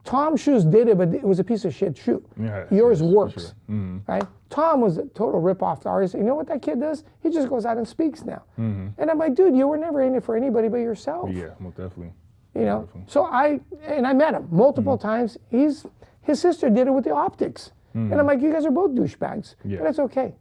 Tom's shoes did it, but it was a piece of shit shoe. Yours works, right? Tom was a total rip-off artist. You know what that kid does? He just goes out and speaks now. And I'm like, dude, you were never in it for anybody but yourself. Yeah, most definitely. You know, so I met him multiple times. His sister did it with the optics. And I'm like, you guys are both douchebags. Yeah. but that's okay,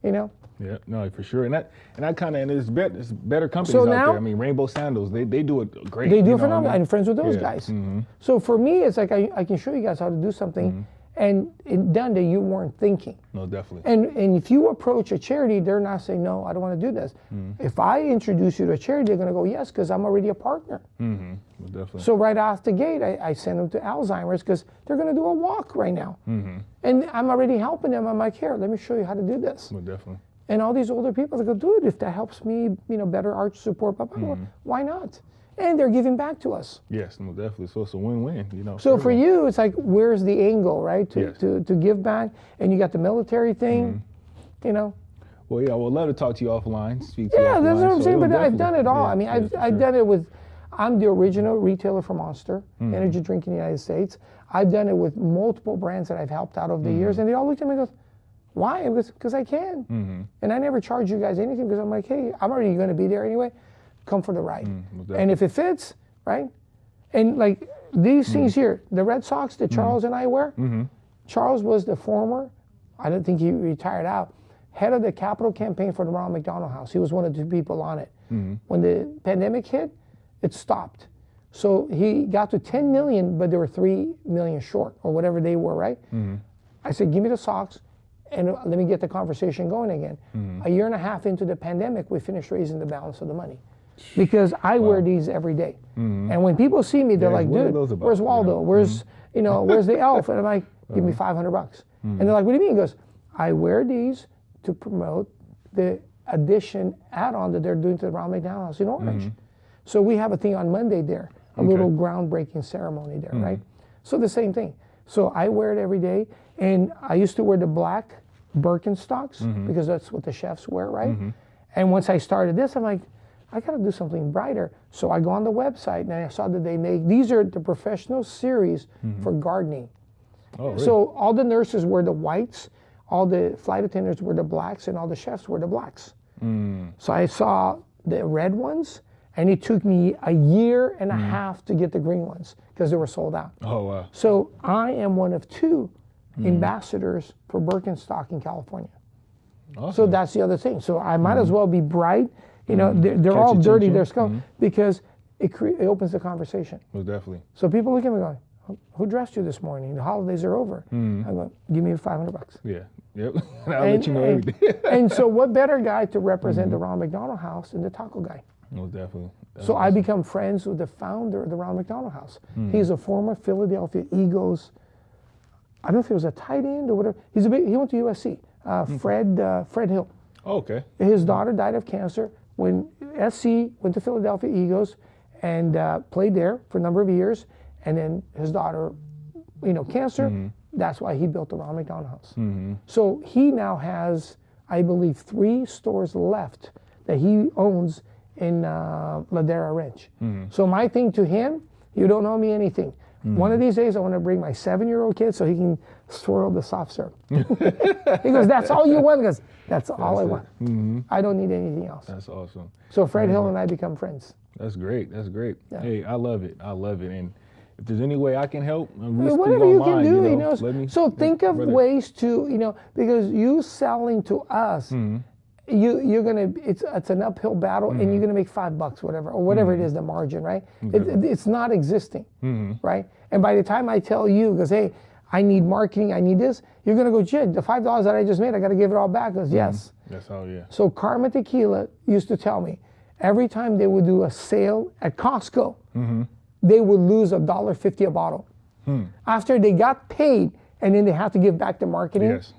you know? Yeah, no, for sure. And that kind of, and there's better companies So out now- there. I mean, Rainbow Sandals, they do it great. They do you know phenomenal. what I mean? I'm friends with those Yeah. guys. So for me, it's like I can show you guys how to do something and it done that you weren't thinking. No, definitely. And if you approach a charity, they're not saying, no, I don't want to do this. If I introduce you to a charity, they're going to go, yes, because I'm already a partner. Well, definitely. So right off the gate, I send them to Alzheimer's because they're going to do a walk right now. And I'm already helping them. I'm like, here, let me show you how to do this. Well, definitely. And all these older people, they go, dude, if that helps me, better arch support, blah, blah, blah, why not? And they're giving back to us. Yes, no, definitely. So it's a win-win, you know. So for you, it's like, where's the angle, right? Yes. To give back, and you got the military thing, you know. Well, yeah, I would love to talk to you offline, speak to you Yeah, offline. that's what I'm So saying, it'll but I've definitely- done it all. yeah, I mean, yeah, for I've sure. done it with, I'm the original retailer for Monster, energy drink in the United States. I've done it with multiple brands that I've helped out over the years, and they all looked at me and goes, why? Because I can. And I never charge you guys anything because I'm like, hey, I'm already going to be there anyway. Come for the ride. And if it fits, right? And like these things here, the Red Sox that Charles and I wear, Charles was the former, I don't think he retired out, head of the capital campaign for the Ronald McDonald House. He was one of the people on it. When the pandemic hit, it stopped. So he got to 10 million, but there were 3 million short or whatever they were, right? I said, give me the Sox and let me get the conversation going again. A year and a half into the pandemic, we finished raising the balance of the money. Because I wear these every day. And when people see me, they're like, what are dude, those about? where's Waldo? Where's, where's the elf? And I'm like, give me $500. And they're like, what do you mean? He goes, I wear these to promote the addition add-on that they're doing to the Ronald McDonald House in Orange. So we have a thing on Monday there, a little groundbreaking ceremony there, right? So the same thing. So I wear it every day. And I used to wear the black Birkenstocks because that's what the chefs wear, right? And once I started this, I'm like, I got to do something brighter. So I go on the website and I saw that they make, these are the professional series for gardening. Oh, really? So all the nurses wear the whites, all the flight attendants wear the blacks, and all the chefs wear the blacks. So I saw the red ones, and it took me a year and a half to get the green ones because they were sold out. Oh, wow. So I am one of 2 ambassadors for Birkenstock in California. Awesome. So that's the other thing. So I might as well be bright You know, they're Catch all a dirty. chin-chin. They're scum because it opens the conversation. Most definitely. So people look at me going, "Who dressed you this morning? The holidays are over." I go, "Give me $500." Yeah. Yep. And I'll let you know everything. And so, what better guy to represent the Ronald McDonald House than the taco guy? Most definitely. That's So I become friends with the founder of the Ronald McDonald House. He's a former Philadelphia Eagles. I don't know if he was a tight end or whatever. He went to USC. Fred Hill. Oh, okay. His daughter died of cancer when SC went to Philadelphia Eagles and played there for a number of years. And then his daughter, cancer. That's why he built the Ronald McDonald House. So he now has, I believe, 3 stores left that he owns in Ladera Ranch. So my thing to him, you don't owe me anything. One of these days I want to bring my 7-year-old kid so he can swirl the soft serve. He goes, "That's all you want?" He goes, "That's all I want. I don't need anything else." That's awesome. So Fred Hill and I become friends. That's great. That's great. Yeah. Hey, I love it. I love it. And if there's any way I can help, Whatever you can do, let me, So think of ways to, because you selling to us, you're gonna it's an uphill battle, and you're gonna make $5, whatever, or whatever it is, the margin, right? It's not existing, right? And by the time I tell you, because hey, I need marketing, I need this, you're gonna go, "Jid, the $5 that I just made, I gotta give it all back." Because yes. That's how. Yeah. So Karma Tequila used to tell me every time they would do a sale at Costco, they would lose $1.50 a bottle. After they got paid, and then they have to give back the marketing. Yes.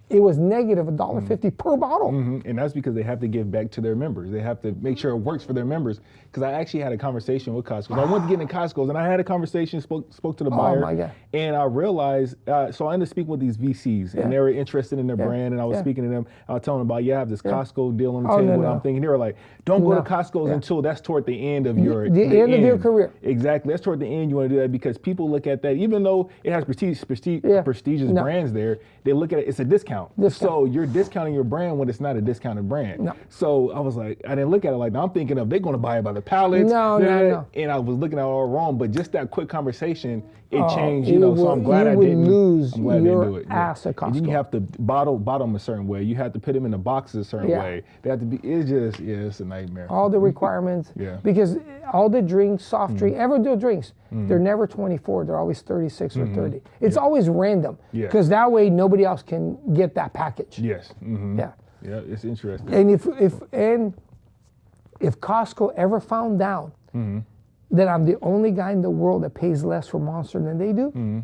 It was negative $1.50 per bottle. And that's because they have to give back to their members. They have to make sure it works for their members. Because I actually had a conversation with Costco. I went to get in Costco's, and I had a conversation, spoke to the buyer. My God. And I realized, so I ended up speaking with these VCs, and they were interested in their brand, and I was speaking to them. I was telling them about, I have this Costco deal on the table, and I'm thinking, they were like, "Don't go to Costco's until that's toward the end of your the end of your career." Exactly. That's toward the end. You want to do that because people look at that, even though it has prestigious brands there, they look at it, it's a discount. So you're discounting your brand when it's not a discounted brand. No. So I was like, I didn't look at it like that. I'm thinking of they're going to buy it by the pallets. No. And I was looking at it all wrong. But just that quick conversation, it changed. So I'm you glad I would didn't. lose I'm glad I didn't do your it. ass at And then Costco. you have to bottle them a certain way. You have to put them in the boxes a certain way. They have to be. It's just it's a nightmare. All the requirements. Because all the drinks, soft drink, ever do drinks, they're never 24. They're always 36 or 30. It's always random. Because that way nobody else can get that package. Yes. Yeah. Yeah, it's interesting. And if Costco ever found out that I'm the only guy in the world that pays less for Monster than they do,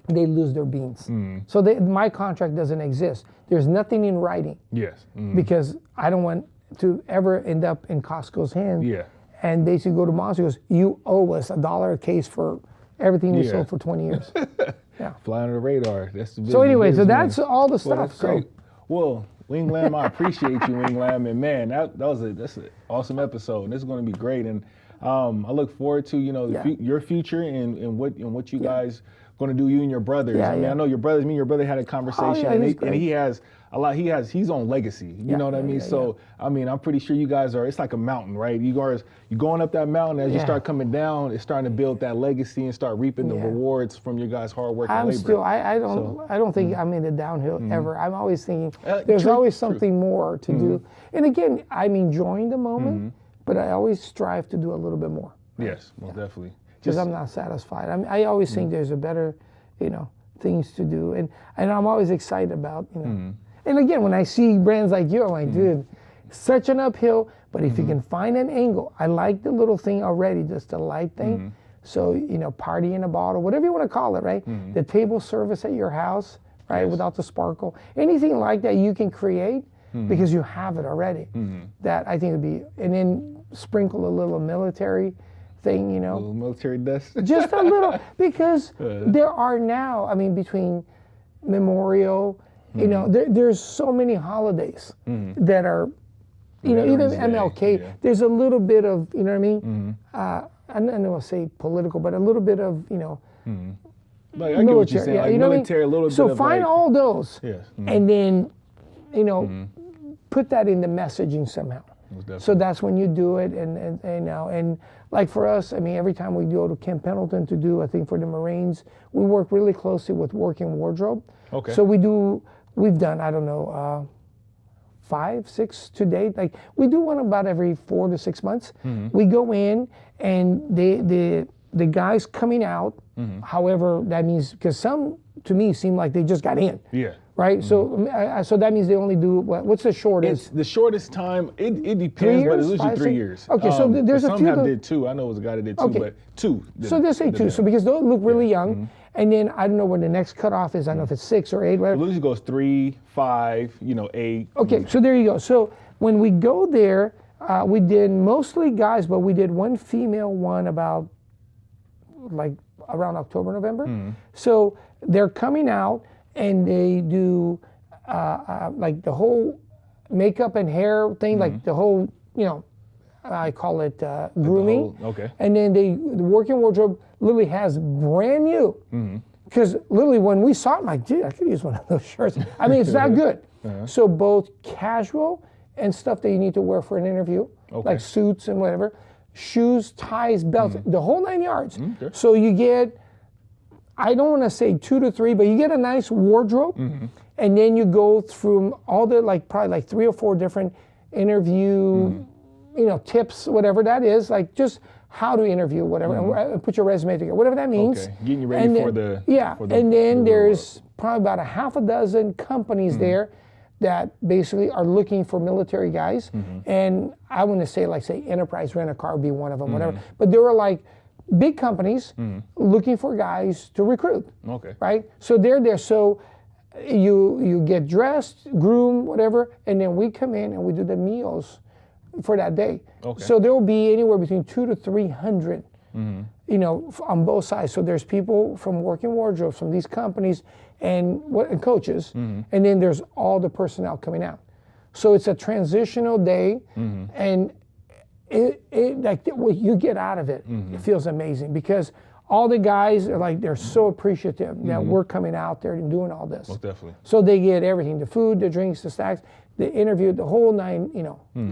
they lose their beans. So my contract doesn't exist. There's nothing in writing. Yes. Because I don't want to ever end up in Costco's hands. Yeah. And basically go to Monster and goes, "You owe us $1 a case for everything you sold for 20 years." Fly under the radar. That's the So anyway, so business. that's all the stuff. That's great. Well, Wing Lam, I appreciate you, Wing Lam, and man, that's an awesome episode. And this is going to be great, and I look forward to your future and what you guys going to do. You and your brothers. I mean, I know your brothers. Me and your brother had a conversation, and he has a lot. He's on legacy. You know what I mean? So I mean, I'm pretty sure you guys are. It's like a mountain, right? You're going up that mountain. As you start coming down, it's starting to build that legacy and start reaping the rewards from your guys' hard work and labor. I don't think I'm in the downhill ever. I'm always thinking there's always something more to do. And again, I'm enjoying the moment, but I always strive to do a little bit more. Yes, most definitely. Because I'm not satisfied. I always think there's a better, things to do, and I'm always excited about, And again, when I see brands like you, I'm like, dude, such an uphill. But if you can find an angle, I like the little thing already, just the light thing. So party in a bottle, whatever you want to call it, right? The table service at your house, right? Without the sparkle, anything like that you can create because you have it already. That I think would be, and then sprinkle a little military thing, A little military dust. just a little, because there are now, I mean, between Memorial, there's so many holidays that are, even MLK, there's a little bit of, you know what I mean? I don't want to say political, but a little bit of, Like, I get what you're saying. Like military, a little bit of. So find all those, Yes. and then, put that in the messaging somehow. So that's when you do it, and like for us, I mean, every time we go to Camp Pendleton to do a thing for the Marines, we work really closely with Working Wardrobe. Okay. So we've done, I don't know, 5, 6 to date. Like we do one about every 4 to 6 months. We go in and the guys coming out. However, that means because some to me seem like they just got in. Yeah. Right. So that means they only do what's the shortest? It's the shortest time. It depends, but it's usually 3 years. Okay, so there's a some few have did 2. I know it was a guy that did 2, but 2. So they say 2. So because those look really young, and then I don't know where the next cutoff is. I don't know if it's 6 or 8. Whatever. It usually goes 3, 5, 8. Okay, so there you go. So when we go there, we did mostly guys, but we did one female one about like around October, November. So they're coming out and they do like the whole makeup and hair thing, like the whole, I call it grooming. Okay. And then the working wardrobe literally has brand new. Because literally when we saw it, I'm like, dude, I could use one of those shirts. I mean, it's that good. So both casual and stuff that you need to wear for an interview, like suits and whatever, shoes, ties, belts, the whole 9 yards. So you get, I don't want to say 2 to 3, but you get a nice wardrobe, and then you go through all the probably like 3 or 4 different interview, tips, whatever that is, like just how to interview, whatever, and put your resume together, whatever that means. Okay, getting you ready for the and then there's probably about a half a dozen companies there that basically are looking for military guys, and I want to say say Enterprise Rent-A-Car would be one of them, whatever. But there were like big companies looking for guys to recruit. Okay. Right? So they're there. So you get dressed, groom, whatever, and then we come in and we do the meals for that day. Okay. So there will be anywhere between 200 to 300, on both sides. So there's people from working wardrobes from these companies and coaches, and then there's all the personnel coming out. So it's a transitional day, and what you get out of it, it feels amazing because all the guys are they're so appreciative that we're coming out there and doing all this. Most definitely. So they get everything: the food, the drinks, the snacks, the interview, the whole 9,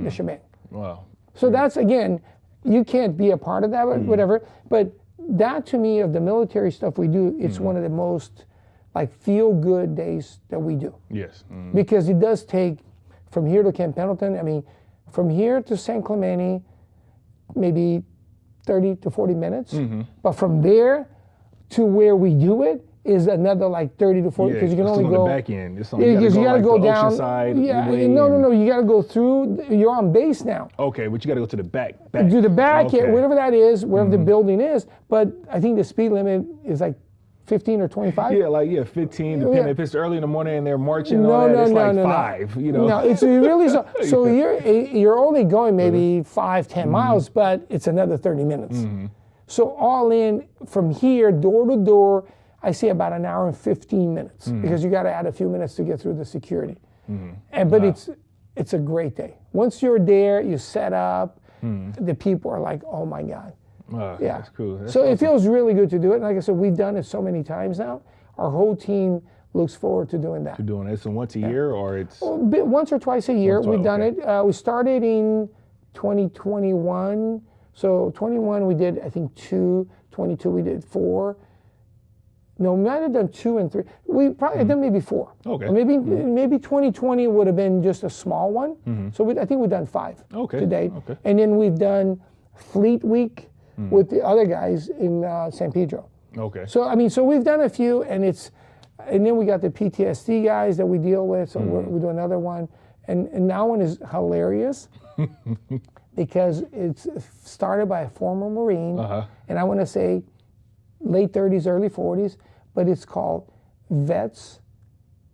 the shebang. Wow. So that's, again, you can't be a part of that, whatever. But that, to me, of the military stuff we do, it's one of the most feel-good days that we do. Yes. Because it does take from here to Camp Pendleton. I mean, from here to San Clemente, maybe 30 to 40 minutes. But from there to where we do it is another 30 to 40, because you can only go on the back end. Because you got to go down. No, you got to go through. You're on base now. Okay, but you got to go to the back. Do the back, Okay. whatever that is, wherever the building is. But I think the speed limit is 15 or 25. 15. Depending if it's early in the morning and they're marching and all that, it's 5. No, it's really so. So you're only going maybe 5-10 miles, but it's another 30 minutes. So all in from here, door to door, I see about an hour and 15 minutes because you got to add a few minutes to get through the security. But it's a great day. Once you're there, you set up. The people are like, oh my God. That's cool. That's so awesome. it feels really good to do it. And like I said, we've done it so many times now. Our whole team looks forward to doing that. You're doing it. So once a year, or it's Once or twice a year. Once or We've done okay. it. We started in 2021. So 21 we did, I think 2. 22 we did 4. No, we might have done 2 and 3. We probably have done maybe 4. Okay. Or maybe 2020 would have been just a small one. So I think we've done 5 to date. Okay. And then we've done Fleet Week with the other guys in San Pedro. Okay. So so we've done a few, and then we got the PTSD guys that we deal with. So we do another one, and that one is hilarious because it's started by a former Marine, and I want to say late 30s, early 40s, but it's called Vets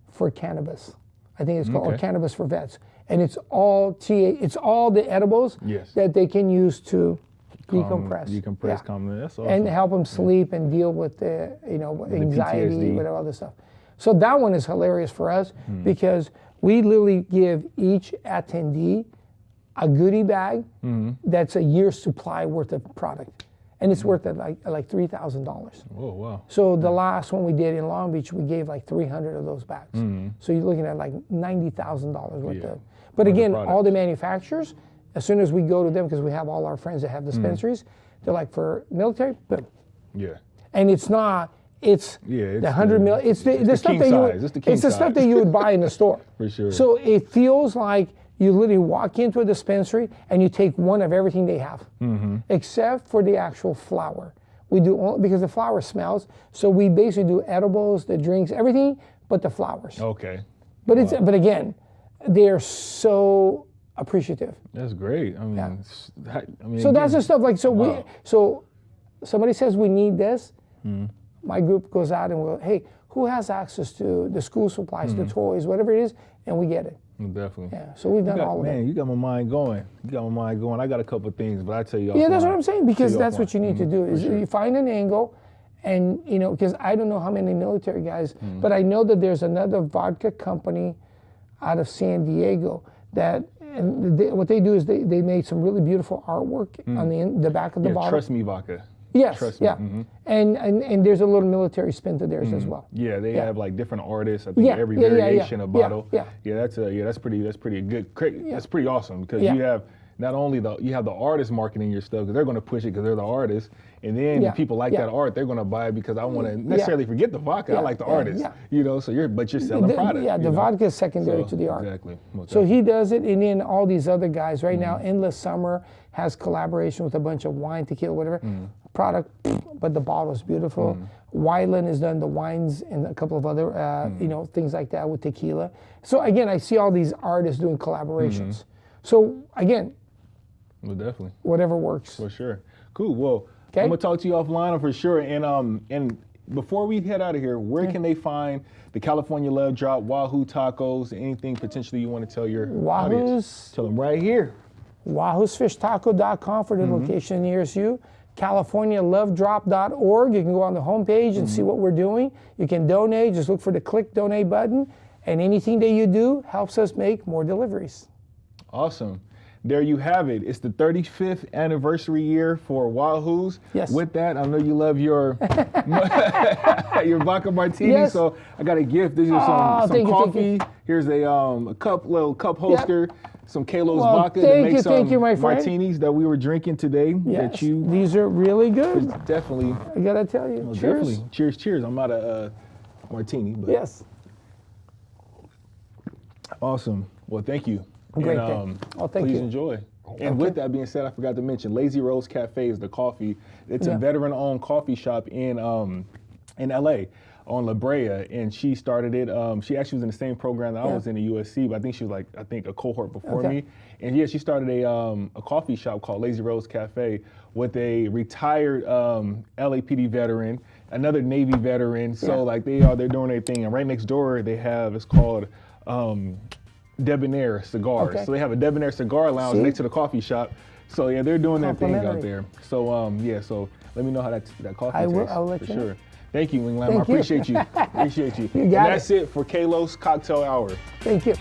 for Cannabis. I think it's called or Cannabis for Vets, and it's all it's all the edibles that they can use to decompress. That's awesome. And help them sleep and deal with the anxiety, PTSD. whatever other stuff. So that one is hilarious for us because we literally give each attendee a goodie bag that's a year's supply worth of product. And it's worth like $3,000. Oh, wow. So the last one we did in Long Beach, we gave 300 of those bags. So you're looking at $90,000 worth of. But again, all the manufacturers, as soon as we go to them, because we have all our friends that have dispensaries, they're like, for military, boom. Yeah. And it's not it's Yeah, the 100 mil. It's the the stuff king that you size. would, It's the king stuff size. that you would buy in the store. For sure. So it feels like you literally walk into a dispensary and you take one of everything they have, except for the actual flower. We do only, because the flower smells. So we basically do edibles, the drinks, everything, but the flowers. Okay. But it's but again, they are so appreciative. That's great. I mean, Yeah. I mean, So that's again, the stuff like so wow. so somebody says we need this, Hmm. my group goes out and we'll, hey, who has access to the school supplies, Hmm. the toys, whatever it is, and we get it. Definitely. Yeah. So we've done all of it. Man, you got my mind going. I got a couple of things, but I tell you. Yeah, that's offline. what I'm saying, because Tell that's offline. what you need to do is you find an angle, and because I don't know how many military guys, but I know that there's another vodka company out of San Diego that, and what they do is they made some really beautiful artwork on the back of the Yeah, bottle. Trust Me Vodka. Yes, Trust me. yeah, and there's a little military spin to theirs as well. Yeah, they Yeah. have like different artists. I think Yeah, every yeah, yeah, variation yeah, of bottle. yeah. That's pretty good. That's pretty awesome because Yeah. you have not only you have the artists marketing your stuff because they're going to push it because they're the artists, and then Yeah, if people like yeah. that art, they're going to buy it because I want to necessarily forget the vodka. I Yeah, like the yeah, artist, yeah. So you're selling product. Yeah, the vodka is secondary So, to the art. Exactly. Most So definitely. he does it, and then all these other guys. Right now, Endless Summer has collaboration with a bunch of wine, tequila, whatever product, but the bottle is beautiful. Wyland has done the wines and a couple of other, things like that with tequila. So again, I see all these artists doing collaborations. So again, Well, definitely. whatever works. For sure. Cool. Well, Okay. I'm gonna talk to you offline for sure. And before we head out of here, where can they find the California Love Drop, Wahoo tacos, anything potentially you want to tell your audience? Wahoos, Tell them right here. wahoosfishtaco.com for the location nearest you. CaliforniaLoveDrop.org. You can go on the homepage and see what we're doing. You can donate. Just look for the click donate button. And anything that you do helps us make more deliveries. Awesome. There you have it. It's the 35th anniversary year for Wahoos. Yes. With that, I know you love your your vodka martini, Yes. so I got a gift. These are some thank you, thank coffee. you. Here's a little cup holster, some Kalos Well, vodka to thank make you, some thank you, my friend. martinis that we were drinking today. Yes, That you these are really good. definitely, I gotta tell you. Cheers. definitely. Cheers. I'm out of martini, but Yes. awesome. Well, thank you. Great, And, thank please you. enjoy. And with that being said, I forgot to mention Lazy Rose Cafe is the coffee. It's a Yeah. veteran-owned coffee shop in LA on La Brea, and she started it. She actually was in the same program that I Yeah. was in at USC, but I think she was a cohort before Okay. me. And yeah, she started a coffee shop called Lazy Rose Cafe with a retired LAPD veteran, another Navy veteran. So Yeah. they're doing their thing. And right next door they have, it's called Debonair Cigars. Okay. So they have a Debonair cigar lounge See? next to the coffee shop. So yeah, they're doing their thing out Complimentary. there. So so let me know how that coffee I will- tastes. I'll let for you know. sure. Thank you, Wing Lam. I Thank you. appreciate you. Appreciate you. You And got that's it for Kalos Cocktail Hour. Thank you.